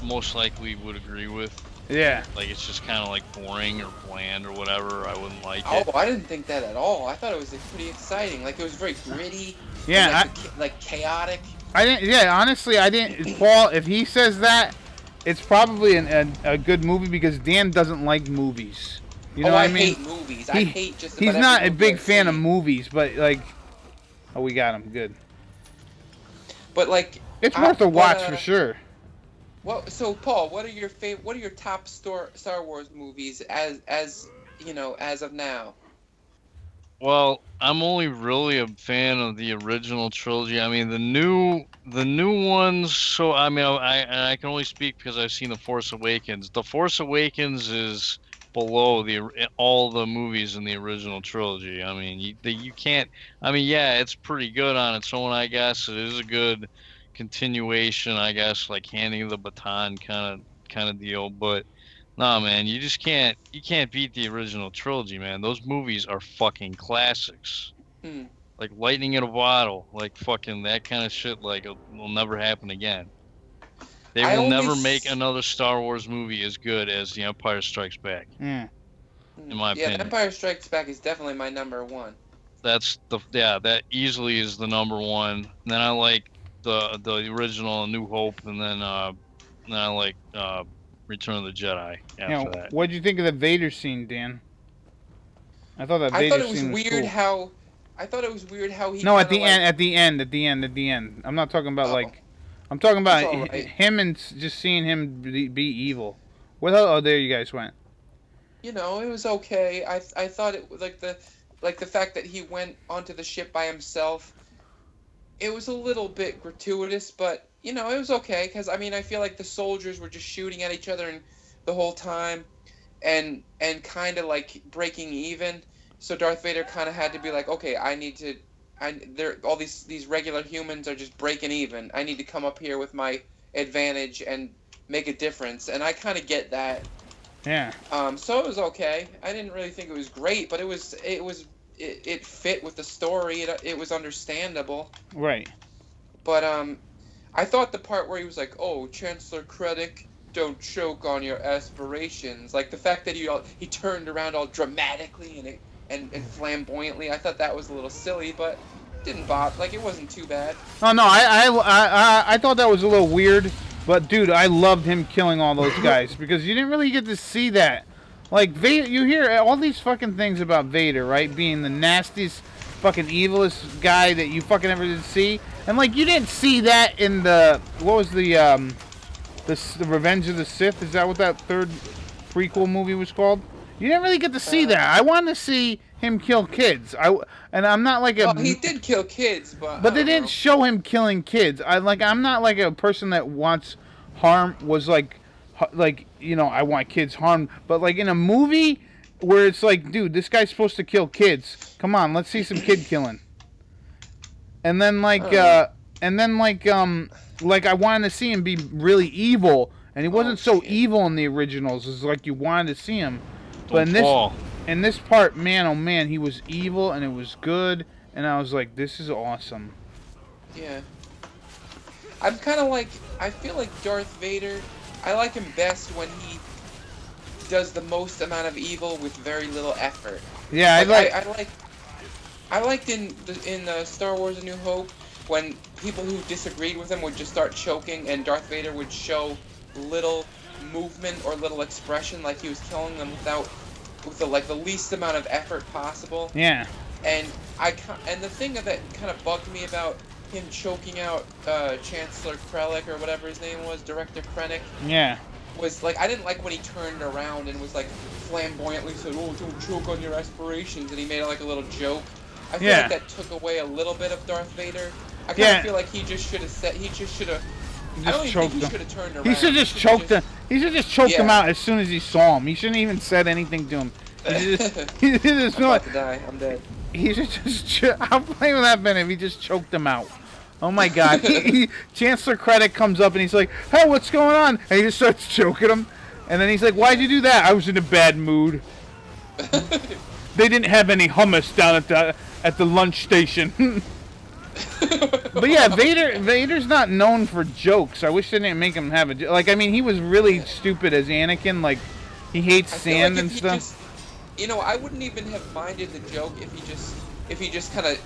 S2: most likely would agree with.
S1: Yeah.
S2: Like, it's just kind of, like, boring or bland or whatever, I wouldn't like it.
S3: Oh, I didn't think that at all. I thought it was pretty exciting. Like, it was very gritty.
S1: Yeah,
S3: like chaotic.
S1: I didn't. Yeah, honestly, I didn't. Paul, if he says that, it's probably a good movie because Dan doesn't like movies. You know what I mean?
S3: hate movies. I hate just about
S1: He's not a
S3: every
S1: big
S3: movie I've
S1: fan of
S3: seen.
S1: movies, but like, oh, we got him. Good.
S3: But like,
S1: It's worth a watch for sure.
S3: Well, so Paul, what are your top Star Wars movies as you know as of now?
S2: Well, I'm only really a fan of the original trilogy. I mean, the new ones. So I mean, I can only speak because I've seen The Force Awakens. The Force Awakens is below all the movies in the original trilogy. I mean, you can't. I mean, yeah, it's pretty good on its own. I guess it is a good continuation. I guess like handing the baton kind of deal, but. Nah, man, you just can't. You can't beat the original trilogy, man. Those movies are fucking classics. Like lightning in a bottle, like fucking that kind of shit. Like it will never happen again. They will never make another Star Wars movie as good as The Empire Strikes Back. In my opinion.
S3: Yeah, The Empire Strikes Back is definitely my #1.
S2: That easily is the #1. And then I like the original A New Hope, and then I like Return of the Jedi after that.
S1: What did you think of the Vader scene, Dan? I thought that Vader scene was cool.
S3: I thought it was weird how he.
S1: No, at the end. I'm not talking about like. I'm talking about him and just seeing him be evil. Oh, there you guys went.
S3: you know, it was okay. I thought it was like the fact that he went onto the ship by himself. It was a little bit gratuitous, but you know, it was okay because I mean, I feel like the soldiers were just shooting at each other and the whole time, and kind of like breaking even. So Darth Vader kind of had to be like, okay, they're all these regular humans are just breaking even. I need to come up here with my advantage and make a difference, and I kind of get that.
S1: Yeah.
S3: So it was okay. I didn't really think it was great, but it fit with the story. It was understandable.
S1: Right.
S3: But I thought the part where he was like, "Oh, Chancellor Krennic, don't choke on your aspirations," like the fact that he turned around all dramatically and flamboyantly. I thought that was a little silly, but it didn't bother. Like it wasn't too bad.
S1: Oh no, I thought that was a little weird, but dude, I loved him killing all those guys because you didn't really get to see that. Like Vader, you hear all these fucking things about Vader, right? Being the nastiest, fucking evilest guy that you fucking ever did see, and like you didn't see that in the what was the Revenge of the Sith? Is that what that third prequel movie was called? You didn't really get to see that. I wanted to see him kill kids. And I'm not like a.
S3: Well, he did kill kids, but
S1: they didn't show him killing kids. I'm not like a person that wants harm. Was like you know, I want kids harmed. But like in a movie where it's like, dude, this guy's supposed to kill kids. Come on, let's see some kid killing. And then like I wanted to see him be really evil, and he wasn't so evil in the originals as like you wanted to see him. But in this part, man, oh man, he was evil and it was good, and I was like, this is awesome.
S3: Yeah. I'm kind of like, I feel like Darth Vader, I like him best when he does the most amount of evil with very little effort.
S1: Yeah,
S3: I liked in Star Wars: A New Hope when people who disagreed with him would just start choking, and Darth Vader would show little movement or little expression, like he was killing them with the least amount of effort possible.
S1: Yeah.
S3: And the thing that kind of bugged me about him choking out Chancellor Krellick or whatever his name was, Director Krennic.
S1: Yeah.
S3: Was like I didn't like when he turned around and was like flamboyantly said, "Oh, don't choke on your aspirations," and he made it like a little joke. I feel like that took away a little bit of Darth Vader. I kind of feel like he just should have. I don't even think he should have turned around.
S1: He should just choked him. He should just choked him out as soon as he saw him. He shouldn't even said anything to him. He just
S3: I'm about to die. I'm dead.
S1: He should just. How funny would that have been if he just choked him out? Oh my God! Chancellor Krennic comes up and he's like, "Hey, what's going on?" And he just starts choking him. And then he's like, "Why'd you do that?" "I was in a bad mood." They didn't have any hummus down at the lunch station. But yeah, Vader's not known for jokes. I wish they didn't make him have a joke. Like, I mean, he was really stupid as Anakin. Like, he hates sand and stuff.
S3: I wouldn't even have minded the joke if he just kind of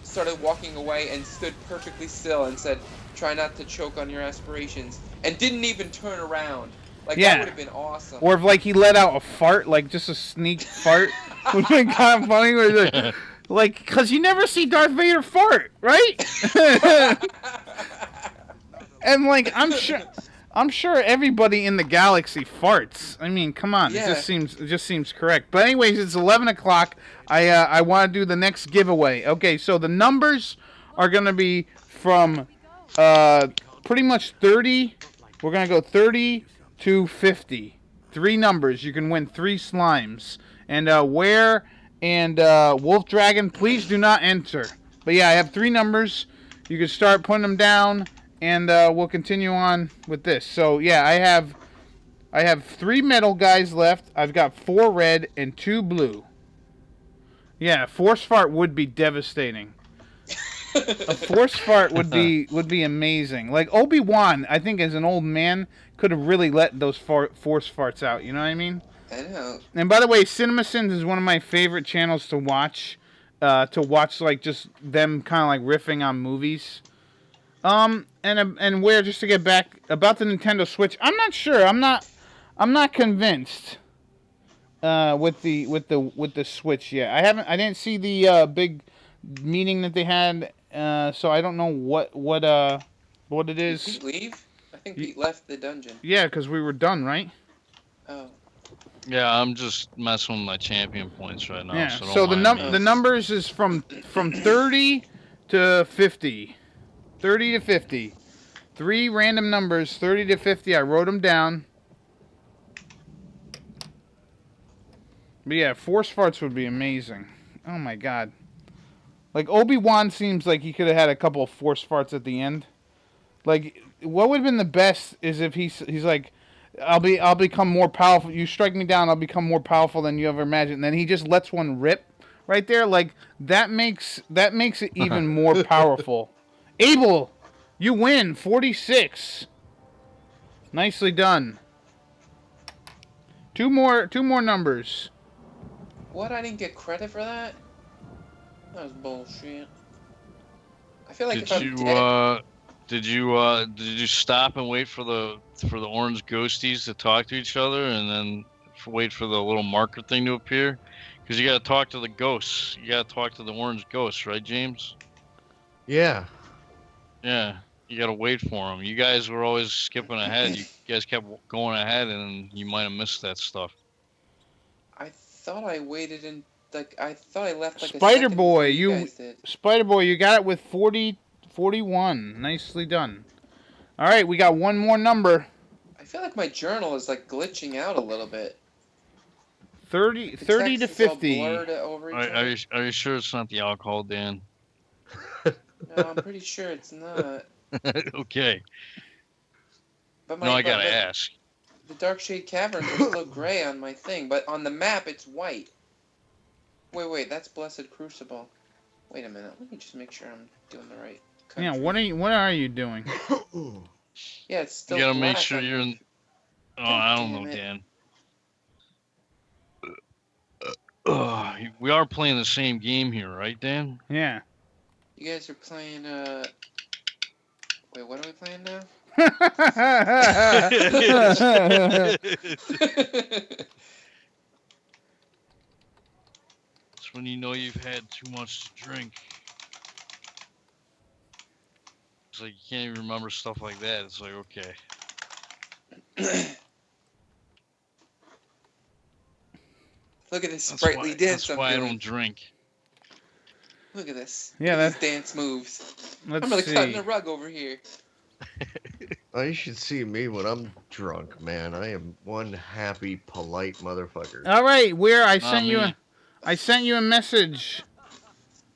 S3: started walking away and stood perfectly still and said, "Try not to choke on your aspirations," and didn't even turn around. Like, that would have been awesome.
S1: Or if, like, he let out a fart, like, just a sneak fart, would have been kind of funny. Where he's like, because you never see Darth Vader fart, right? And, like, I'm sure everybody in the galaxy farts. I mean, come on, it just seems correct. But anyways, it's 11 o'clock. I want to do the next giveaway. Okay, so the numbers are gonna be from pretty much 30. We're gonna go 30 to 50. 3 numbers. You can win 3 slimes. And Ware and Wolf Dragon, please do not enter. But yeah, I have 3 numbers. You can start putting them down. And we'll continue on with this. So yeah, I have 3 metal guys left. I've got 4 red and 2 blue. Yeah, force fart would be devastating. A force fart would be amazing. Like Obi-Wan, I think as an old man could have really let those force farts out. You know what I mean?
S3: I know.
S1: And by the way, CinemaSins is one of my favorite channels to watch. Like just them kind of like riffing on movies. And where, just to get back about the Nintendo Switch, I'm not sure. I'm not convinced with the Switch yet. I didn't see the big meeting that they had, so I don't know what it is.
S3: Did Pete leave? I think Pete left the dungeon.
S1: Yeah, because we were done, right?
S3: Oh.
S2: Yeah, I'm just messing with my champion points right now.
S1: Yeah.
S2: So,
S1: So
S2: don't mind me.
S1: the numbers is from 30 to 50. 30 to 50. 3 random numbers, 30 to 50. I wrote them down. But yeah, force farts would be amazing. Oh my god. Like, Obi-Wan seems like he could have had a couple of force farts at the end. Like, what would have been the best is if he's like, I'll become more powerful. You strike me down, I'll become more powerful than you ever imagined. And then he just lets one rip right there. Like, that makes it even more powerful. Abel, you win 46. Nicely done. Two more numbers.
S3: What? I didn't get credit for that? That was bullshit. I feel like if I'm dead...
S2: Did you stop and wait for the orange ghosties to talk to each other, and then wait for the little marker thing to appear? Because you got to talk to the ghosts. You got to talk to the orange ghosts, right, James?
S6: Yeah.
S2: Yeah. You got to wait for them. You guys were always skipping ahead. You guys kept going ahead, and you might have missed that stuff.
S3: I thought I waited in... Like, I thought I left like
S1: Spider
S3: a second
S1: Boy,
S3: you guys did.
S1: Spider Boy, you got it with 41. Nicely done. All right, we got one more number.
S3: I feel like my journal is like glitching out a little bit.
S1: 30 to 50.
S2: Are you sure it's not the alcohol, Dan?
S3: No, I'm pretty sure it's not.
S2: Okay.
S3: But
S2: I gotta ask.
S3: The Dark Shade Caverns are still gray on my thing, but on the map it's white. Wait, that's Blessed Crucible. Wait a minute, let me just make sure I'm doing the right country.
S1: Yeah, what are you doing?
S3: Yeah, it's still
S2: You gotta
S3: black
S2: make sure you're in... Oh, I don't know, Dan. We are playing the same game here, right, Dan?
S1: Yeah.
S3: You guys are playing, Wait, what are we playing now?
S2: It's when you know you've had too much to drink. It's like you can't even remember stuff like that. It's like, okay.
S3: Look at this sprightly dance.
S2: That's why I don't drink.
S3: Look at this.
S1: Yeah,
S3: Look at these dance moves. I'm really cutting the rug over here.
S6: Oh, you should see me when I'm drunk, man. I am one happy, polite motherfucker.
S1: All right, I sent you a message.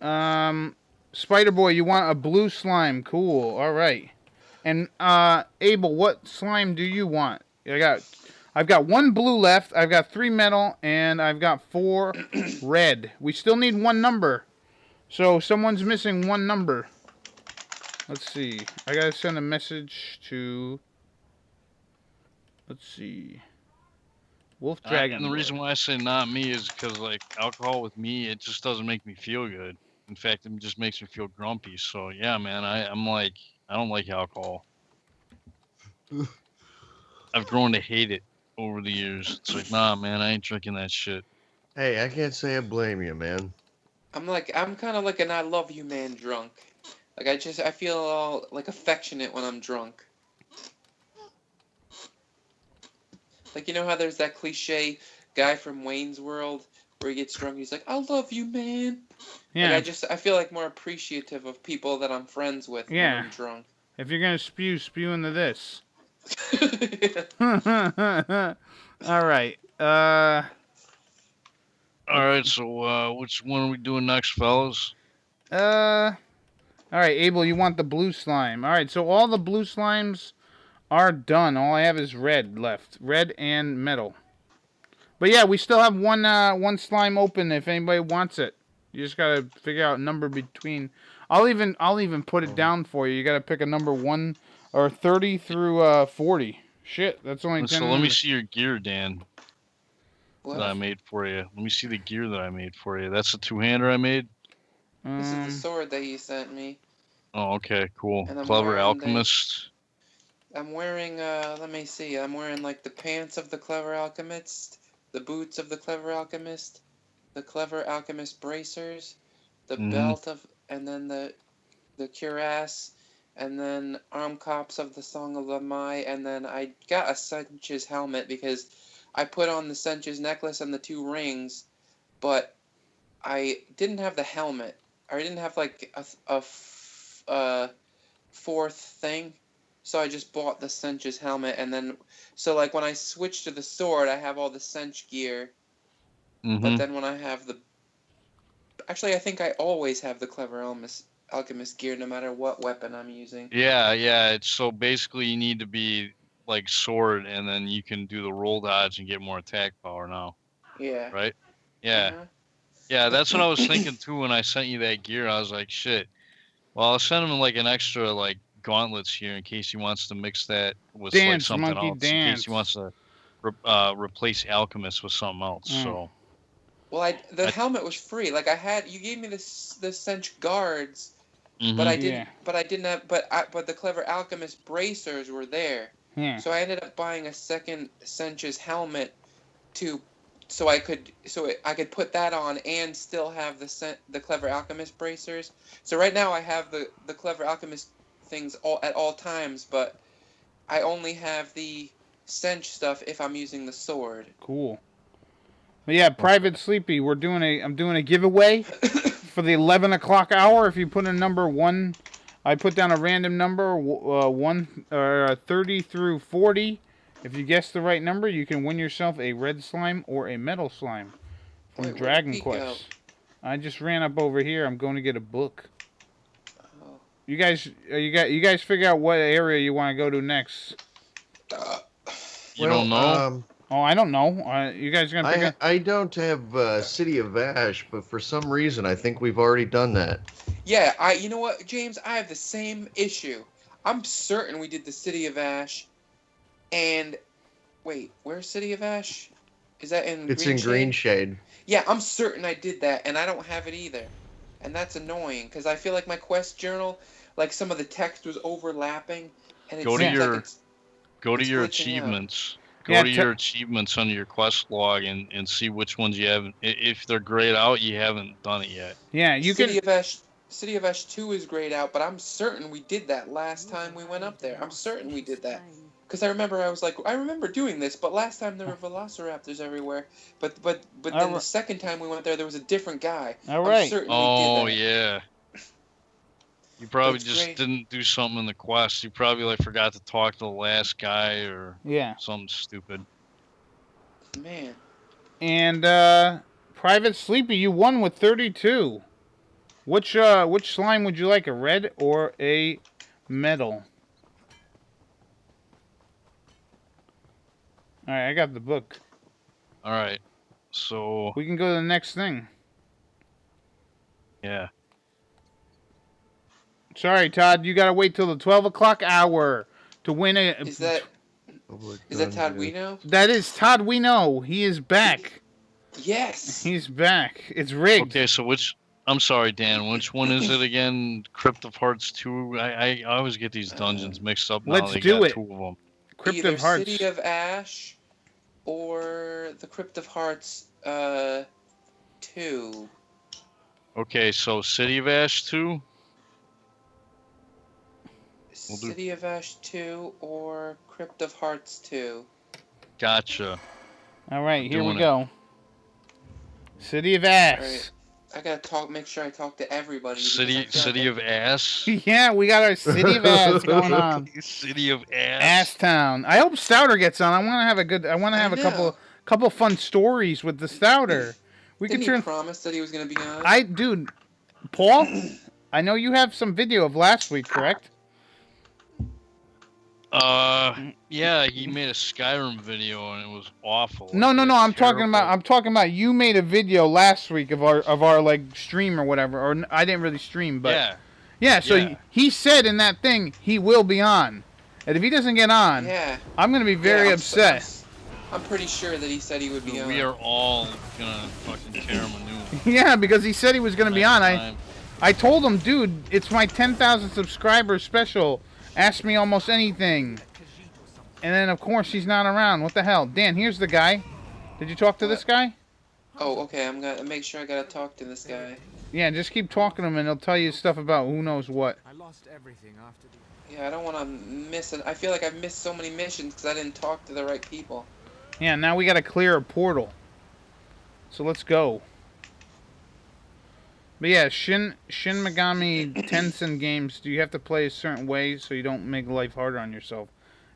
S1: Spider Boy, you want a blue slime? Cool. All right. And Abel, what slime do you want? I've got 1 blue left. I've got 3 metal, and I've got 4 red. We still need 1 number. So someone's missing 1 number. Let's see. I gotta send a message to... Let's see. Wolf Dragon.
S2: And the reason why I say not me is because, like, alcohol with me, it just doesn't make me feel good. In fact, it just makes me feel grumpy. So, yeah, man, I'm like, I don't like alcohol. I've grown to hate it over the years. It's like, nah, man, I ain't drinking that shit.
S6: Hey, I can't say I blame you, man.
S3: I'm kind of like an I love you man drunk. Like, I feel all, like, affectionate when I'm drunk. Like, you know how there's that cliche guy from Wayne's World where he gets drunk, he's like, I love you, man.
S1: Yeah.
S3: Like, I feel like more appreciative of people that I'm friends with when I'm drunk.
S1: If you're gonna spew into this. All right.
S2: Alright, so which one are we doing next, fellas?
S1: All right, Abel, you want the blue slime. All right, so all the blue slimes are done. All I have is red left. Red and metal. But yeah, we still have one slime open if anybody wants it. You just gotta figure out a number between. I'll even put it down for you. You gotta pick a number 1 or 30 through 40. Shit, that's only 10.
S2: So let me see your gear, Dan.
S3: What?
S2: That I made for you. Let me see the gear that I made for you. That's a 2-hander I made?
S3: This is the sword that you sent me.
S2: Oh, okay, cool.
S3: And
S2: Clever Alchemist.
S3: I'm wearing, let me see. I'm wearing, like, the pants of the Clever Alchemist, the boots of the Clever Alchemist, the Clever Alchemist bracers, the belt of, and then the cuirass, and then arm cops of the Song of Lamai, and then I got a Sanchez helmet because I put on the Sench's necklace and the 2 rings, but I didn't have the helmet. I didn't have like a 4th thing, so I just bought the Sench's helmet, and then so like when I switch to the sword, I have all the Sench gear. But then when I have the, actually I think I always have the Clever Alchemist gear, no matter what weapon I'm using.
S2: Yeah, yeah. It's so basically you need to be like sword, and then you can do the roll dodge and get more attack power now.
S3: Yeah.
S2: Right? Yeah. Yeah, that's what I was thinking too when I sent you that gear. I was like, shit. Well, I'll send him like an extra like gauntlets here in case he wants to mix that with like
S1: Dance,
S2: something
S1: monkey,
S2: else.
S1: dance.
S2: In case he wants to replace Alchemist with something else. So.
S3: Well, the helmet was free. Like you gave me the Sench guards, but I didn't.
S1: Yeah.
S3: But I didn't have. But the Clever Alchemist bracers were there.
S1: Yeah.
S3: So I ended up buying a second Sench's helmet so I could put that on and still have the Clever Alchemist bracers. So right now I have the Clever Alchemist things at all times, but I only have the Sench stuff if I'm using the sword.
S1: Cool. But yeah, Private Sleepy, I'm doing a giveaway for the 11 o'clock hour. If you put a number 1, I put down a random number 30 through 40. If you guess the right number, you can win yourself a red slime or a metal slime from Dragon Quest. I just ran up over here. I'm going to get a book.
S3: Oh.
S1: You guys figure out what area you want to go to next.
S2: You don't know?
S1: Oh, I don't know. You guys are gonna pick
S6: I don't have City of Ash, but for some reason I think we've already done that.
S3: Yeah, you know what, James? I have the same issue. I'm certain we did the City of Ash. And wait, where's City of Ash? Is that in?
S6: It's in Green Shade.
S3: Yeah, I'm certain I did that, and I don't have it either, and that's annoying because I feel like my quest journal, like some of the text was overlapping, and it
S2: go to your
S3: achievements.
S2: Go to your achievements under your quest log and see which ones you haven't. If they're grayed out, you haven't done it yet.
S1: Yeah,
S3: City of Ash 2 is grayed out, but I'm certain we did that last time we went up there. I'm certain we did that. Because I remember doing this, but last time there were velociraptors everywhere. But then the second time we went there was a different guy.
S1: All right.
S3: I'm certain we did that.
S2: Yeah. You probably didn't do something in the quest. You probably forgot to talk to the last guy or something stupid.
S3: Man.
S1: And Private Sleepy, you won with 32. Which slime would you like, a red or a metal? All right, I got the book.
S2: All right, so
S1: we can go to the next thing.
S2: Yeah.
S1: Sorry, Todd. You gotta wait till the 12 o'clock hour to win a.
S3: Is that Todd we know?
S1: That is Todd we know. He is back.
S3: Yes.
S1: He's back. It's rigged.
S2: Okay, so I'm sorry, Dan. Which one is it again? Crypt of Hearts 2. I always get these dungeons mixed up. Now
S1: Let's
S2: they
S1: do
S2: got
S1: it.
S2: 2 of them.
S1: Crypt
S3: Either
S1: of Hearts.
S3: City of Ash or the Crypt of Hearts 2.
S2: Okay, so City of Ash 2.
S3: City of Ash 2 or Crypt of Hearts 2.
S2: Gotcha.
S1: All right, here we go. City of Ash.
S3: Right. I gotta make sure I talk to everybody.
S2: City of Ass.
S1: Yeah, we got our City of Ass going on.
S2: City of Ass.
S1: Ass Town. I hope Stouter gets on. I want to have a couple fun stories with the Stouter.
S3: Didn't he promise that he was gonna be on?
S1: Dude, Paul, I know you have some video of last week, correct?
S2: Yeah, he made a Skyrim video and it was awful.
S1: No. I'm talking about you made a video last week of our like stream or whatever. Or I didn't really stream, but yeah. So he said in that thing he will be on, and if he doesn't get on, I'm gonna be very upset.
S3: I'm pretty sure that he said he would be on.
S2: We are all gonna fucking tear him a new one.
S1: Yeah, because he said he was gonna be on. I told him, dude, it's my 10,000 subscribers special. Ask me almost anything. And then, of course, he's not around. What the hell? Dan, here's the guy. Did you talk to this guy?
S3: Oh, okay. I'm going to make sure I got to talk to this guy.
S1: Yeah, just keep talking to him, and he'll tell you stuff about who knows what.
S5: I lost everything after the...
S3: Yeah, I don't want to miss it. I feel like I've missed so many missions because I didn't talk to the right people.
S1: Yeah, now we gotta clear a portal. So let's go. But yeah, Shin Megami Tensei games, do you have to play a certain way so you don't make life harder on yourself?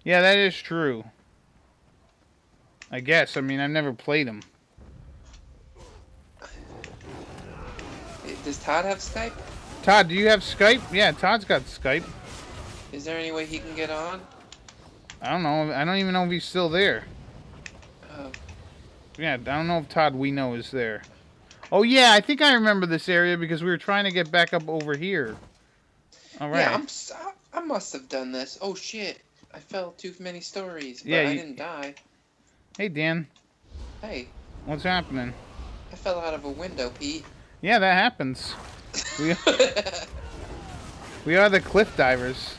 S1: Yeah, that is true. I guess. I mean, I've never played them.
S3: Does Todd have Skype?
S1: Todd, do you have Skype? Yeah, Todd's got Skype.
S3: Is there any way he can get on?
S1: I don't know. I don't even know if he's still there.
S3: Oh.
S1: Yeah, I don't know if Todd we know is there. Oh yeah, I think I remember this area because we were trying to get back up over here. All right.
S3: Yeah, I must have done this. Oh shit! I fell too many stories, but I didn't die.
S1: Hey Dan.
S3: Hey.
S1: What's happening?
S3: I fell out of a window, Pete.
S1: Yeah, that happens. We are the cliff divers.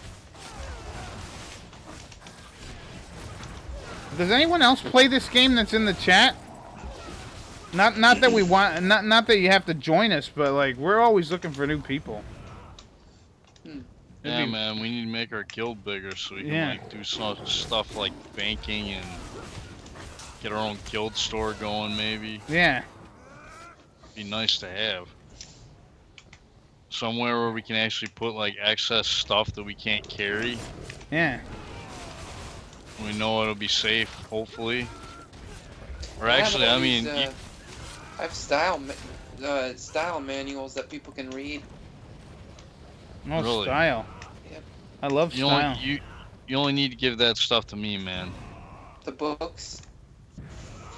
S1: Does anyone else play this game that's in the chat? Not that we want, not that you have to join us, but like we're always looking for new people.
S2: Yeah, man, we need to make our guild bigger so we can like do some stuff like banking and get our own guild store going, maybe.
S1: Yeah.
S2: Be nice to have somewhere where we can actually put like excess stuff that we can't carry.
S1: Yeah.
S2: We know it'll be safe, hopefully. Or actually, I mean,
S3: I have style manuals that people can read.
S1: Oh,
S2: really?
S1: Style.
S3: Yep.
S1: I love style.
S2: You only need to give that stuff to me, man.
S3: The books?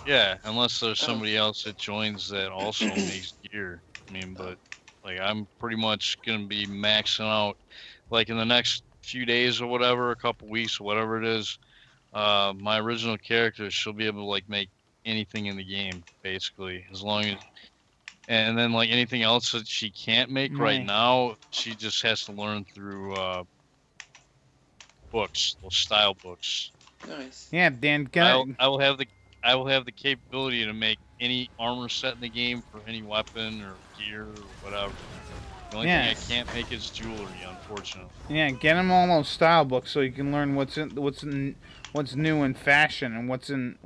S2: Yeah, unless there's somebody else that joins that also makes gear. I mean, but like I'm pretty much gonna be maxing out, like in the next few days or whatever, a couple weeks or whatever it is. My original character, she'll be able to like make anything in the game basically, as long as, and then like anything else that she can't make right now, she just has to learn through books, those style books.
S3: Nice.
S1: Yeah, Dan.
S2: I will have the capability to make any armor set in the game for any weapon or gear or whatever. The only thing I can't make is jewelry, unfortunately.
S1: Yeah, get him all those style books so you can learn what's new in fashion and what's in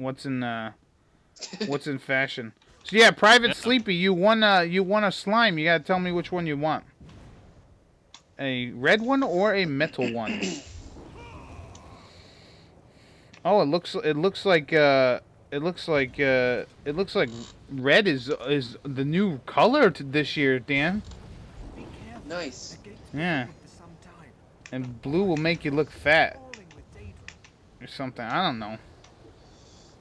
S1: fashion. So yeah, Private Sleepy, you won a slime. You gotta tell me which one you want. A red one or a metal one? Oh, it looks like red is the new color to this year, Dan.
S3: Nice.
S1: Yeah. And blue will make you look fat. Or something. I don't know.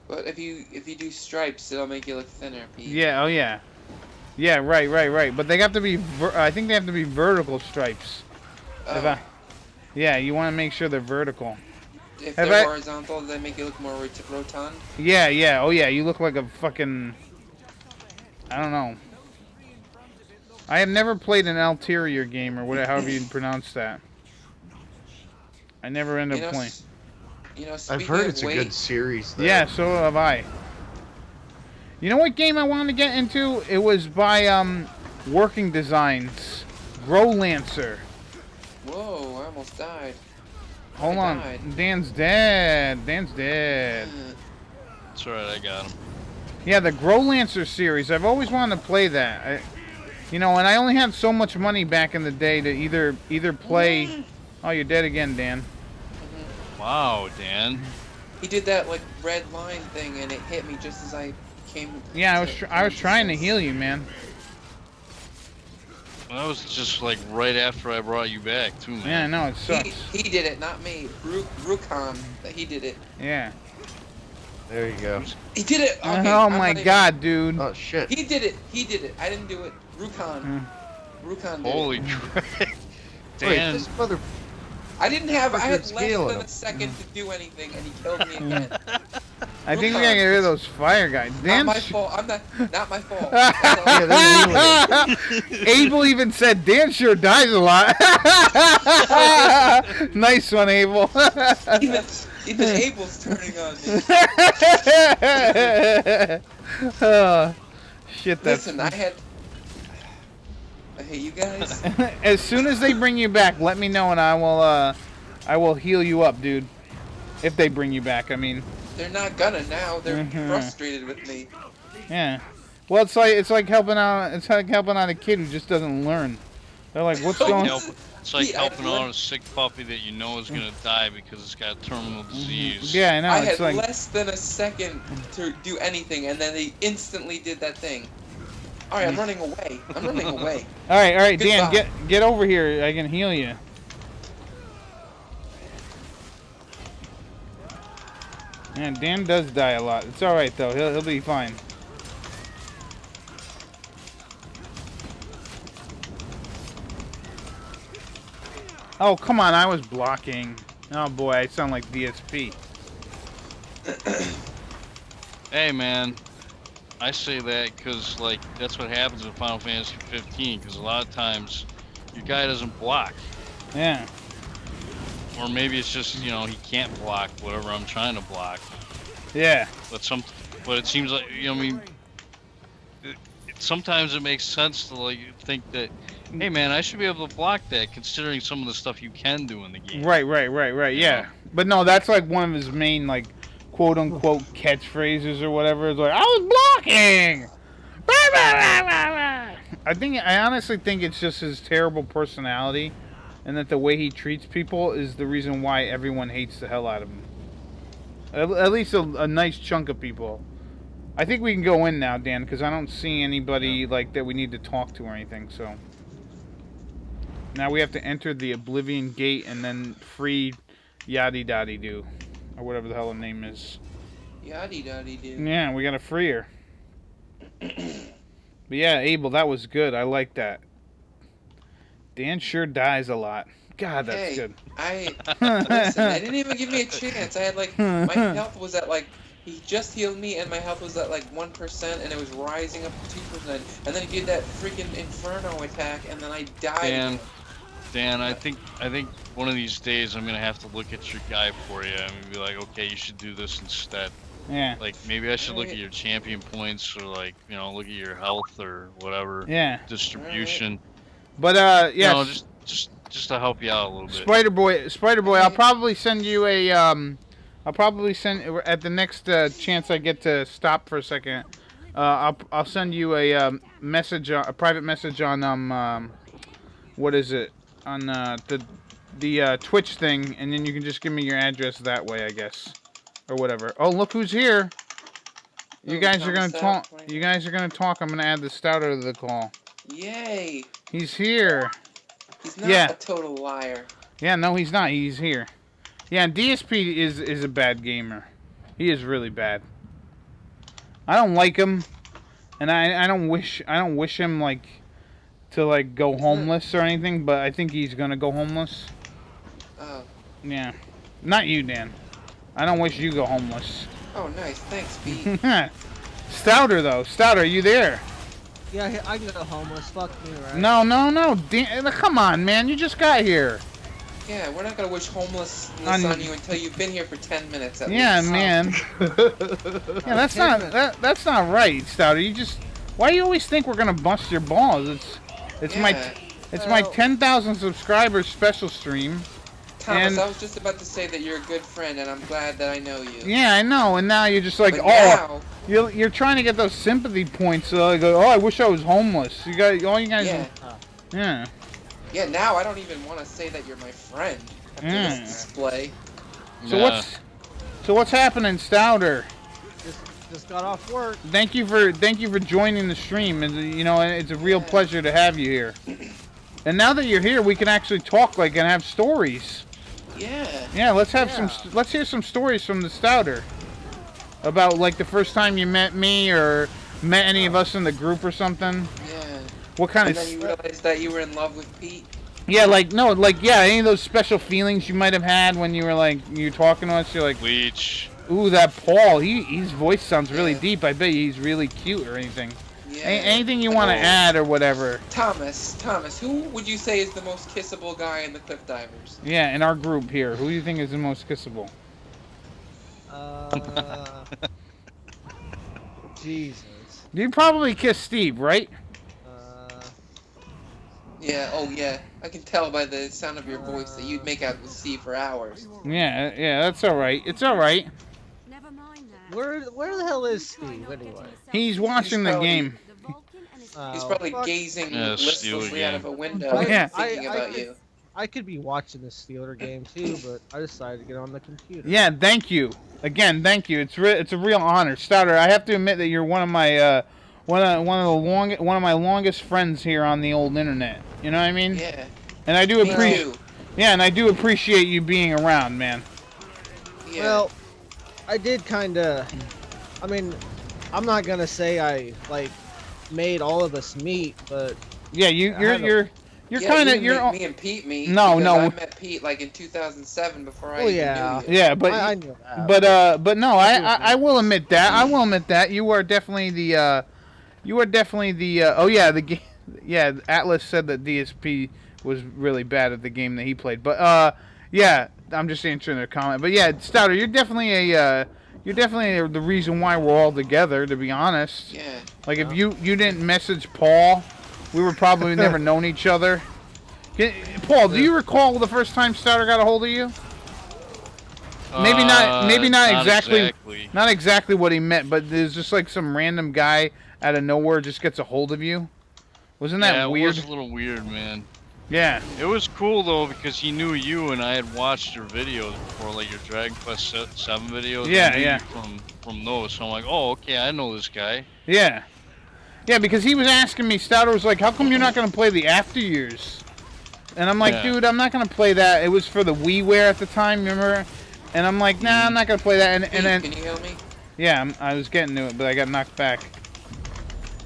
S3: But if you do stripes, it'll make you look thinner, Pete.
S1: Yeah. Oh yeah. Yeah. Right. But they have to be. I think they have to be vertical stripes.
S3: Oh.
S1: Yeah. You want to make sure they're vertical.
S3: If they're horizontal, they make you look more rotund.
S1: Yeah. Oh yeah. You look like a fucking. I don't know. I have never played an ulterior game or whatever, however you pronounce that. I never end up playing.
S6: I've heard it's a good series, though.
S1: Yeah, so have I. You know what game I wanted to get into? It was by Working Designs. Growlancer.
S3: Whoa, I almost died.
S1: Hold on. Dan's dead. Dan's dead.
S2: That's alright, I got him.
S1: Yeah, the Growlancer series. I've always wanted to play that. And I only had so much money back in the day to either play... Oh, you're dead again, Dan.
S2: Wow, Dan.
S3: He did that like red line thing, and it hit me just as I came.
S1: Yeah, I was trying to heal you, man.
S2: That was just like right after I brought you back, too, man.
S1: Yeah, I know, it sucks.
S3: He did it, not me. Rukan, he did it.
S1: Yeah.
S6: There you go.
S3: He did it. Okay,
S1: oh my god, dude.
S6: Oh shit.
S3: He did it. I didn't do it. Rukan. Rukan did
S2: Holy
S3: it.
S2: crap.
S6: Dan. Wait, this mother...
S3: I had less than
S6: him.
S3: a second to do anything, and he killed me again.
S1: I think we gotta get rid of those fire guys.
S3: Not my fault. Not my fault.
S1: Abel even said Dan sure dies a lot. Nice one, Abel.
S3: even Abel's turning on me.
S1: Oh, shit, that's...
S3: Listen, I hate you guys.
S1: As soon as they bring you back, let me know and I will heal you up, dude. If they bring you back, I mean.
S3: They're not gonna now. They're frustrated with me.
S1: Yeah. Well, it's like helping out. It's like helping out a kid who just doesn't learn. They're like, what's going on?
S2: It's like helping out a sick puppy that you know is gonna die because it's got a terminal disease.
S1: Yeah, I know.
S3: I
S1: it's
S3: had
S1: like...
S3: less than a second to do anything, and then they instantly did that thing. All right, I'm running away. I'm running away.
S1: All right, Dan,
S3: Goodbye.
S1: get over here. I can heal you. Man, Dan does die a lot. It's all right though. He'll be fine. Oh, come on. I was blocking. Oh, boy. I sound like DSP.
S2: Hey, man. I say that because, like, that's what happens in Final Fantasy 15, because a lot of times your guy doesn't block.
S1: Yeah.
S2: Or maybe it's just, you know, he can't block whatever I'm trying to block.
S1: Yeah.
S2: But it seems like, you know, I mean, sometimes it makes sense to, like, think that, hey, man, I should be able to block that, considering some of the stuff you can do in the game.
S1: Right. Yeah. But no, that's like one of his main, like, quote-unquote catchphrases or whatever. It's like, I was blocking! I honestly think it's just his terrible personality, and that the way he treats people is the reason why everyone hates the hell out of him. At least a nice chunk of people. I think we can go in now, Dan, because I don't see anybody like that we need to talk to or anything. So now we have to enter the Oblivion Gate and then free Yadi Dadi Doo, or whatever the hell her name is.
S3: Yadi Dadi Doo.
S1: Yeah, we gotta free her. But yeah, Abel, that was good. I like that. Dan sure dies a lot. God, that's good.
S3: Listen, they didn't even give me a chance. I had like, my health was at like, he just healed me and my health was at like 1% and it was rising up to 2%. And then he did that freaking Inferno attack and then I died.
S2: Dan, I think one of these days I'm gonna have to look at your guy for you and be like, okay, you should do this instead.
S1: Yeah.
S2: Like maybe I should look at your champion points or like, you know, look at your health or whatever.
S1: Yeah.
S2: Distribution.
S1: But yeah.
S2: You know, just to help you out a little bit.
S1: Spider Boy, I'll probably send you a I'll probably send at the next chance I get to stop for a second. I'll send you a message, a private message on what is it, on the Twitch thing, and then you can just give me your address that way, I guess, or whatever. Oh, look who's here! You guys are gonna talk. You guys are gonna talk. I'm gonna add the Stouter to the call.
S3: Yay!
S1: He's here.
S3: He's not a total liar.
S1: Yeah, no, he's not. He's here. Yeah, DSP is a bad gamer. He is really bad. I don't like him, and I don't wish him like to like go homeless or anything. But I think he's gonna go homeless.
S3: Oh.
S1: Yeah, not you, Dan. I don't wish you go homeless.
S3: Oh, nice. Thanks, B.
S1: Stouter though, Stouter, are you there?
S7: Yeah, I can go homeless. Fuck me, right?
S1: No. Dan, come on, man. You just got here.
S3: Yeah, we're not gonna wish homelessness on you until you've been here for 10 minutes at least.
S1: Yeah, man. Yeah, that's not right, Stouter. You just, why do you always think we're gonna bust your balls? It's my 10,000 subscribers special stream.
S3: Thomas, I was just about to say that you're a good friend, and I'm glad that I know you.
S1: Yeah, I know, and now you're just like, you're trying to get those sympathy points. So I go, I wish I was homeless. You guys, all you guys. Yeah.
S3: Yeah, now I don't even want to say that you're my friend after this display.
S1: So what's happening, Stouter?
S7: Just got off work.
S1: Thank you for joining the stream, and you know it's a real pleasure to have you here. And now that you're here, we can actually talk and have stories.
S3: Yeah.
S1: Yeah, let's hear some stories from the Stouter about like the first time you met me or met any of us in the group or something.
S3: Yeah.
S1: What kind
S3: of? And then you realized that you were in love with Pete.
S1: Yeah, any of those special feelings you might have had when you were talking to us. You're like,
S2: Leech.
S1: Ooh, that Paul. His voice sounds really deep. I bet he's really cute or anything. Yeah. Anything you want to add or whatever.
S3: Thomas, who would you say is the most kissable guy in the Cliff Divers?
S1: Yeah, in our group here, who do you think is the most kissable?
S7: Jesus.
S1: You'd probably kiss Steve, right?
S3: Yeah, yeah. I can tell by the sound of your voice that you'd make out with Steve for hours.
S1: Yeah, that's alright. It's alright.
S8: Never mind
S7: Where the hell is Steve anyway?
S1: He's watching the game.
S3: He's probably
S7: Fuck.
S3: gazing
S2: Yeah,
S3: listlessly
S2: Steeler
S3: out of
S2: game.
S3: a window,
S1: Yeah.
S3: thinking about you.
S7: I could be watching the Steeler game too, but I decided to get on the computer.
S1: Yeah, thank you. Again, thank you. It's a real honor, Stouter. I have to admit that you're one of my one of my longest friends here on the old internet. You know what I mean?
S3: Yeah.
S1: And I do
S3: Me
S1: appreciate.
S3: too.
S1: Yeah, and I do appreciate you being around, man.
S3: Yeah.
S7: Well, I did kind of. I mean, I'm not gonna say I like made all of us meet, but
S1: Yeah, you're kind of
S3: me and Pete meet.
S1: No,
S3: because
S1: no.
S3: I met Pete like in 2007 before I even
S7: yeah.
S3: knew you.
S1: Yeah, but
S7: I knew that.
S1: but no, I will admit that. I will admit that you are definitely the oh yeah, the game. Yeah, Atlas said that DSP was really bad at the game that he played. But yeah, I'm just answering their comment. But yeah, Stouter, you're definitely the reason why we're all together, to be honest.
S3: Yeah.
S1: Like if you didn't message Paul, we would probably never known each other. Paul, do you recall the first time Stouter got a hold of you? Maybe not exactly what he meant, but there's just like some random guy out of nowhere just gets a hold of you. Wasn't that weird?
S2: Yeah, it was a little weird, man.
S1: Yeah.
S2: It was cool though because he knew you and I had watched your videos before, like your Dragon Quest 7 videos.
S1: Yeah,
S2: I knew
S1: yeah.
S2: you from those, so I'm like, oh, okay, I know this guy.
S1: Yeah. Yeah, because he was asking me, Stouter was like, how come you're not going to play the After Years? And I'm like, dude, I'm not going to play that. It was for the WiiWare at the time, remember? And I'm like, nah, I'm not going to play that. And then,
S3: can you hear me?
S1: yeah, I was getting to it, but I got knocked back.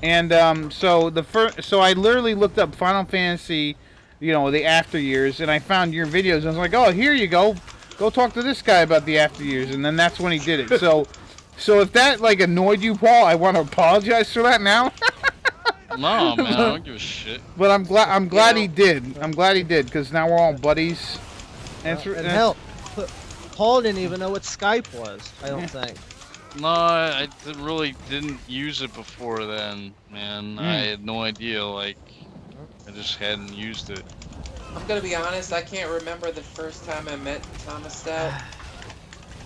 S1: And so I literally looked up Final Fantasy, you know, the After Years, and I found your videos. And I was like, oh, here you go. Go talk to this guy about the After Years. And then that's when he did it. So if that like annoyed you, Paul, I want to apologize for that now.
S2: No, man, I don't give a shit.
S1: But I'm glad he did. I'm glad he did because now we're all buddies. And
S7: hell, Paul didn't even know what Skype was. I don't think.
S2: No, I really didn't use it before then, man. I had no idea. Like, I just hadn't used it.
S3: I'm gonna be honest. I can't remember the first time I met Thomas Stout.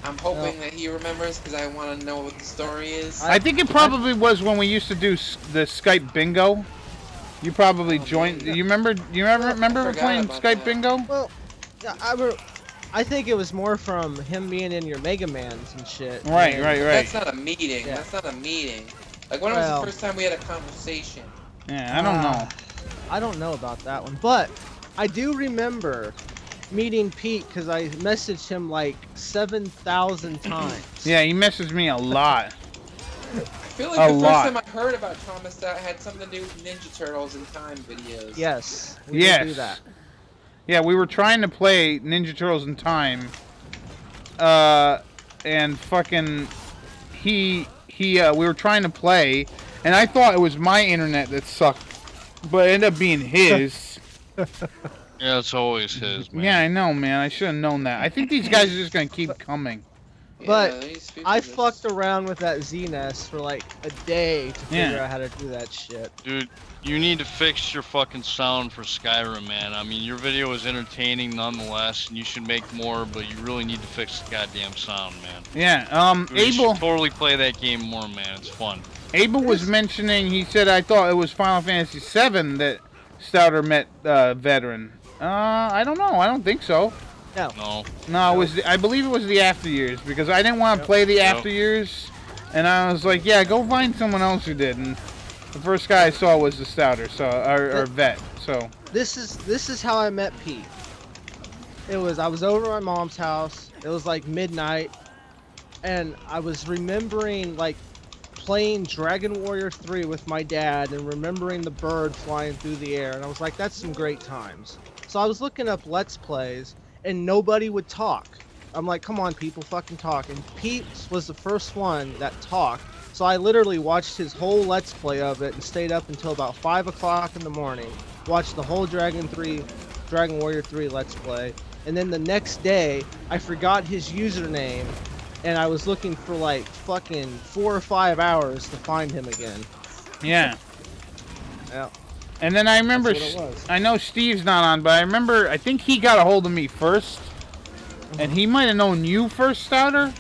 S3: I'm hoping that he remembers because I want to know what the story is.
S1: I think it probably was when we used to do the Skype bingo. You probably joined. You remember? You remember playing Skype
S3: that.
S1: bingo?
S7: Well, yeah, I think it was more from him being in your Mega Mans and shit.
S1: Right.
S3: That's not a meeting.
S7: Yeah.
S3: That's not a meeting. Like when was the first time we had a conversation?
S1: Yeah, I don't know.
S7: I don't know about that one, but I do remember meeting Pete because I messaged him like 7,000 times.
S1: Yeah, he messaged me a lot.
S3: I feel like the first time I heard about Thomas Stout had something to do with Ninja Turtles and Time videos.
S7: Yes. We did do that.
S1: Yeah, we were trying to play Ninja Turtles in Time. And fucking we were trying to play, and I thought it was my internet that sucked, but it ended up being his.
S2: Yeah, it's always his, man.
S1: Yeah, I know, man. I should have known that. I think these guys are just gonna keep coming.
S7: But I fucked around with that Z-Nest for like a day to figure out how to do that shit.
S2: Dude, you need to fix your fucking sound for Skyrim, man. I mean, your video is entertaining nonetheless, and you should make more, but you really need to fix the goddamn sound, man.
S1: Yeah,
S2: Dude, you
S1: Abel...
S2: should totally play that game more, man. It's fun.
S1: Abel was mentioning, he said, I thought it was Final Fantasy VII that Stouter met Veteran. I don't know. I don't think so.
S2: No.
S1: No, it was. I believe it was the After Years because I didn't want to play the After Years, and I was like, yeah, go find someone else who did. And the first guy I saw was the Stouter, or Vet. So
S7: this is how I met Pete. I was over at my mom's house. It was like midnight, and I was remembering like playing Dragon Warrior 3 with my dad and remembering the bird flying through the air, and I was like, that's some great times. So I was looking up Let's Plays, and nobody would talk. I'm like, come on, people, fucking talk. And Pete was the first one that talked. So I literally watched his whole Let's Play of it and stayed up until about 5 o'clock in the morning. Watched the whole Dragon Warrior 3 Let's Play. And then the next day, I forgot his username. And I was looking for like fucking 4 or 5 hours to find him again.
S1: yeah.
S7: Yeah.
S1: And then I remember, I know Steve's not on, but I think he got a hold of me first, and he might have known you first, Stouter.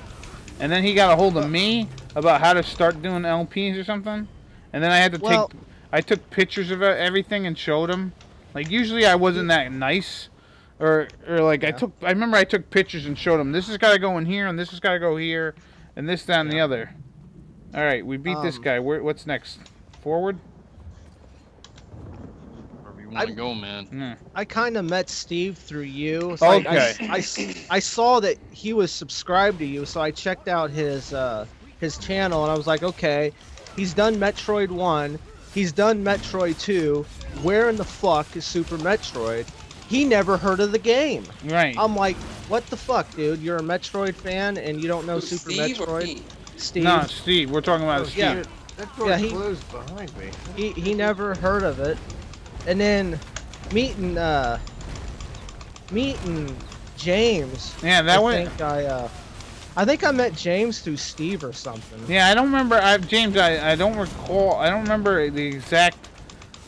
S1: and then he got a hold of me about how to start doing LPs or something, and then I had to I took pictures of everything and showed him. Like usually I wasn't that nice, or like I remember I took pictures and showed him this has got to go in here and this has got to go here, and this down the other. All right, we beat this guy. What's next? Forward.
S2: Wherever you want to go, man.
S7: I kind of met Steve through you.
S1: So okay.
S7: I saw that he was subscribed to you, so I checked out his channel, and I was like, okay, he's done Metroid 1, he's done Metroid 2. Where in the fuck is Super Metroid? He never heard of the game.
S1: Right.
S7: I'm like, what the fuck, dude? You're a Metroid fan and you don't know Super Metroid? Steve?
S1: No, Steve. We're talking about Steve.
S7: Yeah.
S6: That door's closed behind me.
S7: He never heard of it. And then meeting James.
S1: Yeah, that way.
S7: I think I met James through Steve or something.
S1: Yeah, I don't remember. James, I don't recall. I don't remember the exact.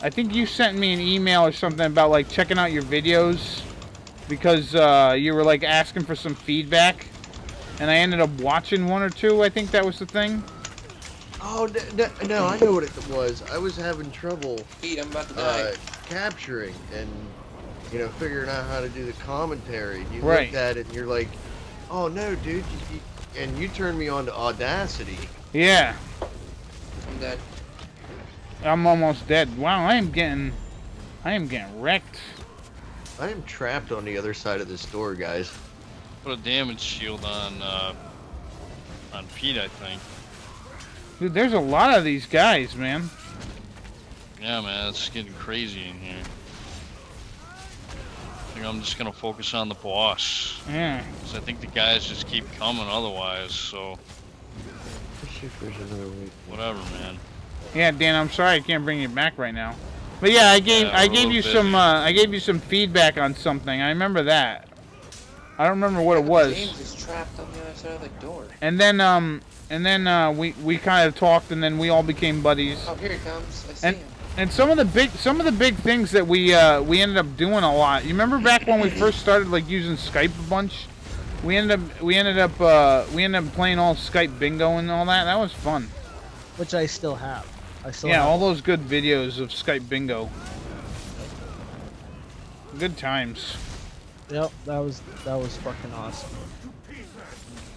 S1: I think you sent me an email or something about like checking out your videos because you were like asking for some feedback, and I ended up watching one or two. I think that was the thing.
S6: Oh no! I know what it was. I was having trouble
S3: I'm about to die.
S6: capturing and figuring out how to do the commentary. You
S1: Right.
S6: looked at it and you're like, "Oh no, dude!" And you turned me on to Audacity.
S1: Yeah.
S3: I'm dead.
S1: I'm almost dead. Wow, I am getting wrecked.
S6: I am trapped on the other side of this door, guys.
S2: Put a damage shield on Pete, I think.
S1: Dude, there's a lot of these guys, man.
S2: Yeah, man, it's getting crazy in here. I think I'm just gonna focus on the boss.
S1: Yeah.
S2: 'Cause I think the guys just keep coming otherwise, so.
S6: Let's see if there's another way.
S2: Whatever, man.
S1: Yeah, Dan, I'm sorry I can't bring you back right now. But yeah, I gave you some feedback on something. I remember that. I don't remember what it was.
S3: James is trapped on the other side of the door.
S1: And then we kind of talked, and then we all became buddies.
S3: Oh, here he comes. I see him.
S1: And some of the big things that we ended up doing a lot. You remember back when we first started like using Skype a bunch? We ended up playing all Skype bingo and all that. That was fun.
S7: Which I still have.
S1: Yeah, all those good videos of Skype bingo. Good times.
S7: Yep, that was fucking awesome.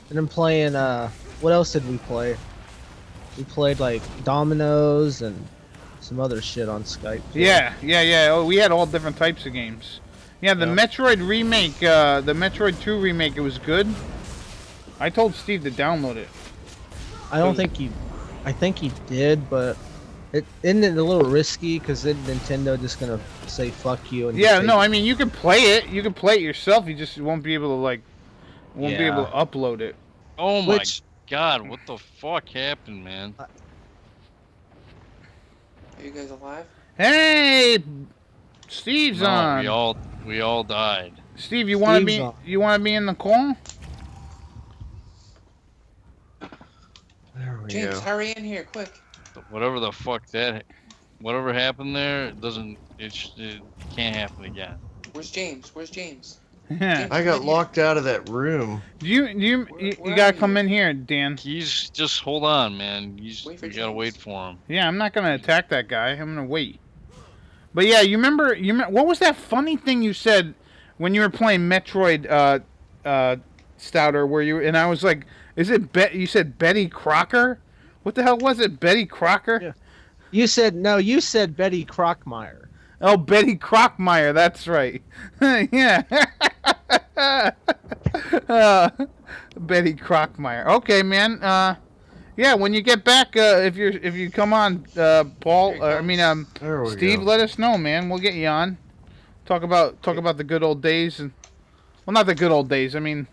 S7: And then playing what else did we play? We played like dominoes and some other shit on Skype. Too.
S1: Yeah. Oh, we had all different types of games. Yeah, the Metroid remake, the Metroid 2 remake, it was good. I told Steve to download it.
S7: I think he did, but isn't it a little risky? Because then Nintendo just gonna say fuck you. And
S1: yeah, no, I mean you can play it. You can play it yourself. You just won't be able to be able to upload it.
S2: Oh my god, what the fuck happened, man?
S3: Are you guys alive?
S1: Hey, Steve's on.
S2: We all died.
S1: Steve, you want to be in the call?
S6: There we
S3: James,
S6: go.
S3: hurry in here, quick.
S2: Whatever the fuck whatever happened there, it can't happen again.
S3: Where's James? Where's James?
S6: I got locked out of that room.
S1: You gotta come in here, Dan.
S2: He's just hold on, man. You gotta
S3: James.
S2: wait for him.
S1: Yeah, I'm not gonna attack that guy. I'm gonna wait. But yeah, you remember what was that funny thing you said when you were playing Metroid, Stouter? And I was like, is it you said Betty Crocker? What the hell was it, Betty Crocker?
S7: Yeah. You said Betty Crockmeyer.
S1: Oh, Betty Crockmeyer, that's right. Yeah. Betty Crockmeyer. Okay, man. Yeah, when you get back, if you come on, Paul, Steve, let us know, man. We'll get you on. Talk about the good old days, and well, not the good old days. I mean,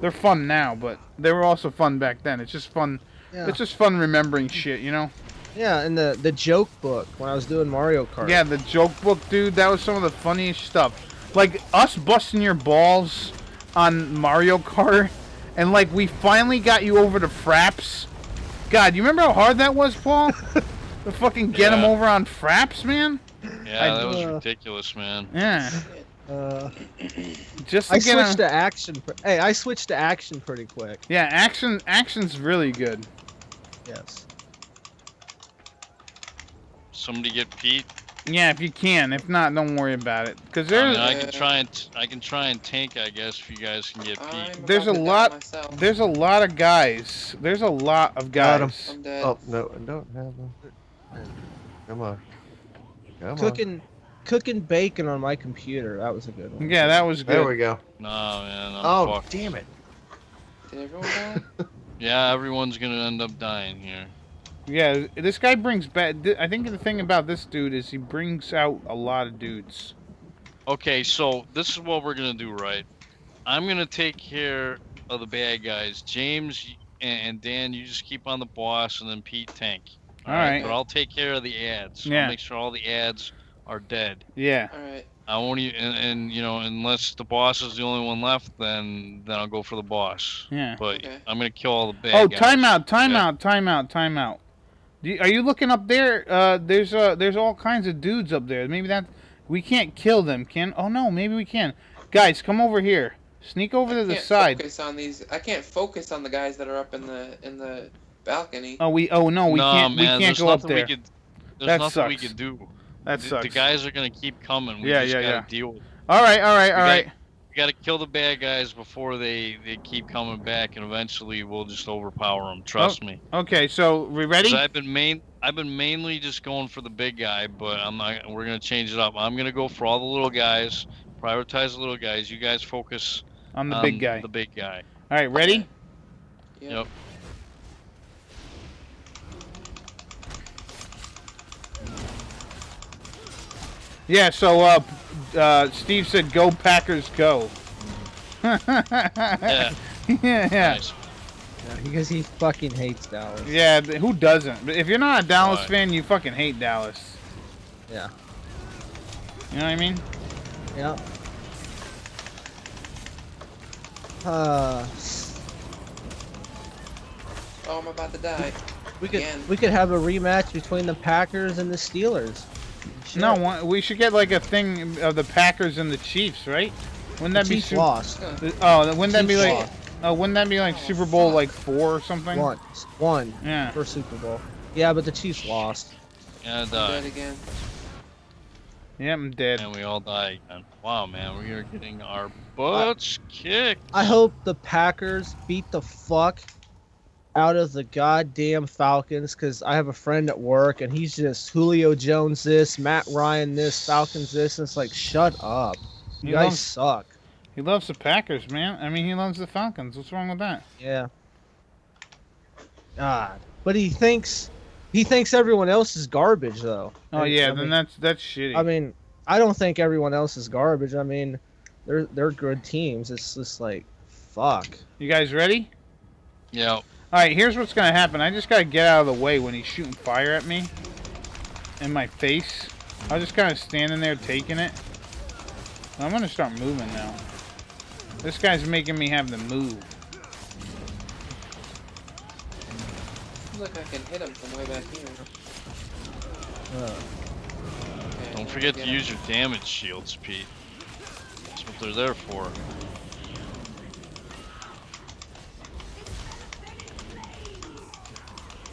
S1: they're fun now, but they were also fun back then. It's just fun. Yeah. It's just fun remembering shit, you know.
S7: Yeah, and the joke book when I was doing Mario Kart.
S1: Yeah, the joke book, dude. That was some of the funniest stuff. Like us busting your balls on Mario Kart, and like we finally got you over to Fraps. God, you remember how hard that was, Paul? To fucking get him over on Fraps, man.
S2: Yeah, that was ridiculous, man.
S1: Yeah. Just
S7: I
S1: to get
S7: switched to action. Hey, I switched to action pretty quick.
S1: Yeah, action's really good.
S7: Yes.
S2: Somebody get Pete.
S1: Yeah, if you can. If not, don't worry about it. Cause
S2: I
S1: there's
S2: mean, I can try and tank, I guess, if you guys can get Pete.
S1: there's a lot of guys. There's a lot of
S6: Got 'em.
S1: guys.
S3: I'm dead.
S6: Oh no, I don't have them. Come on. Come on.
S7: Cooking bacon on my computer. That was a good one.
S1: Yeah, that was good.
S6: There we go.
S2: No, man.
S6: Oh,
S2: fucked.
S6: damn it.
S3: Did everyone die?
S2: Yeah, everyone's gonna end up dying here.
S1: Yeah, this guy brings back. I think the thing about this dude is he brings out a lot of dudes.
S2: Okay, so this is what we're gonna do, right? I'm gonna take care of the bad guys. James and Dan, you just keep on the boss, and then Pete tank.
S1: All right.
S2: But I'll take care of the ads.
S1: Yeah.
S2: I'll make sure all the ads are dead.
S1: Yeah.
S3: All right.
S2: I won't even, and you know, unless the boss is the only one left, then I'll go for the boss.
S1: Yeah.
S2: But
S3: Okay.
S2: I'm gonna kill all the bad
S1: Oh,
S2: guys.
S1: time out. Are you looking up there? There's all kinds of dudes up there. Maybe that we can't kill them, can? Oh no, maybe we can. Guys, come over here. Sneak over to the side.
S3: I can't focus on the guys that are up in the balcony.
S1: Oh we can't
S2: man,
S1: we can't go up there.
S2: There's
S1: That
S2: nothing we
S1: sucks.
S2: could do.
S1: That sucks.
S2: The guys are gonna keep coming. We
S1: Yeah,
S2: just
S1: yeah,
S2: gotta
S1: yeah.
S2: deal with it.
S1: All right.
S2: We gotta kill the bad guys before they keep coming back, and eventually we'll just overpower them. Trust me.
S1: Okay, so we ready?
S2: 'Cause I've been mainly just going for the big guy, but I'm not. We're gonna change it up. I'm gonna go for all the little guys. Prioritize the little guys. You guys focus
S1: On the big guy.
S2: The big guy.
S1: All right, ready?
S2: Yep.
S1: Yeah. So Steve said, "Go Packers, go."
S2: Yeah.
S1: Yeah.
S2: Nice.
S7: Yeah, because he fucking hates Dallas.
S1: Yeah, who doesn't? But if you're not a Dallas
S2: Right.
S1: fan, you fucking hate Dallas.
S7: Yeah.
S1: You know what I mean?
S7: Yeah.
S3: Oh, I'm about to die.
S7: We could
S3: Again.
S7: we could have a rematch between the Packers and the Steelers. Shit.
S1: No, we should get like a thing of the Packers and the Chiefs, right? Wouldn't that
S7: The
S1: be
S7: Chiefs lost.
S1: Oh, wouldn't that be
S7: Chiefs
S1: like?
S7: lost.
S1: Wouldn't that be like Super Bowl like 4 or something?
S7: One.
S1: Yeah.
S7: For Super Bowl. Yeah, but the Chiefs lost.
S2: Yeah,
S3: I'm
S2: die.
S3: dead again.
S1: Yeah, I'm dead.
S2: And we all die again. Wow, man, we are getting our butts kicked.
S7: I hope the Packers beat the fuck out of the goddamn Falcons, because I have a friend at work and he's just Julio Jones this, Matt Ryan this, Falcons this, and it's like, shut up. You
S1: He
S7: guys
S1: loves-
S7: suck.
S1: He loves the Packers, man. I mean, he loves the Falcons. What's wrong with that?
S7: Yeah. God. But he thinks everyone else is garbage though.
S1: Oh
S7: And,
S1: yeah,
S7: I
S1: then
S7: mean,
S1: that's shitty.
S7: I mean, I don't think everyone else is garbage. I mean, they're good teams. It's just like, fuck.
S1: You guys ready?
S2: Yeah.
S1: All right, here's what's gonna happen. I just gotta get out of the way when he's shooting fire at me in my face. I'm just kind of standing there taking it. I'm gonna start moving now. This guy's making me have to move.
S3: Seems like I can hit him from way back here. Okay,
S2: Don't
S3: now
S2: forget
S3: get
S2: to
S3: him.
S2: use your damage shields, Pete. That's what they're there for.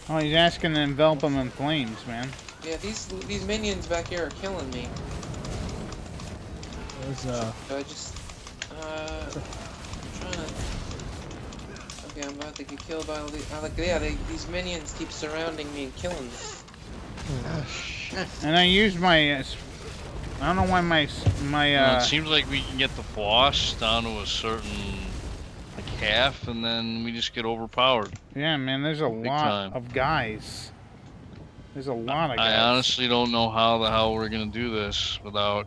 S1: Oh, he's asking to envelop him in flames, man.
S3: Yeah, these minions back here are killing me. So I just I'm trying to. Okay, I'm about to get killed by all these. These minions keep surrounding me and killing me.
S6: Oh, shit.
S1: And I used my. I don't know why my
S2: Well, it seems like we can get the boss down to a certain like half, and then we just get overpowered.
S1: Yeah, man. There's a
S2: Big
S1: lot
S2: time.
S1: of guys. There's a lot of guys.
S2: I honestly don't know how the hell we're gonna do this without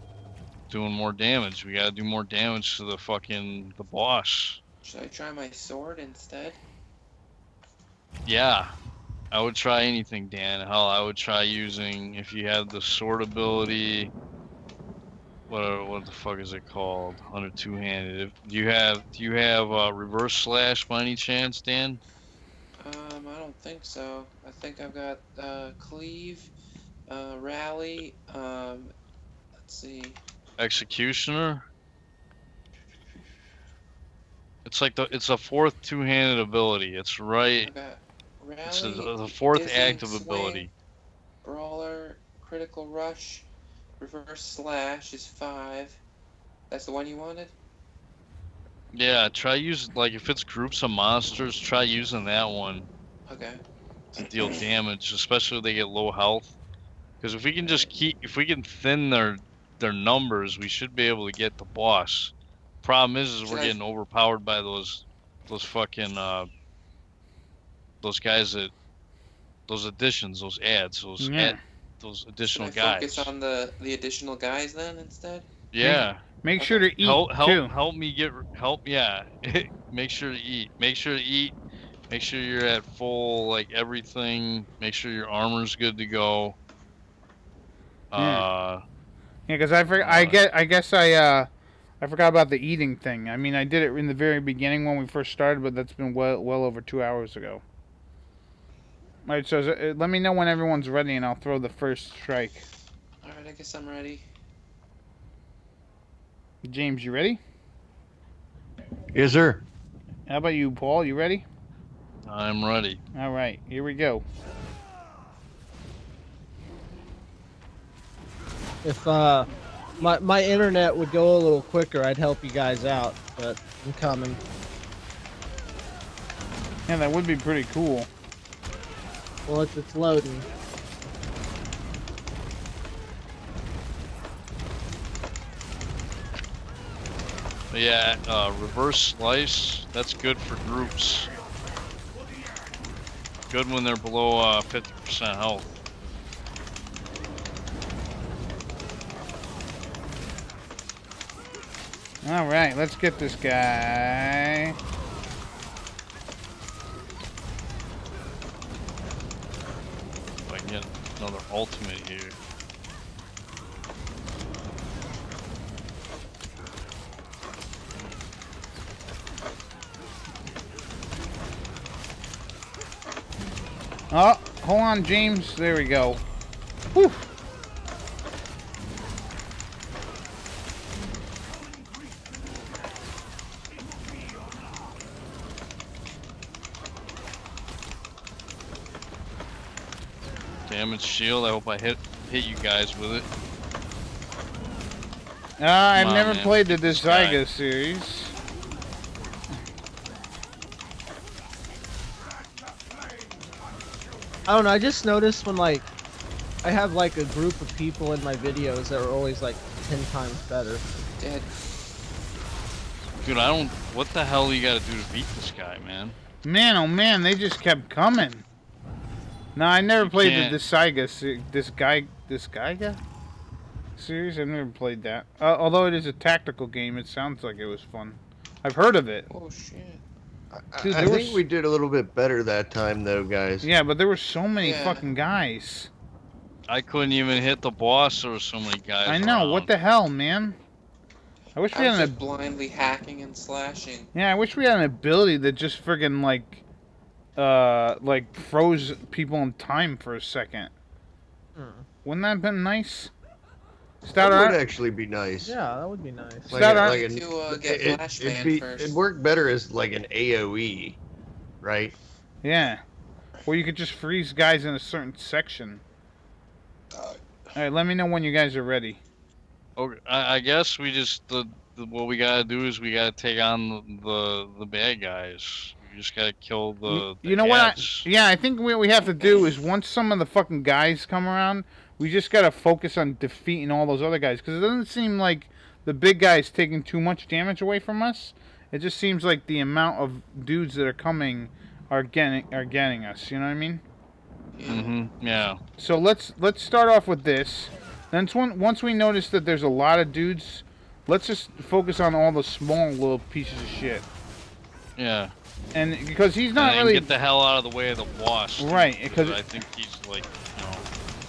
S2: doing more damage. We gotta do more damage to the boss.
S3: Should I try my sword instead?
S2: Yeah, I would try anything, Dan. Hell, I would try using, if you had the sword ability. What the fuck is it called? Under two-handed. Do you have reverse slash by any chance, Dan?
S3: I don't think so. I think I've got cleave, rally. Let's see.
S2: Executioner. It's like it's a fourth two-handed ability. It's right.
S3: Okay. Rally,
S2: It's the fourth
S3: dizzying
S2: active
S3: swing,
S2: ability.
S3: Brawler, critical rush, reverse slash is 5. That's the one you wanted?
S2: Yeah, try using, like, if it's groups of monsters, try using that one
S3: Okay.
S2: to deal damage, especially if they get low health. Because if we can just if we can thin their numbers, we should be able to get the boss. Problem is we're getting overpowered by those fucking those guys that those additions, those ads, those those additional
S3: Should I
S2: guys.
S3: focus on the additional guys then instead?
S2: Yeah.
S1: Make sure to eat too.
S2: Help me get help. Yeah. Make sure to eat. Make sure to eat. Make sure you're at full, like, everything. Make sure your armor's good to go.
S1: Yeah, because I guess I forgot about the eating thing. I mean, I did it in the very beginning when we first started, but that's been well over 2 hours ago. All right, so let me know when everyone's ready, and I'll throw the first strike.
S3: All right, I guess I'm ready.
S1: James, you ready?
S6: Yes, sir.
S1: How about you, Paul? You ready?
S2: I'm ready.
S1: All right, here we go.
S7: If my internet would go a little quicker, I'd help you guys out, but I'm coming.
S1: Yeah, that would be pretty cool.
S7: Well, it's loading.
S2: But yeah, reverse slice, that's good for groups. Good when they're below 50% health.
S1: All right, let's get this guy.
S2: If I can get another ultimate here.
S1: Oh, hold on, James. There we go. Whew.
S2: Damage shield, I hope I hit you guys with it.
S1: I've never played the Zyga series.
S7: I don't know, I just noticed when, like, I have, like, a group of people in my videos that are always, like, 10 times better.
S3: Dead.
S2: Dude, I don't... What the hell you gotta do to beat this guy, man?
S1: Man, oh man, they just kept coming. No, I never played the Zyga series. I've never played that. Although it is a tactical game, it sounds like it was fun. I've heard of it.
S3: Oh shit.
S6: Dude, I think we did a little bit better that time, though, guys.
S1: Yeah, but there were so many fucking guys.
S2: I couldn't even hit the boss. There were so many guys.
S1: I know.
S2: Around.
S1: What the hell, man? I wish we had
S3: just blindly hacking and slashing.
S1: Yeah, I wish we had an ability that just friggin' like froze people in time for a second. Wouldn't that have been nice?
S6: Stout, that would actually be nice.
S7: Yeah, that would be nice.
S6: It'd work better as like an AoE, right?
S1: Yeah. Or you could just freeze guys in a certain section. Alright, let me know when you guys are ready.
S2: Okay, I guess we just what we gotta do is we gotta take on the bad guys. We just gotta kill the
S1: you know
S2: cats.
S1: what? I think what we have to do is once some of the fucking guys come around, we just gotta focus on defeating all those other guys, because it doesn't seem like the big guy's taking too much damage away from us. It just seems like the amount of dudes that are coming are getting us. You know what I mean?
S2: Yeah.
S1: So let's start off with this. Then once we notice that there's a lot of dudes, let's just focus on all the small little pieces of shit.
S2: Yeah.
S1: And because he's not really
S2: get the hell out of the way of the boss.
S1: Right, because
S2: I think he's like, you know.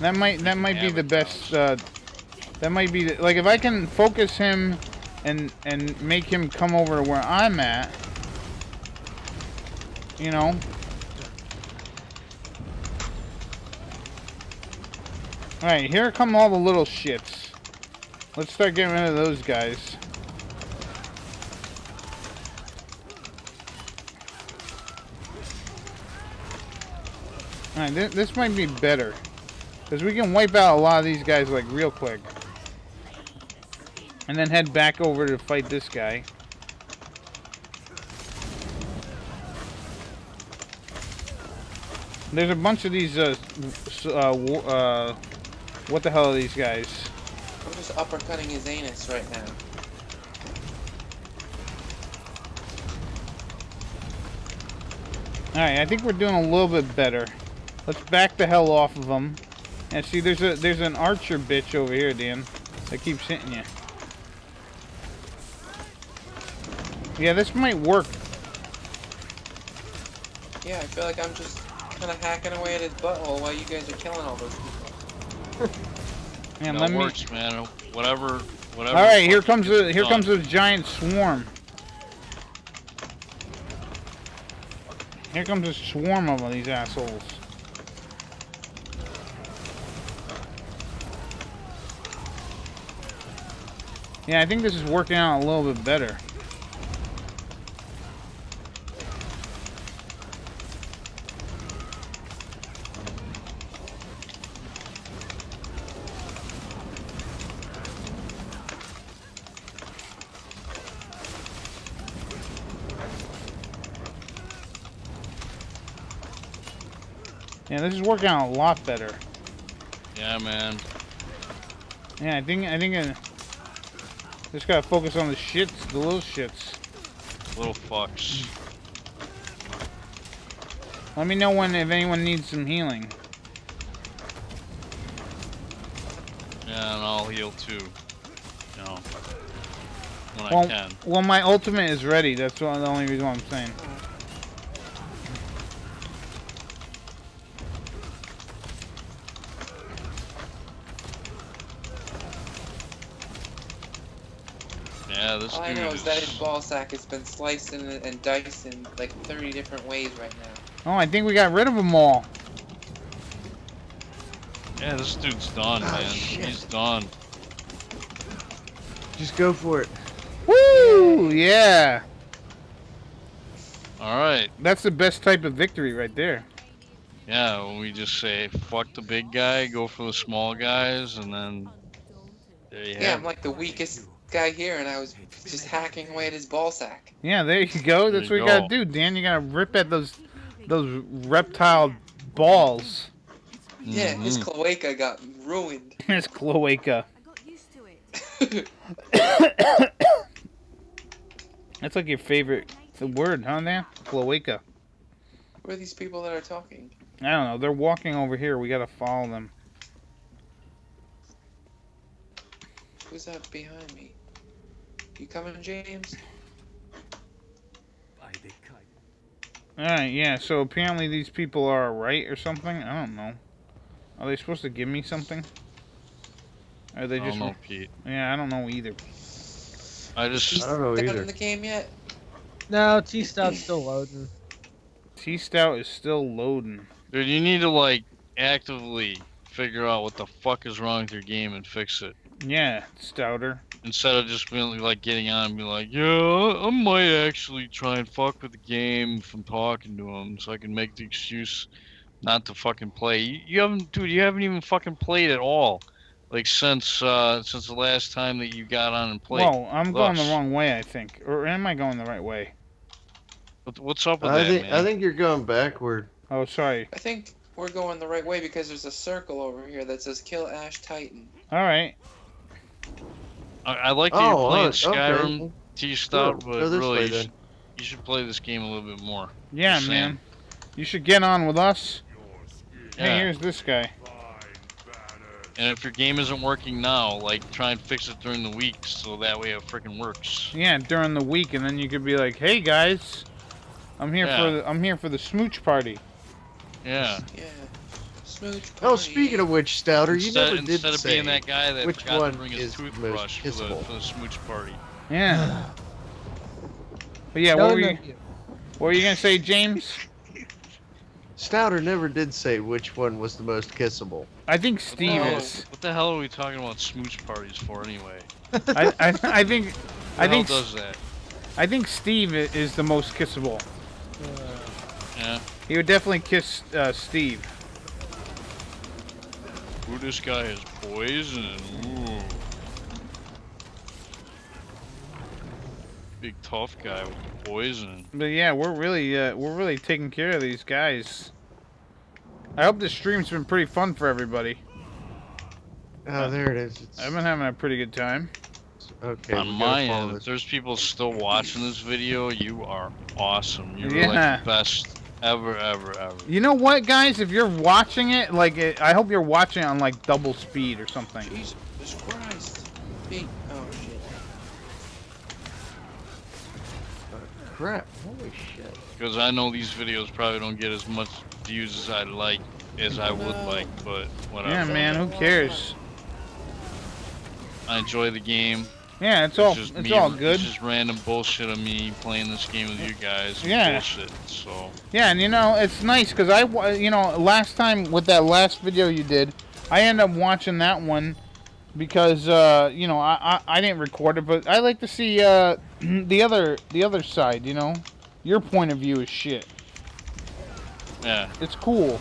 S1: That might be the best. That might be like if I can focus him, and make him come over to where I'm at. You know. All right, here come all the little shits. Let's start getting rid of those guys. Alright, this might be better. Because we can wipe out a lot of these guys, like, real quick. And then head back over to fight this guy. There's a bunch of these, what the hell are these guys?
S3: I'm just uppercutting his anus right now.
S1: Alright, I think we're doing a little bit better. Let's back the hell off of them. And see, there's an archer bitch over here, Dan, that keeps hitting you. Yeah, this might work.
S3: Yeah, I feel like I'm just kind of hacking away at his butthole while you guys are killing all those people.
S1: Man,
S2: That works, man. Whatever.
S1: All right, here comes a giant swarm. Here comes a swarm of these assholes. Yeah, I think this is working out a little bit better. Yeah, this is working out a lot better.
S2: Yeah, man.
S1: Yeah, I think just gotta focus on the shits, the little shits.
S2: Little fucks.
S1: Let me know if anyone needs some healing.
S2: Yeah, and I'll heal too. You know, when I can.
S1: Well, my ultimate is ready. That's the only reason why I'm saying.
S2: Yeah, this
S3: All I know is that his ball sack has been sliced and diced in like 30 different ways right now.
S1: Oh, I think we got rid of them all.
S2: Yeah, this dude's done, man.
S6: Shit.
S2: He's done.
S6: Just go for it.
S1: Woo! Yeah.
S2: Alright.
S1: That's the best type of victory right there.
S2: Yeah, when we just say, fuck the big guy, go for the small guys, and then there you
S3: Yeah,
S2: have
S3: I'm like the weakest guy here, and I was just hacking away at his ball sack.
S1: Yeah, there you go. That's what you gotta do, Dan. You gotta rip at those reptile balls.
S3: Yeah, his cloaca got ruined.
S1: His cloaca.
S4: I got used to it.
S1: That's like your favorite word, huh, Dan? Cloaca.
S3: Who are these people that are talking?
S1: I don't know. They're walking over here. We gotta follow them.
S3: Who's that behind me? You coming, James?
S1: Alright, yeah, so apparently these people are right or something? I don't know. Are they supposed to give me something? Or are they just...
S2: I don't know, Pete.
S1: Yeah, I don't know either.
S2: I don't
S6: know
S3: Not
S6: either.
S3: in the game yet?
S7: No, T-Stout's still loading.
S1: T-Stout is still loading.
S2: Dude, you need to, like, actively figure out what the fuck is wrong with your game and fix it.
S1: Yeah, Stouter.
S2: Instead of just being, like, getting on and be like, yeah, I might actually try and fuck with the game if I'm talking to him so I can make the excuse not to fucking play. You haven't, dude, you haven't even fucking played at all. Like, since the last time that you got on and played.
S1: Whoa, I'm going the wrong way, I think. Or am I going the right way?
S2: What's up with that, man?
S6: I think you're going backward.
S1: Oh, sorry.
S3: I think we're going the right way because there's a circle over here that says kill Ash Titan.
S1: Alright.
S2: I like that you're playing Skyrim,
S6: okay.
S2: T-Stout,
S6: Go
S2: but
S6: this
S2: really,
S6: way,
S2: you
S6: then.
S2: should play this game a little bit more.
S1: Yeah,
S2: Just saying.
S1: man. You should get on with us.
S2: Yeah.
S1: Hey, here's this guy.
S2: And if your game isn't working now, like, try and fix it during the week so that way it freaking works.
S1: Yeah, during the week, and then you could be like, "Hey guys, I'm here for the smooch party."
S2: Yeah.
S3: Yeah. Smooch party.
S6: Oh, speaking of which, Stouter, you never did
S2: Instead of
S6: say
S2: being that guy that
S6: which
S2: forgot
S6: one
S2: to bring
S6: is
S2: his
S6: the most
S2: toothbrush for
S6: kissable.
S2: the smooch party.
S1: Yeah. But yeah,
S7: No,
S1: what
S7: no,
S1: were you gonna say, James?
S6: Stouter never did say which one was the most kissable.
S1: I think Steve
S2: What the
S1: is.
S2: hell- What the hell are we talking about smooch parties for anyway?
S1: I think
S2: Who does that?
S1: I think Steve is the most kissable.
S2: Yeah.
S1: He would definitely kiss Steve.
S2: Ooh, this guy is poison. Ooh. Big tough guy with the poison.
S1: But yeah, we're really taking care of these guys. I hope this stream's been pretty fun for everybody.
S6: Oh, there it is.
S1: I've been having a pretty good time.
S6: Okay.
S2: On my end, if there's people still watching this video, you are awesome. You're like the best ever.
S1: You know what, guys? If you're watching it, like, I hope you're watching it on like double speed or something.
S3: Jesus Christ. Pete. Oh shit.
S6: Crap. Holy shit.
S2: Because I know these videos probably don't get as much views as I would like, but whatever.
S1: Yeah, man. Who cares?
S2: I enjoy the game.
S1: Yeah, it's all good.
S2: It's just random bullshit of me playing this game with you guys.
S1: Yeah.
S2: Bullshit. So.
S1: Yeah, and you know it's nice because last time with that last video you did, I ended up watching that one because I didn't record it, but I like to see the other side. You know, your point of view is shit.
S2: Yeah.
S1: It's cool.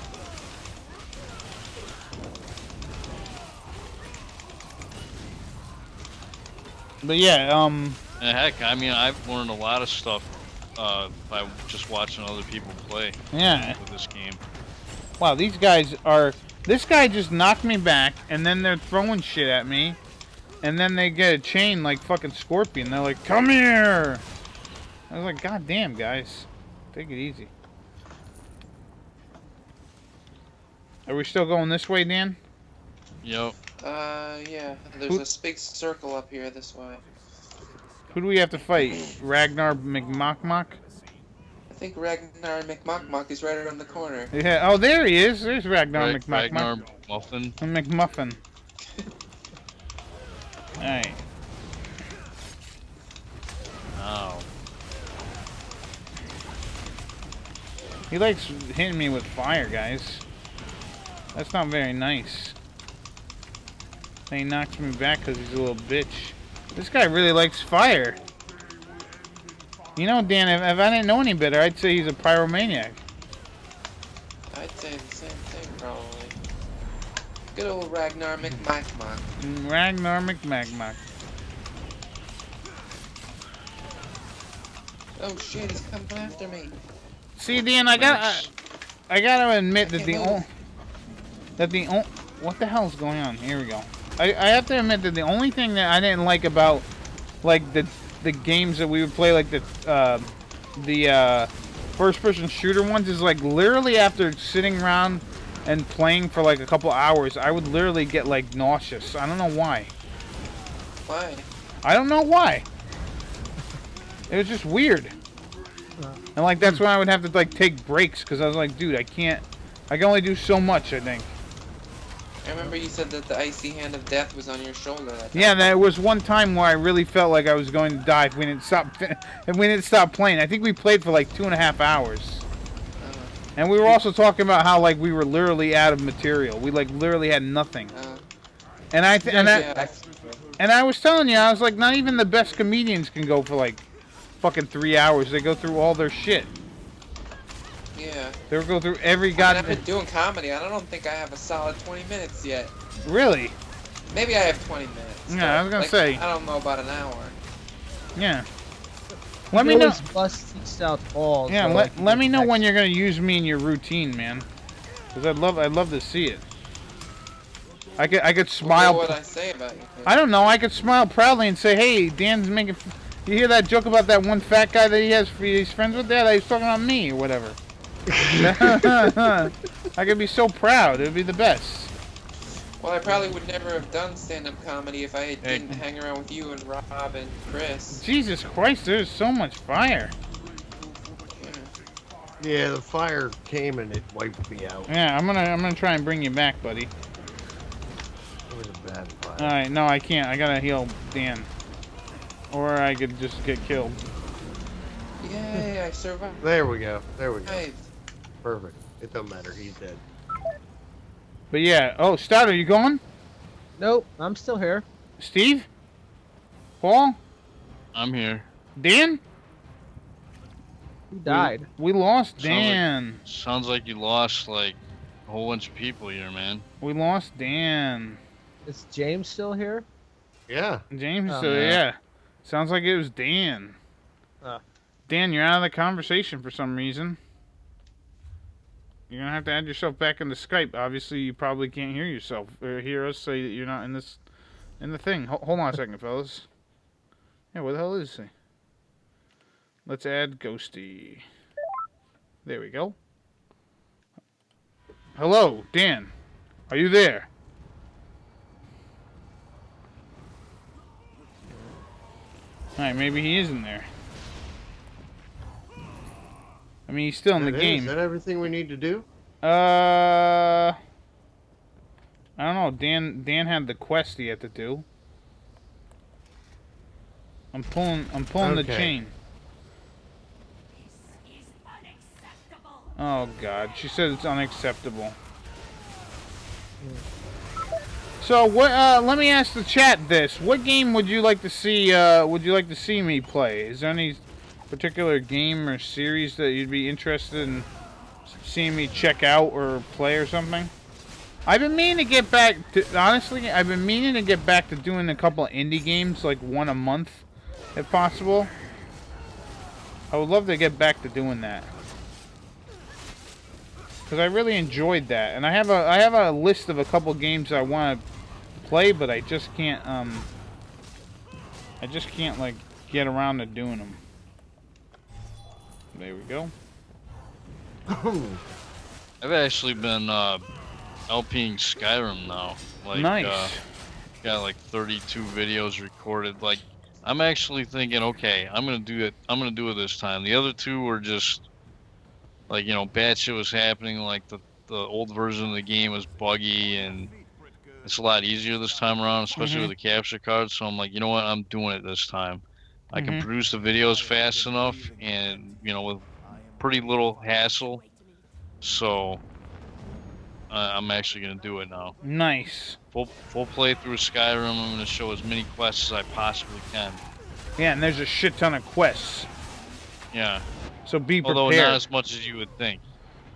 S1: But yeah,
S2: And heck, I mean, I've learned a lot of stuff by just watching other people play.
S1: Yeah.
S2: With this game.
S1: Wow, these guys are. This guy just knocked me back, and then they're throwing shit at me, and then they get a chain like fucking Scorpion. They're like, "Come here!" I was like, "God damn, guys, take it easy." Are we still going this way, Dan?
S2: Yep.
S3: Yeah. There's a big circle up here this way.
S1: Who do we have to fight? Ragnar McMockmock?
S3: I think Ragnar McMockmock is right around the corner.
S1: Yeah. Oh, there he is. There's Ragnar McMockmock.
S2: Ragnar Muffin.
S1: McMuffin. Alright.
S2: Oh.
S1: He likes hitting me with fire, guys. That's not very nice. And he knocks me back because he's a little bitch. This guy really likes fire. You know, Dan, if I didn't know any better, I'd say he's a pyromaniac.
S3: I'd say the same thing, probably. Good old Ragnar McMackmock.
S1: Ragnar McMackmock.
S3: Oh shit, he's coming after me.
S1: See, Dan, I gotta admit that what the hell's going on? Here we go. I have to admit that the only thing that I didn't like about like the games that we would play, like the first-person shooter ones, is like literally after sitting around and playing for like a couple hours, I would literally get like nauseous. I don't know why.
S3: Why?
S1: I don't know why. It was just weird. And like that's when I would have to like take breaks because I was like, dude, I can only do so much, I think.
S3: I remember you said that the icy hand of death was on your shoulder that time.
S1: Yeah, there was one time where I really felt like I was going to die if we didn't stop playing. I think we played for like 2.5 hours. And we were also talking about how like we were literally out of material. We like literally had nothing. And I was telling you, I was like, not even the best comedians can go for like fucking 3 hours. They go through all their shit.
S3: Yeah.
S1: They would go through every goddamn.
S3: I've been doing comedy. I don't think I have a solid 20 minutes yet.
S1: Really?
S3: Maybe I have 20 minutes.
S1: Yeah, I was gonna say.
S3: I don't know about an hour.
S1: Yeah. Let me know.
S7: Bust Stout balls.
S1: Yeah, let me know when you're gonna use me in your routine, man. Cause I'd love to see it. I could smile.
S3: What would I say about you?
S1: I don't know. I could smile proudly and say, "Hey, Dan's making." You hear that joke about that one fat guy that he's friends with? That he's talking about me or whatever. I could be so proud. It'd be the best.
S3: Well, I probably would never have done stand-up comedy if I didn't hang around with you and Rob and Chris.
S1: Jesus Christ, there's so much fire.
S6: Yeah, the fire came and it wiped me out.
S1: Yeah, I'm gonna try and bring you back, buddy.
S6: It was a bad fire.
S1: All right, no, I can't. I gotta heal Dan, or I could just get killed.
S3: Yay! I survived.
S6: There we go. There we go.
S3: Hey.
S6: Perfect. It don't matter. He's dead.
S1: But yeah. Oh, Stout, are you going?
S7: Nope, I'm still here.
S1: Steve? Paul?
S2: I'm here.
S1: Dan?
S7: Who died?
S1: We lost Dan.
S2: Sounds like you lost like a whole bunch of people here, man.
S1: We lost Dan.
S7: Is James still here?
S6: Yeah.
S1: James,
S7: Oh,
S1: so
S2: yeah.
S1: yeah. Sounds like it was Dan.
S7: Oh.
S1: Dan, you're out of the conversation for some reason. You're gonna have to add yourself back into Skype. Obviously, you probably can't hear yourself or hear us say that you're not in the thing. Hold on a second, fellas. Yeah, where the hell is he? Let's add Ghosty. There we go. Hello, Dan. Are you there? Alright, maybe he isn't there. I mean, he's still in the game.
S6: Is that everything we need to do?
S1: I don't know. Dan had the quest he had to do. I'm pulling the chain. Oh God, she said it's unacceptable. So what? Let me ask the chat this: what game would you like to see? Would you like to see me play? Is there any particular game or series that you'd be interested in seeing me check out or play or something? I've been meaning to get back to, honestly, I've been meaning to get back to doing a couple of indie games, like one a month, if possible. I would love to get back to doing that. Because I really enjoyed that. And I have a list of a couple of games I want to play, but I just can't, like, get around to doing them. There we go.
S2: I've actually been LPing Skyrim now. Like,
S1: nice.
S2: Got like 32 videos recorded. Like, I'm actually thinking, okay, I'm gonna do it. I'm gonna do it this time. The other two were just like, you know, bad shit was happening. Like the old version of the game was buggy, and it's a lot easier this time around, especially with the capture cards. So I'm like, you know what? I'm doing it this time. I can produce the videos fast enough, and you know, with pretty little hassle. So I'm actually gonna do it now.
S1: Nice.
S2: Full playthrough of Skyrim. I'm gonna show as many quests as I possibly can.
S1: Yeah, and there's a shit ton of quests.
S2: Yeah.
S1: So be prepared.
S2: Although not as much as you would think.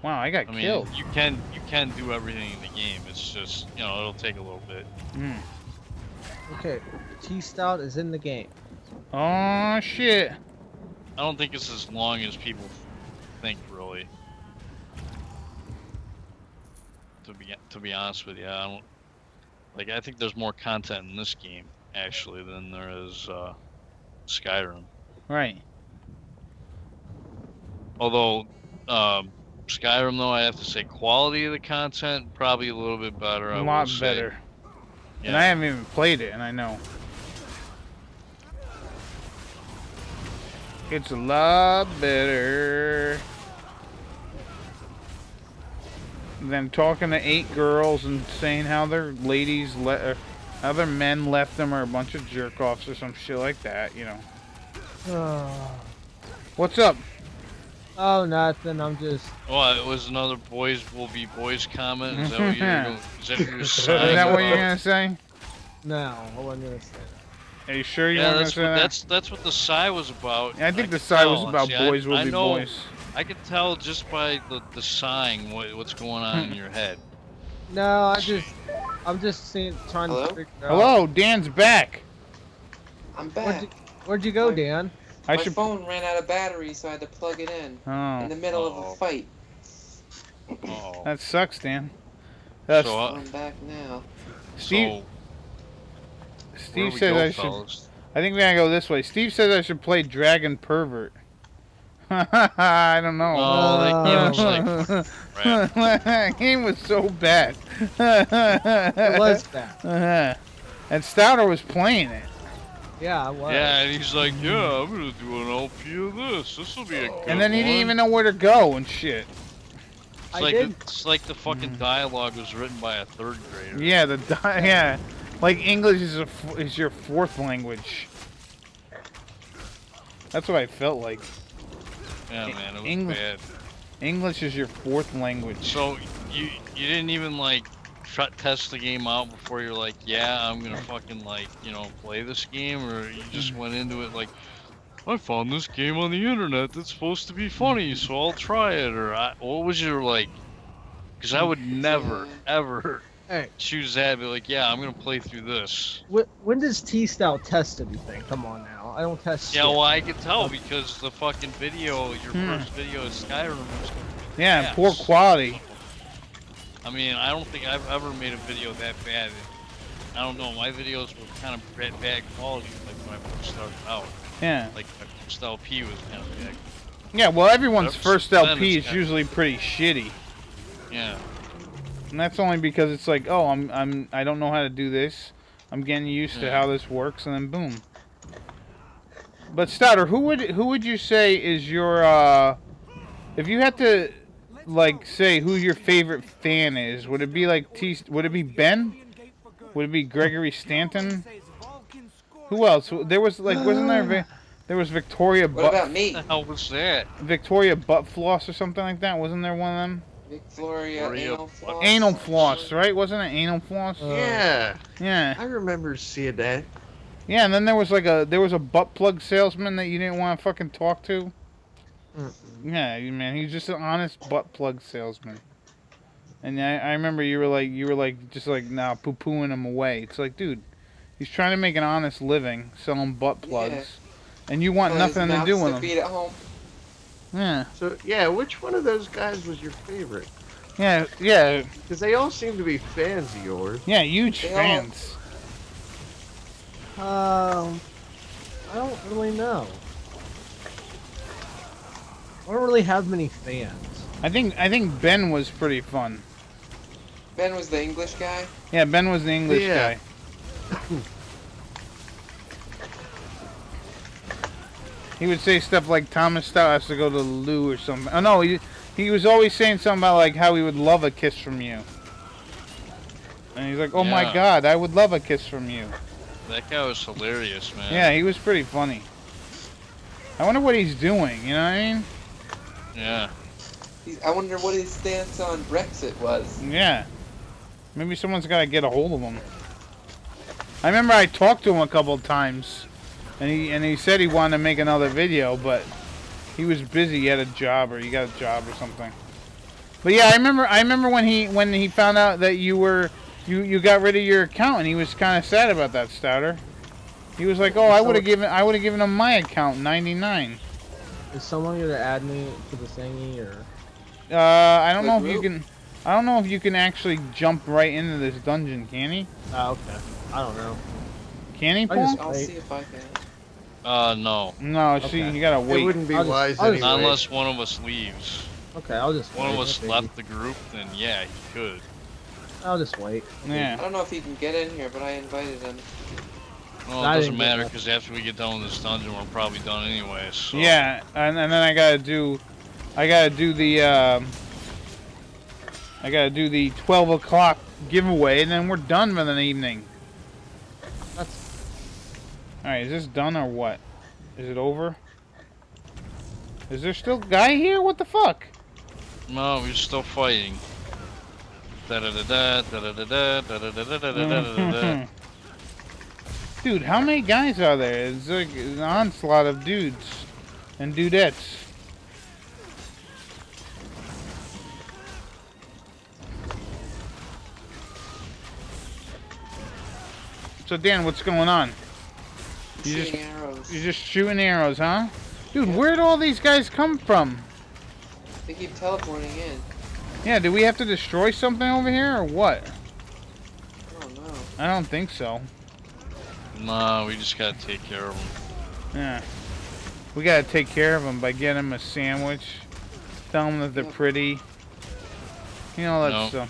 S1: Wow, I got killed.
S2: You can do everything in the game. It's just, you know, it'll take a little bit.
S7: Okay, Stout is in the game.
S1: Oh shit.
S2: I don't think it's as long as people think, really. To be honest with you, I think there's more content in this game actually than there is Skyrim.
S1: Right.
S2: Although Skyrim, though, I have to say, quality of the content probably a little bit better.
S1: A lot better.
S2: Yeah.
S1: And I haven't even played it, and I know. It's a lot better than talking to 8 girls and saying how their ladies how their men left them or a bunch of jerk-offs or some shit like that, you know. What's up?
S7: Oh, nothing. I'm just.
S2: Oh, it was another boys will be boys comment. Is that what you're saying?
S1: Is that what you're gonna say?
S7: No, I wasn't gonna say that.
S1: Are you sure you weren't gonna say that?
S2: That's what the sigh was about.
S1: I think the sigh was about boys will be
S2: know,
S1: boys.
S2: I could tell just by the sighing what's going on in your head.
S7: No, I'm just trying to figure out.
S1: Hello, Dan's back.
S3: I'm back.
S7: Where'd you go, Dan?
S3: My phone ran out of battery, so I had to plug it in the middle of a fight.
S1: That sucks, Dan.
S2: So,
S3: I'm back now.
S1: Steve says I should. I think we gotta go this way. Steve says I should play Dragon Pervert. I don't know.
S2: Oh, that game was like crap.
S1: That game was so bad.
S7: It was bad.
S1: And Stouter was playing it.
S7: Yeah, I was.
S2: Yeah, and he's like, yeah, I'm gonna do an LP of this. This will be a good one.
S1: And then he didn't even know where to go and shit.
S2: It's like the fucking dialogue was written by a 3rd grader.
S1: Yeah, yeah, like English is your 4th language. That's what I felt like.
S2: Yeah, man, it was bad.
S1: English is your 4th language.
S2: So you didn't even like test the game out before you're like, yeah, I'm gonna fucking like, you know, play this game, or you just went into it like, I found this game on the internet that's supposed to be funny, so I'll try it, or what was your like Because I would never, ever
S7: Hey,
S2: choose that and be like, yeah, I'm going to play through this.
S7: when does Stout test anything? Come on now, I don't test.
S2: Yeah,
S7: shit.
S2: well, I can tell because the fucking video, your first video of Skyrim was
S1: Yeah, poor quality.
S2: I mean, I don't think I've ever made a video that bad. I don't know, my videos were kind of bad quality, like when I first started out.
S1: Yeah.
S2: Like my first LP was kind of bad.
S1: Yeah, well, everyone's first
S2: Then
S1: LP
S2: it's
S1: is usually pretty shitty.
S2: Yeah.
S1: And that's only because it's like, oh, I don't know how to do this. I'm getting used to how this works, and then boom. But Stouter, who would you say is your if you had to like say who your favorite fan is, would it be like would it be Ben? Would it be Gregory Stanton? Who else? There was like wasn't there was Victoria
S3: What about me?
S2: What the hell was that?
S1: Victoria Buttfloss or something like that? Wasn't there one of them?
S3: Victoria Anal Floss.
S1: Anal Floss, right? Wasn't it Anal Floss?
S6: Yeah.
S1: Yeah.
S6: I remember seeing that.
S1: Yeah, and then there was like a butt plug salesman that you didn't want to fucking talk to. Yeah, man, he's just an honest butt plug salesman. And I remember you were like just like nah, poo-pooing him away. It's like, dude, he's trying to make an honest living selling butt plugs, and you want nothing to do with him.
S3: Feed at home.
S1: Yeah.
S6: So yeah, which one of those guys was your favorite?
S1: Yeah, yeah.
S6: Because they all seem to be fans of yours.
S1: Yeah, huge fans.
S7: I don't really know. I don't really have many fans.
S1: I think Ben was pretty fun.
S3: Ben was the English guy.
S1: Yeah, Ben was the English guy. He would say stuff like Thomas Stout has to go to the loo or something. Oh no, he was always saying something about like how he would love a kiss from you. And he's like, oh my God, I would love a kiss from you.
S2: That guy was hilarious, man.
S1: Yeah, he was pretty funny. I wonder what he's doing, you know what I mean?
S2: Yeah.
S3: I wonder what his stance on Brexit was.
S1: Yeah. Maybe someone's got to get a hold of him. I remember I talked to him a couple of times, and he said he wanted to make another video, but he was busy. He had a job, or he got a job or something. But yeah, I remember when he found out that you got rid of your account, and he was kind of sad about that, Stouter. He was like, "Oh, I would have given him my account, 99."
S7: Is someone gonna add me to the thingy or?
S1: I don't know if you can. I don't know if you can actually jump right into this dungeon, can he?
S7: Oh, okay. I don't know.
S1: Can he, Paul?
S3: I'll see if I can.
S2: No.
S1: No, see, you gotta wait.
S6: It wouldn't be wise
S7: I'll
S6: anyway.
S7: just
S2: Unless one of us leaves.
S7: Okay, I'll just.
S2: One of
S7: wait,
S2: us
S7: maybe.
S2: left the group, then yeah, he could.
S7: I'll just wait.
S1: Yeah.
S3: I don't know if he can get in here, but I invited him.
S2: Well,
S7: I
S2: it doesn't
S7: didn't get
S2: matter
S7: that.
S2: because after we get done with this dungeon, we're probably done anyway. So.
S1: Yeah, and then I gotta do the 12 o'clock giveaway, and then we're done for the evening.
S7: That's.
S1: All right, is this done or what? Is it over? Is there still a guy here? What the fuck?
S2: No, we're still fighting. Da da da da da da da da da da da da da.
S1: Dude, how many guys are there? It's like an onslaught of dudes and dudettes. So Dan, what's going on?
S3: Shooting arrows.
S1: You're just shooting arrows, huh? Dude, where'd all these guys come from?
S3: They keep teleporting in.
S1: Yeah, do we have to destroy something over here or what?
S3: I don't know.
S1: I don't think so.
S2: No, we just gotta take care of them.
S1: Yeah. We gotta take care of them by getting them a sandwich. Tell them that they're pretty. You know that stuff.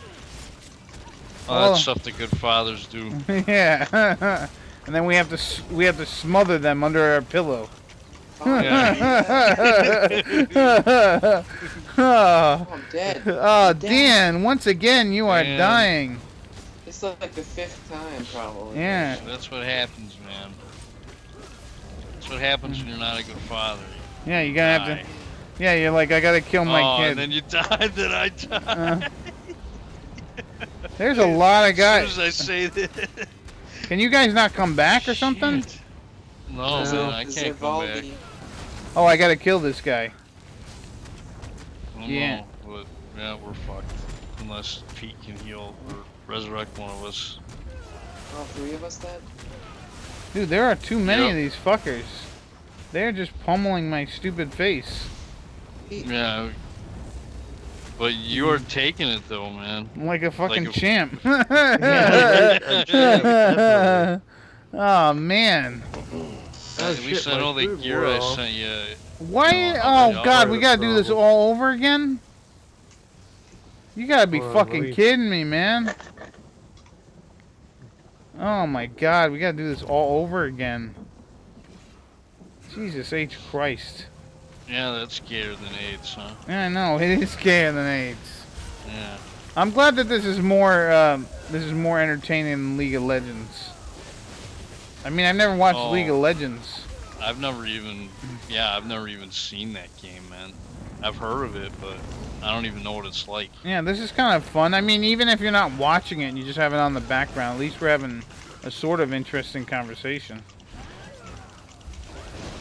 S2: Oh, that's stuff the good fathers do.
S1: Yeah. And then we have to smother them under our pillow.
S3: Oh,
S1: Oh,
S3: I'm dead.
S1: Oh, Dan, once again you are dying.
S3: It's like the 5th time, probably.
S1: Yeah.
S2: That's what happens, man. That's what happens when you're not a good father.
S1: Yeah, you're gonna have to. Yeah, you're like, I gotta kill my kid.
S2: And then you died, then I died.
S1: There's a lot of guys.
S2: As soon as I say that.
S1: Can you guys not come back or something?
S2: No, man, I can't come back.
S1: Oh, I gotta kill this guy.
S2: I don't
S1: Yeah.
S2: know, but yeah, we're fucked. unless Pete can heal or resurrect one of us.
S3: All three of us dead?
S1: Dude, there are too many
S2: Yep.
S1: of these fuckers. They're just pummeling my stupid face.
S2: Yeah. But you're taking it though, man.
S1: I'm like a fucking
S2: Like a-
S1: champ.
S6: Yeah,
S1: Oh, man.
S2: At least I know the gear I sent you.
S1: Why?
S2: You know,
S1: Oh, God, we gotta do this all over again? You gotta be fucking kidding me, man. Oh, my God, we gotta do this all over again. Jesus H. Christ.
S2: Yeah, that's scarier than AIDS, huh?
S1: Yeah, I know, it is scarier than AIDS.
S2: Yeah.
S1: I'm glad that this is more entertaining than League of Legends. I mean, I've never watched League of Legends.
S2: I've never even seen that game, man. I've heard of it, but I don't even know what it's like.
S1: Yeah, this is kind of fun. I mean, even if you're not watching it and you just have it on the background, at least we're having a sort of interesting conversation.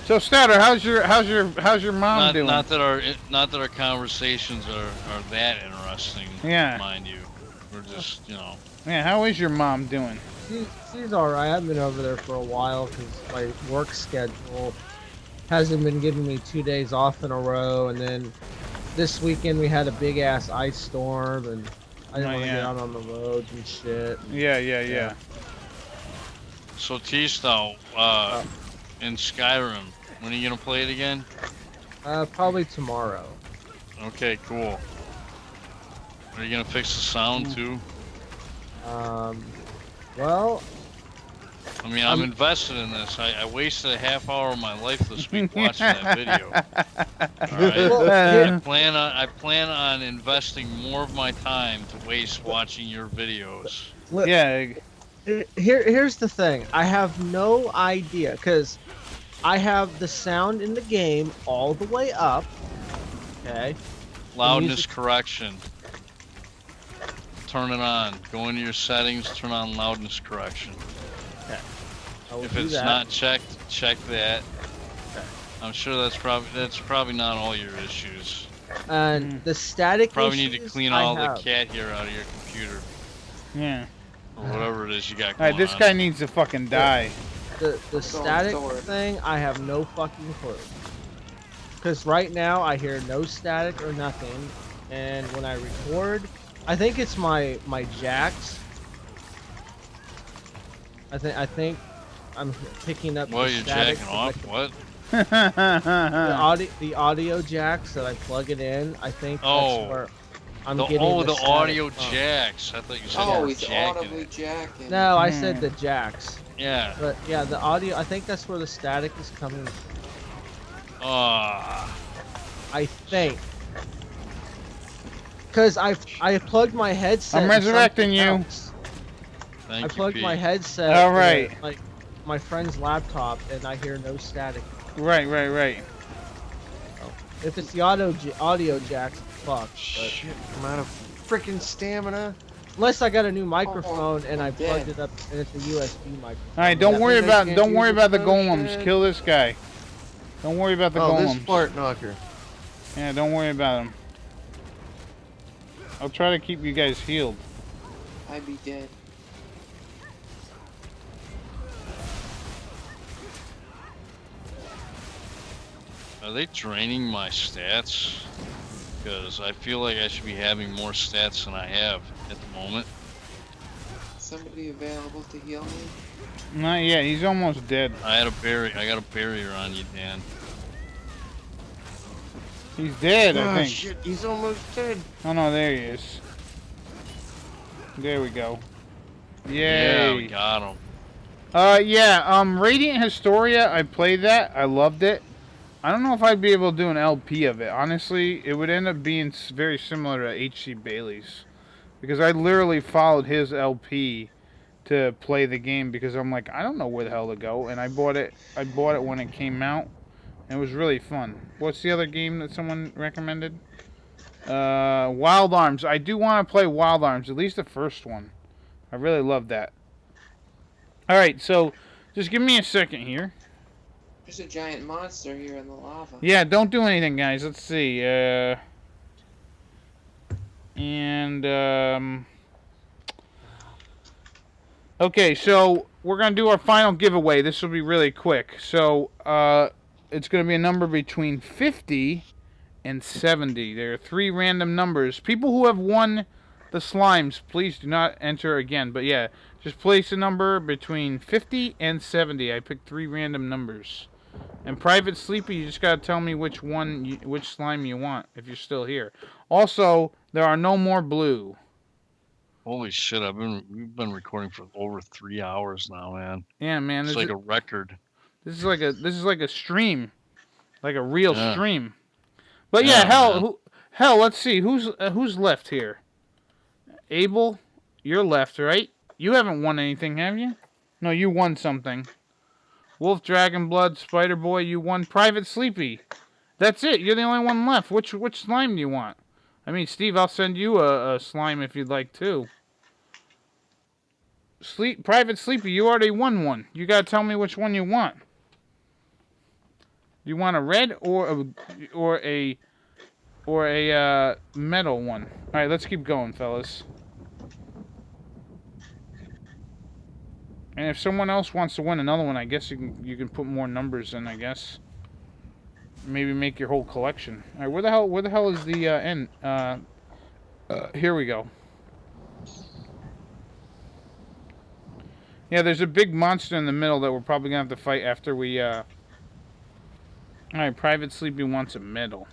S1: So, Stouter, how's your mom doing?
S2: Not that our conversations are that interesting.
S1: Yeah.
S2: Mind you, we're just
S1: Yeah, how is your mom doing?
S7: She's alright. I've been over there for a while because my work schedule hasn't been giving me 2 days off in a row, and then this weekend we had a big ass ice storm, and I didn't want to get out on the roads and shit.
S1: Yeah.
S2: So T-Stout, in Skyrim, when are you gonna play it again?
S7: Probably tomorrow.
S2: Okay, cool. Are you gonna fix the sound too?
S7: Well,
S2: I mean, I'm invested in this. I wasted a half hour of my life this week watching that video. Alright? I plan on investing more of my time to waste watching your videos.
S1: Yeah.
S7: Here's the thing. I have no idea, because I have the sound in the game all the way up. Okay.
S2: Loudness correction. Turn it on. Go into your settings, turn on loudness correction.
S7: Okay.
S2: If it's not checked, check that.
S7: Okay.
S2: I'm sure that's probably not all your issues.
S7: And the static
S2: Probably need to
S7: issues
S2: clean
S7: I
S2: all
S7: have.
S2: the cat hair out of your computer.
S1: Yeah.
S2: Or whatever it is you got going
S1: Alright, this guy needs to fucking die.
S7: The static thing, I have no fucking clue. Because right now I hear no static or nothing, and when I record, I think it's my jacks. I think I'm picking up
S2: What,
S7: the
S2: you're
S7: static.
S2: jacking off? What?
S7: The audio jacks that I plug it in. I think that's where I'm getting
S2: the
S7: static
S2: audio
S7: from.
S2: jacks. I thought you said
S3: Oh,
S2: you were
S3: he's
S2: jacking
S3: audibly
S2: it.
S3: jacking.
S7: No, I said the jacks.
S2: Yeah.
S7: But yeah, the audio. I think that's where the static is coming. I think. Cause I plugged my headset.
S1: I'm
S7: in
S1: resurrecting you.
S7: else.
S2: Thank
S7: I
S2: you,
S7: plugged my
S2: Pete.
S7: headset.
S1: All right.
S7: Like my friend's laptop, and I hear no static.
S1: Right.
S7: If it's the audio jacks, fuck. But
S6: Shit, I'm out of freaking stamina.
S7: unless I got a new microphone and I
S3: dead.
S7: plugged it up, and it's a USB microphone.
S1: Alright, don't worry
S6: they
S1: about
S6: can't
S1: don't worry
S6: use
S1: about the
S6: the
S1: golems.
S6: potion.
S1: Kill this guy. Don't worry about the
S6: This
S1: golems.
S6: fart knocker.
S1: Yeah, don't worry about him. I'll try to keep you guys healed.
S3: I'd be dead.
S2: Are they draining my stats? Because I feel like I should be having more stats than I have at the moment.
S3: Somebody available to heal me?
S1: Not yet. He's almost dead.
S2: I got a barrier on you, Dan.
S1: He's dead, I
S6: Oh
S1: think.
S6: shit, he's almost dead.
S1: Oh no, there he is. There we go.
S2: Yeah, we
S1: Yay.
S2: got him.
S1: Radiant Historia, I played that. I loved it. I don't know if I'd be able to do an LP of it. Honestly, it would end up being very similar to H.C. Bailey's. Because I literally followed his LP to play the game because I'm like, I don't know where the hell to go. And I bought it when it came out. And it was really fun. What's the other game that someone recommended? Wild Arms. I do want to play Wild Arms, at least the first one. I really love that. Alright, so just give me a second here.
S3: There's a giant monster here in the lava.
S1: Yeah, don't do anything, guys. Let's see. And, okay, so we're going to do our final giveaway. This will be really quick. So, it's going to be a number between 50 and 70. There are 3 random numbers. People who have won the slimes, please do not enter again. But yeah, just place a number between 50 and 70. I picked 3 random numbers. And Private Sleepy, you just gotta tell me which slime you want if you're still here. Also, there are no more blue.
S2: Holy shit! We've been recording for over 3 hours now, man.
S1: Yeah, man.
S2: It's like a record.
S1: This is like a stream, like a real stream. But yeah, hell, let's see who's left here. Abel, you're left, right? You haven't won anything, have you? No, you won something. Wolf, Dragon Blood, Spider Boy, you won. Private Sleepy. That's it. You're the only one left. Which slime do you want? I mean, Steve, I'll send you a slime if you'd like to. Private Sleepy, you already won one. You gotta tell me which one you want. You want a red or a metal one? All right, let's keep going, fellas. And if someone else wants to win another one, I guess you can put more numbers in. I guess maybe make your whole collection. All right, where the hell is the end? Here we go. Yeah, there's a big monster in the middle that we're probably gonna have to fight after we. All right, Private Sleepy wants a medal.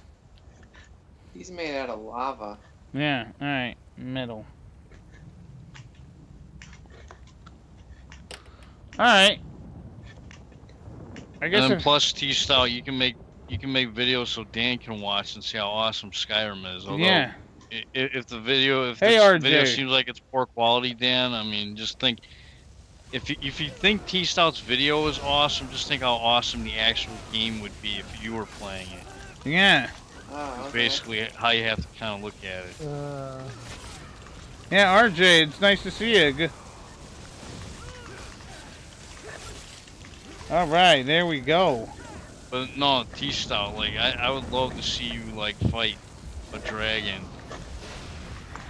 S3: He's made out of lava.
S1: Yeah. All right, medal. All right. I guess.
S2: And then plus Stout, you can make videos so Dan can watch and see how awesome Skyrim is. Although,
S1: yeah.
S2: If the video seems like it's poor quality, Dan, I mean, just think. If you think Stout's video is awesome, just think how awesome the actual game would be if you were playing it.
S1: Yeah.
S3: Oh, okay.
S2: Basically, how you have to kind of look at it.
S1: Yeah, RJ, it's nice to see you. All right, there we go.
S2: But no, Stout, like I would love to see you like fight a dragon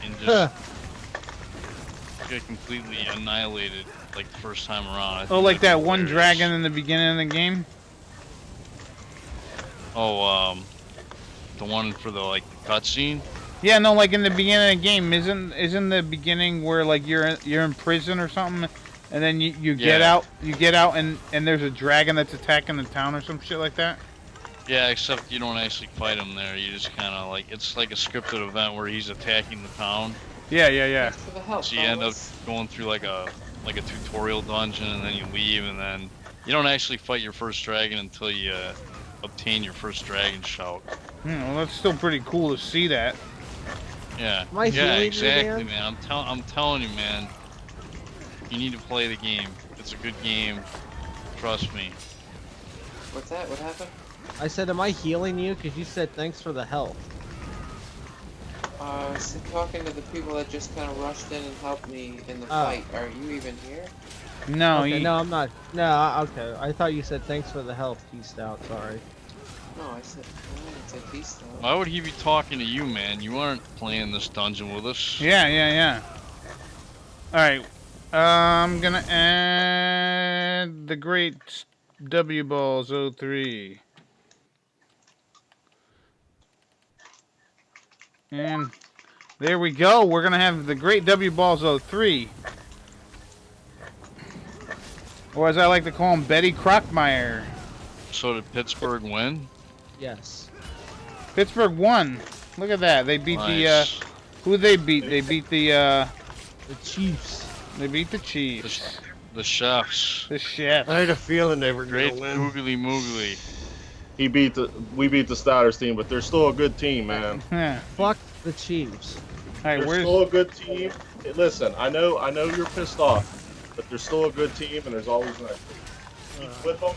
S2: and just get completely annihilated like the first time around.
S1: Oh, like that one dragon in the beginning of the game?
S2: Oh, the one for the like the cutscene?
S1: Yeah, no, like in the beginning of the game, isn't the beginning where like you're in prison or something, and then you get out and there's a dragon that's attacking the town or some shit like that?
S2: Yeah, except you don't actually fight him there. You just kind of like it's like a scripted event where he's attacking the town.
S1: Yeah.
S2: So you end up going through like a tutorial dungeon, and then you leave, and then you don't actually fight your first dragon until you obtain your first dragon shout.
S1: Well, that's still pretty cool to see that.
S2: Yeah. Yeah, exactly, man. I'm telling you, man. You need to play the game. It's a good game. Trust me.
S3: What's that? What happened?
S7: I said, am I healing you? Because you said thanks for the help.
S3: I was talking to the people that just kind of rushed in and helped me in the fight. Are you even here?
S1: No,
S7: okay, no, I'm not. No, okay. I thought you said thanks for the help, Stout. Sorry.
S3: No, I didn't say Stout.
S2: Why would he be talking to you, man? You aren't playing this dungeon with us.
S1: Yeah. Alright. I'm gonna add the great TheGreatBulzome. And there we go. We're gonna have the great TheGreatBulzome. Or as I like to call him, Betty Crockmeyer.
S2: So did Pittsburgh win?
S7: Yes.
S1: Pittsburgh won. Look at that. They beat
S2: nice.
S1: who did they beat? They beat the
S7: Chiefs.
S1: They beat the Chiefs.
S2: The chefs.
S1: The chefs.
S6: I had a feeling they were
S2: Great
S6: gonna win.
S2: googly moogly.
S8: We beat the Stouters team, but they're still a good team, man.
S1: Yeah.
S7: Fuck the Chiefs.
S1: Alright,
S8: They're still a good team. Hey, listen, I know you're pissed off, but they're still a good team, and there's always nice. Keep with them.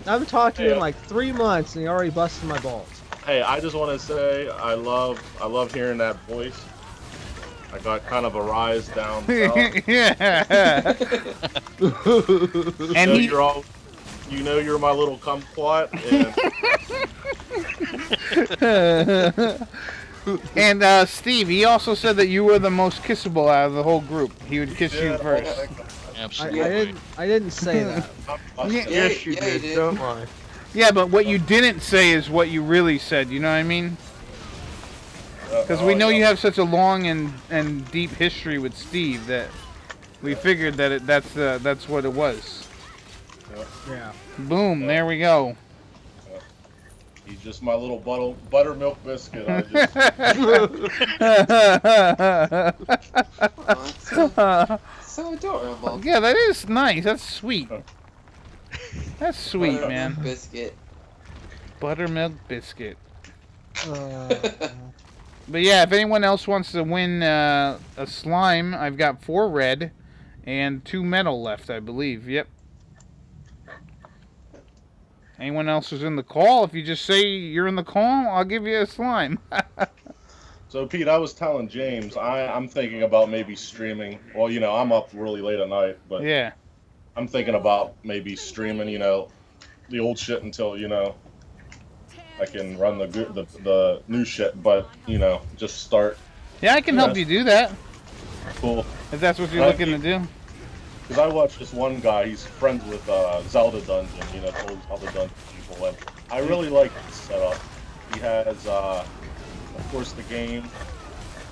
S7: I haven't talked to you in like 3 months, and you already busted my balls.
S8: Hey, I just want to say I love hearing that voice. I got kind of a rise down south.
S1: Yeah. And
S8: you know you're my little kumquat. And
S1: And Steve, he also said that you were the most kissable out of the whole group. He would kiss you first.
S2: Absolutely.
S7: I didn't say that.
S6: Yes, you did. Don't lie.
S1: Yeah, but what you didn't say is what you really said. You know what I mean? Because we know you have such a long and deep history with Steve that we figured that that's what it was.
S7: Yeah.
S1: Boom! There we go.
S8: He's just my little buttermilk biscuit. I just...
S3: Oh, so adorable.
S1: Yeah, that is nice. That's sweet. That's sweet,
S3: Buttermilk
S1: man.
S3: Biscuit.
S1: Buttermilk biscuit. But yeah, if anyone else wants to win a slime, I've got 4 red and 2 metal left, I believe. Yep. Anyone else who's in the call, if you just say you're in the call, I'll give you a slime.
S8: So, Pete, I was telling James, I'm thinking about maybe streaming. Well, you know, I'm up really late at night, but
S1: yeah.
S8: I'm thinking about maybe streaming, you know, the old shit until, you know, I can run the new shit, but, you know, just start.
S1: Yeah, I can help you do that.
S8: Cool.
S1: If that's what you're looking to do.
S8: Because I watched this one guy, he's friends with Zelda Dungeon, you know, old Zelda Dungeon people, and I really like his setup. He has, of course, the game,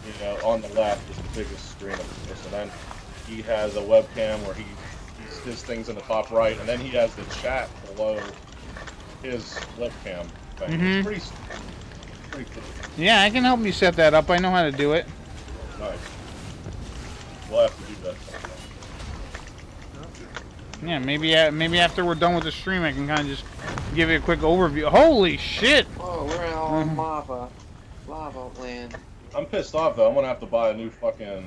S8: you know, on the left is the biggest screen of this, and then he has a webcam where his thing's in the top right, and then he has the chat below his webcam thing. It's pretty cool.
S1: Yeah, I can help you set that up. I know how to do it.
S8: Nice. We'll have to do that sometime.
S1: Yeah, maybe after we're done with the stream, I can kind of just give you a quick overview. Holy shit!
S3: Oh, we're in all lava land.
S8: I'm pissed off though. I'm gonna have to buy a new fucking.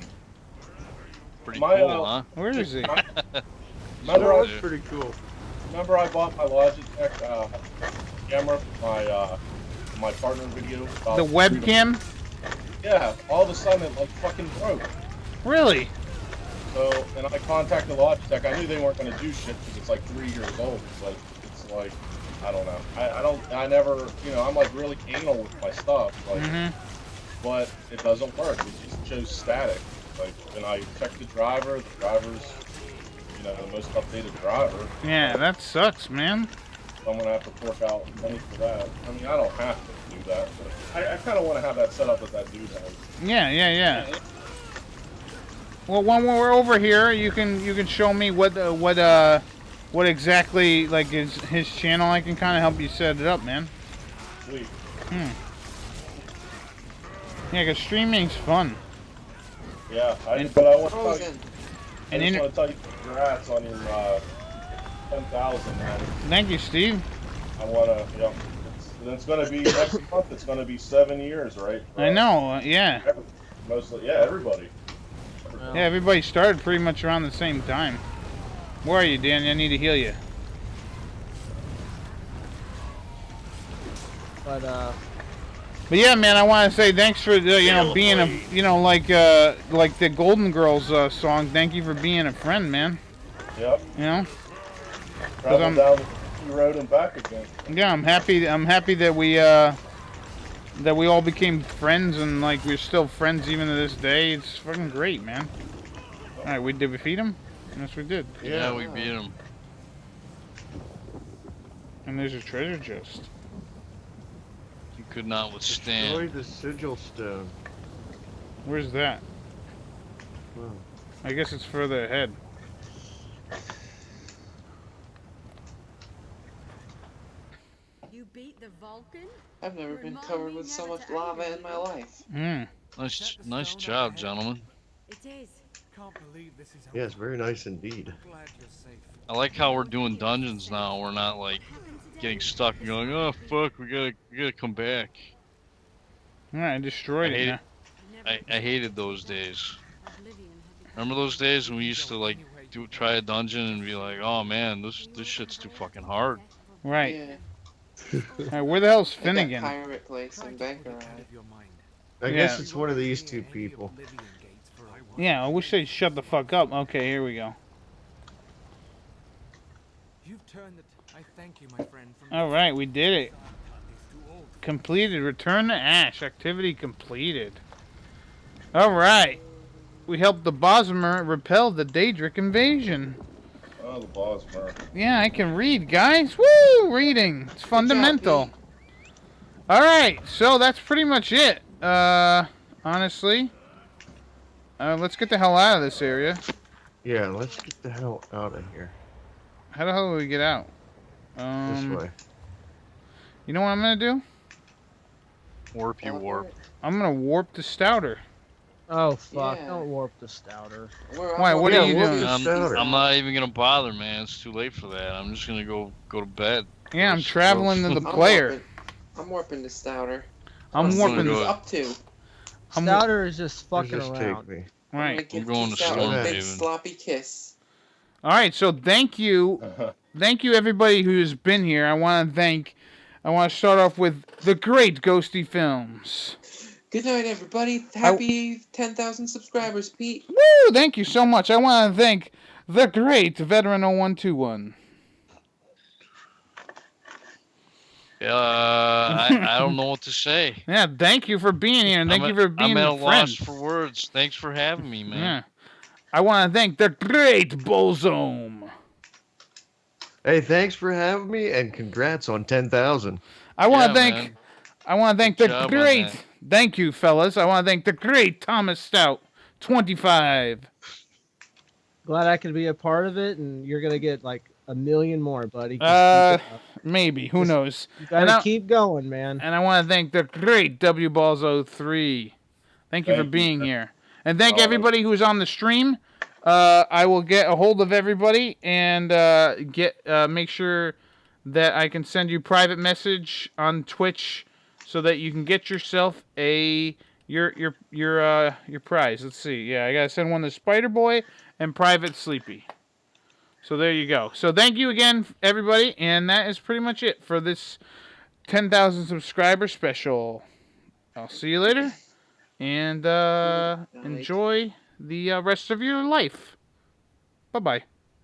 S2: Pretty cool, huh?
S1: Where is he?
S6: That's pretty cool.
S8: Remember I bought my Logitech camera for my partner video?
S1: The webcam?
S8: Yeah, all of a sudden it like fucking broke.
S1: Really?
S8: So, and I contacted Logitech. I knew they weren't going to do shit because it's like 3 years old. It's like, I don't know. I never, you know, I'm like really anal with my stuff. Like, but it doesn't work. It just shows static. Like, and I checked the driver's, you know, the most updated driver.
S1: Yeah, that sucks, man.
S8: So I'm going to have to fork out money for that. I mean, I don't have to do that, but I kind of want to have that set up that that dude has.
S1: Yeah. Well, when we're over here, you can show me what exactly like is his channel. I can kind of help you set it up, man.
S8: Sweet.
S1: Yeah, cause streaming's fun.
S8: Yeah, but I want to tell you. I just want to tell you congrats on your 10,000, man.
S1: Thank you, Steve.
S8: I want to, you know, it's going to be next month. It's going to be 7 years, right?
S1: I know. Yeah.
S8: Mostly, yeah, everybody.
S1: Yeah, everybody started pretty much around the same time. Where are you, Dan? I need to heal you.
S7: But
S1: yeah, man, I want to say thanks for you know being a like the Golden Girls song. Thank you for being a friend, man.
S8: Yep.
S1: You know.
S8: Travel down the road and back again.
S1: Yeah, I'm happy. I'm happy that we all became friends and like we're still friends even to this day. It's fucking great, man. All right, did we feed him? Yes, we did.
S2: Yeah, we beat him.
S1: And there's a treasure chest.
S2: You could not withstand.
S6: Destroy the sigil stone.
S1: Where's that?
S6: Wow.
S1: I guess it's further ahead.
S4: You beat the Vulcan?
S3: I've never been covered with so much lava in my life.
S2: Nice job, gentlemen.
S4: It is.
S5: Can't believe this is
S6: Yes, very nice indeed.
S5: glad you're safe.
S2: I like how we're doing dungeons now. We're not like getting stuck and going, oh fuck, we gotta come back.
S1: All right, I destroyed it.
S2: I hated those days. Remember those days when we used to like try a dungeon and be like, oh man, this shit's too fucking hard.
S1: Right.
S3: Yeah.
S1: All right, where the hell's
S3: That
S1: Finnegan?
S3: pirate place in Banker.
S6: I guess it's one of these two people.
S1: Yeah, I wish they'd shut the fuck up. Okay, here we go.
S5: You've turned it. I thank you, my friend.
S1: All right, we did it. Completed. Return to Ash. Activity completed. Alright. We helped the Bosmer repel the Daedric invasion.
S8: Oh, the Bosmer.
S1: Yeah, I can read, guys. Woo! Reading. It's fundamental. Alright, so that's pretty much it. Honestly. Let's get the hell out of this area.
S6: Yeah, let's get the hell out of here.
S1: How the hell do we get out?
S6: This way.
S1: You know what I'm gonna do?
S2: Warp, you warp.
S1: I'm gonna warp the Stouter.
S7: Oh fuck!
S3: Yeah.
S7: Don't warp the Stouter.
S1: Why? What are you doing?
S2: I'm not even gonna bother, man. It's too late for that. I'm just gonna go to bed.
S1: Yeah, I'm traveling to the player.
S3: I'm warping the Stouter.
S1: I'm warping.
S3: What up to?
S7: Stouter is just fucking
S6: Just
S7: around.
S6: take me.
S1: Right.
S2: I'm going to
S3: Stouter a big
S2: Stormhaven.
S3: sloppy kiss.
S1: All right. So thank you everybody who's been here. I want to start off with the great Ghostyfilms.
S3: Good night, everybody. Happy 10,000 subscribers, Pete.
S1: Woo! Thank you so much. I want to thank the great Veteran 0121.
S2: I don't know what to say.
S1: Yeah, thank you for being here, and thank you for being
S2: I'm at a
S1: friends.
S2: loss for words. Thanks for having me, man.
S1: Yeah. I want to thank the TheGreatBulzome.
S6: Hey, thanks for having me, and congrats on 10,000.
S1: I want to
S2: man.
S1: thank
S2: Good
S1: the
S2: job on
S1: great.
S2: that.
S1: Thank you, fellas. I want to thank the great Thomas Stout, 25.
S7: Glad I could be a part of it, and you're gonna get like 1 million more, buddy. Just keep it up.
S1: Maybe. Who knows?
S7: You gotta keep going, man.
S1: And I want to thank the great WBulzo3. Thank you for being here. And thank everybody who's on the stream. I will get a hold of everybody and make sure that I can send you private message on Twitch so that you can get yourself your prize. Let's see. Yeah, I gotta send one to Spider Boy and Private Sleepy. So there you go. So thank you again, everybody, and that is pretty much it for this 10,000 subscriber special. I'll see you later, and enjoy the rest of your life. Bye-bye.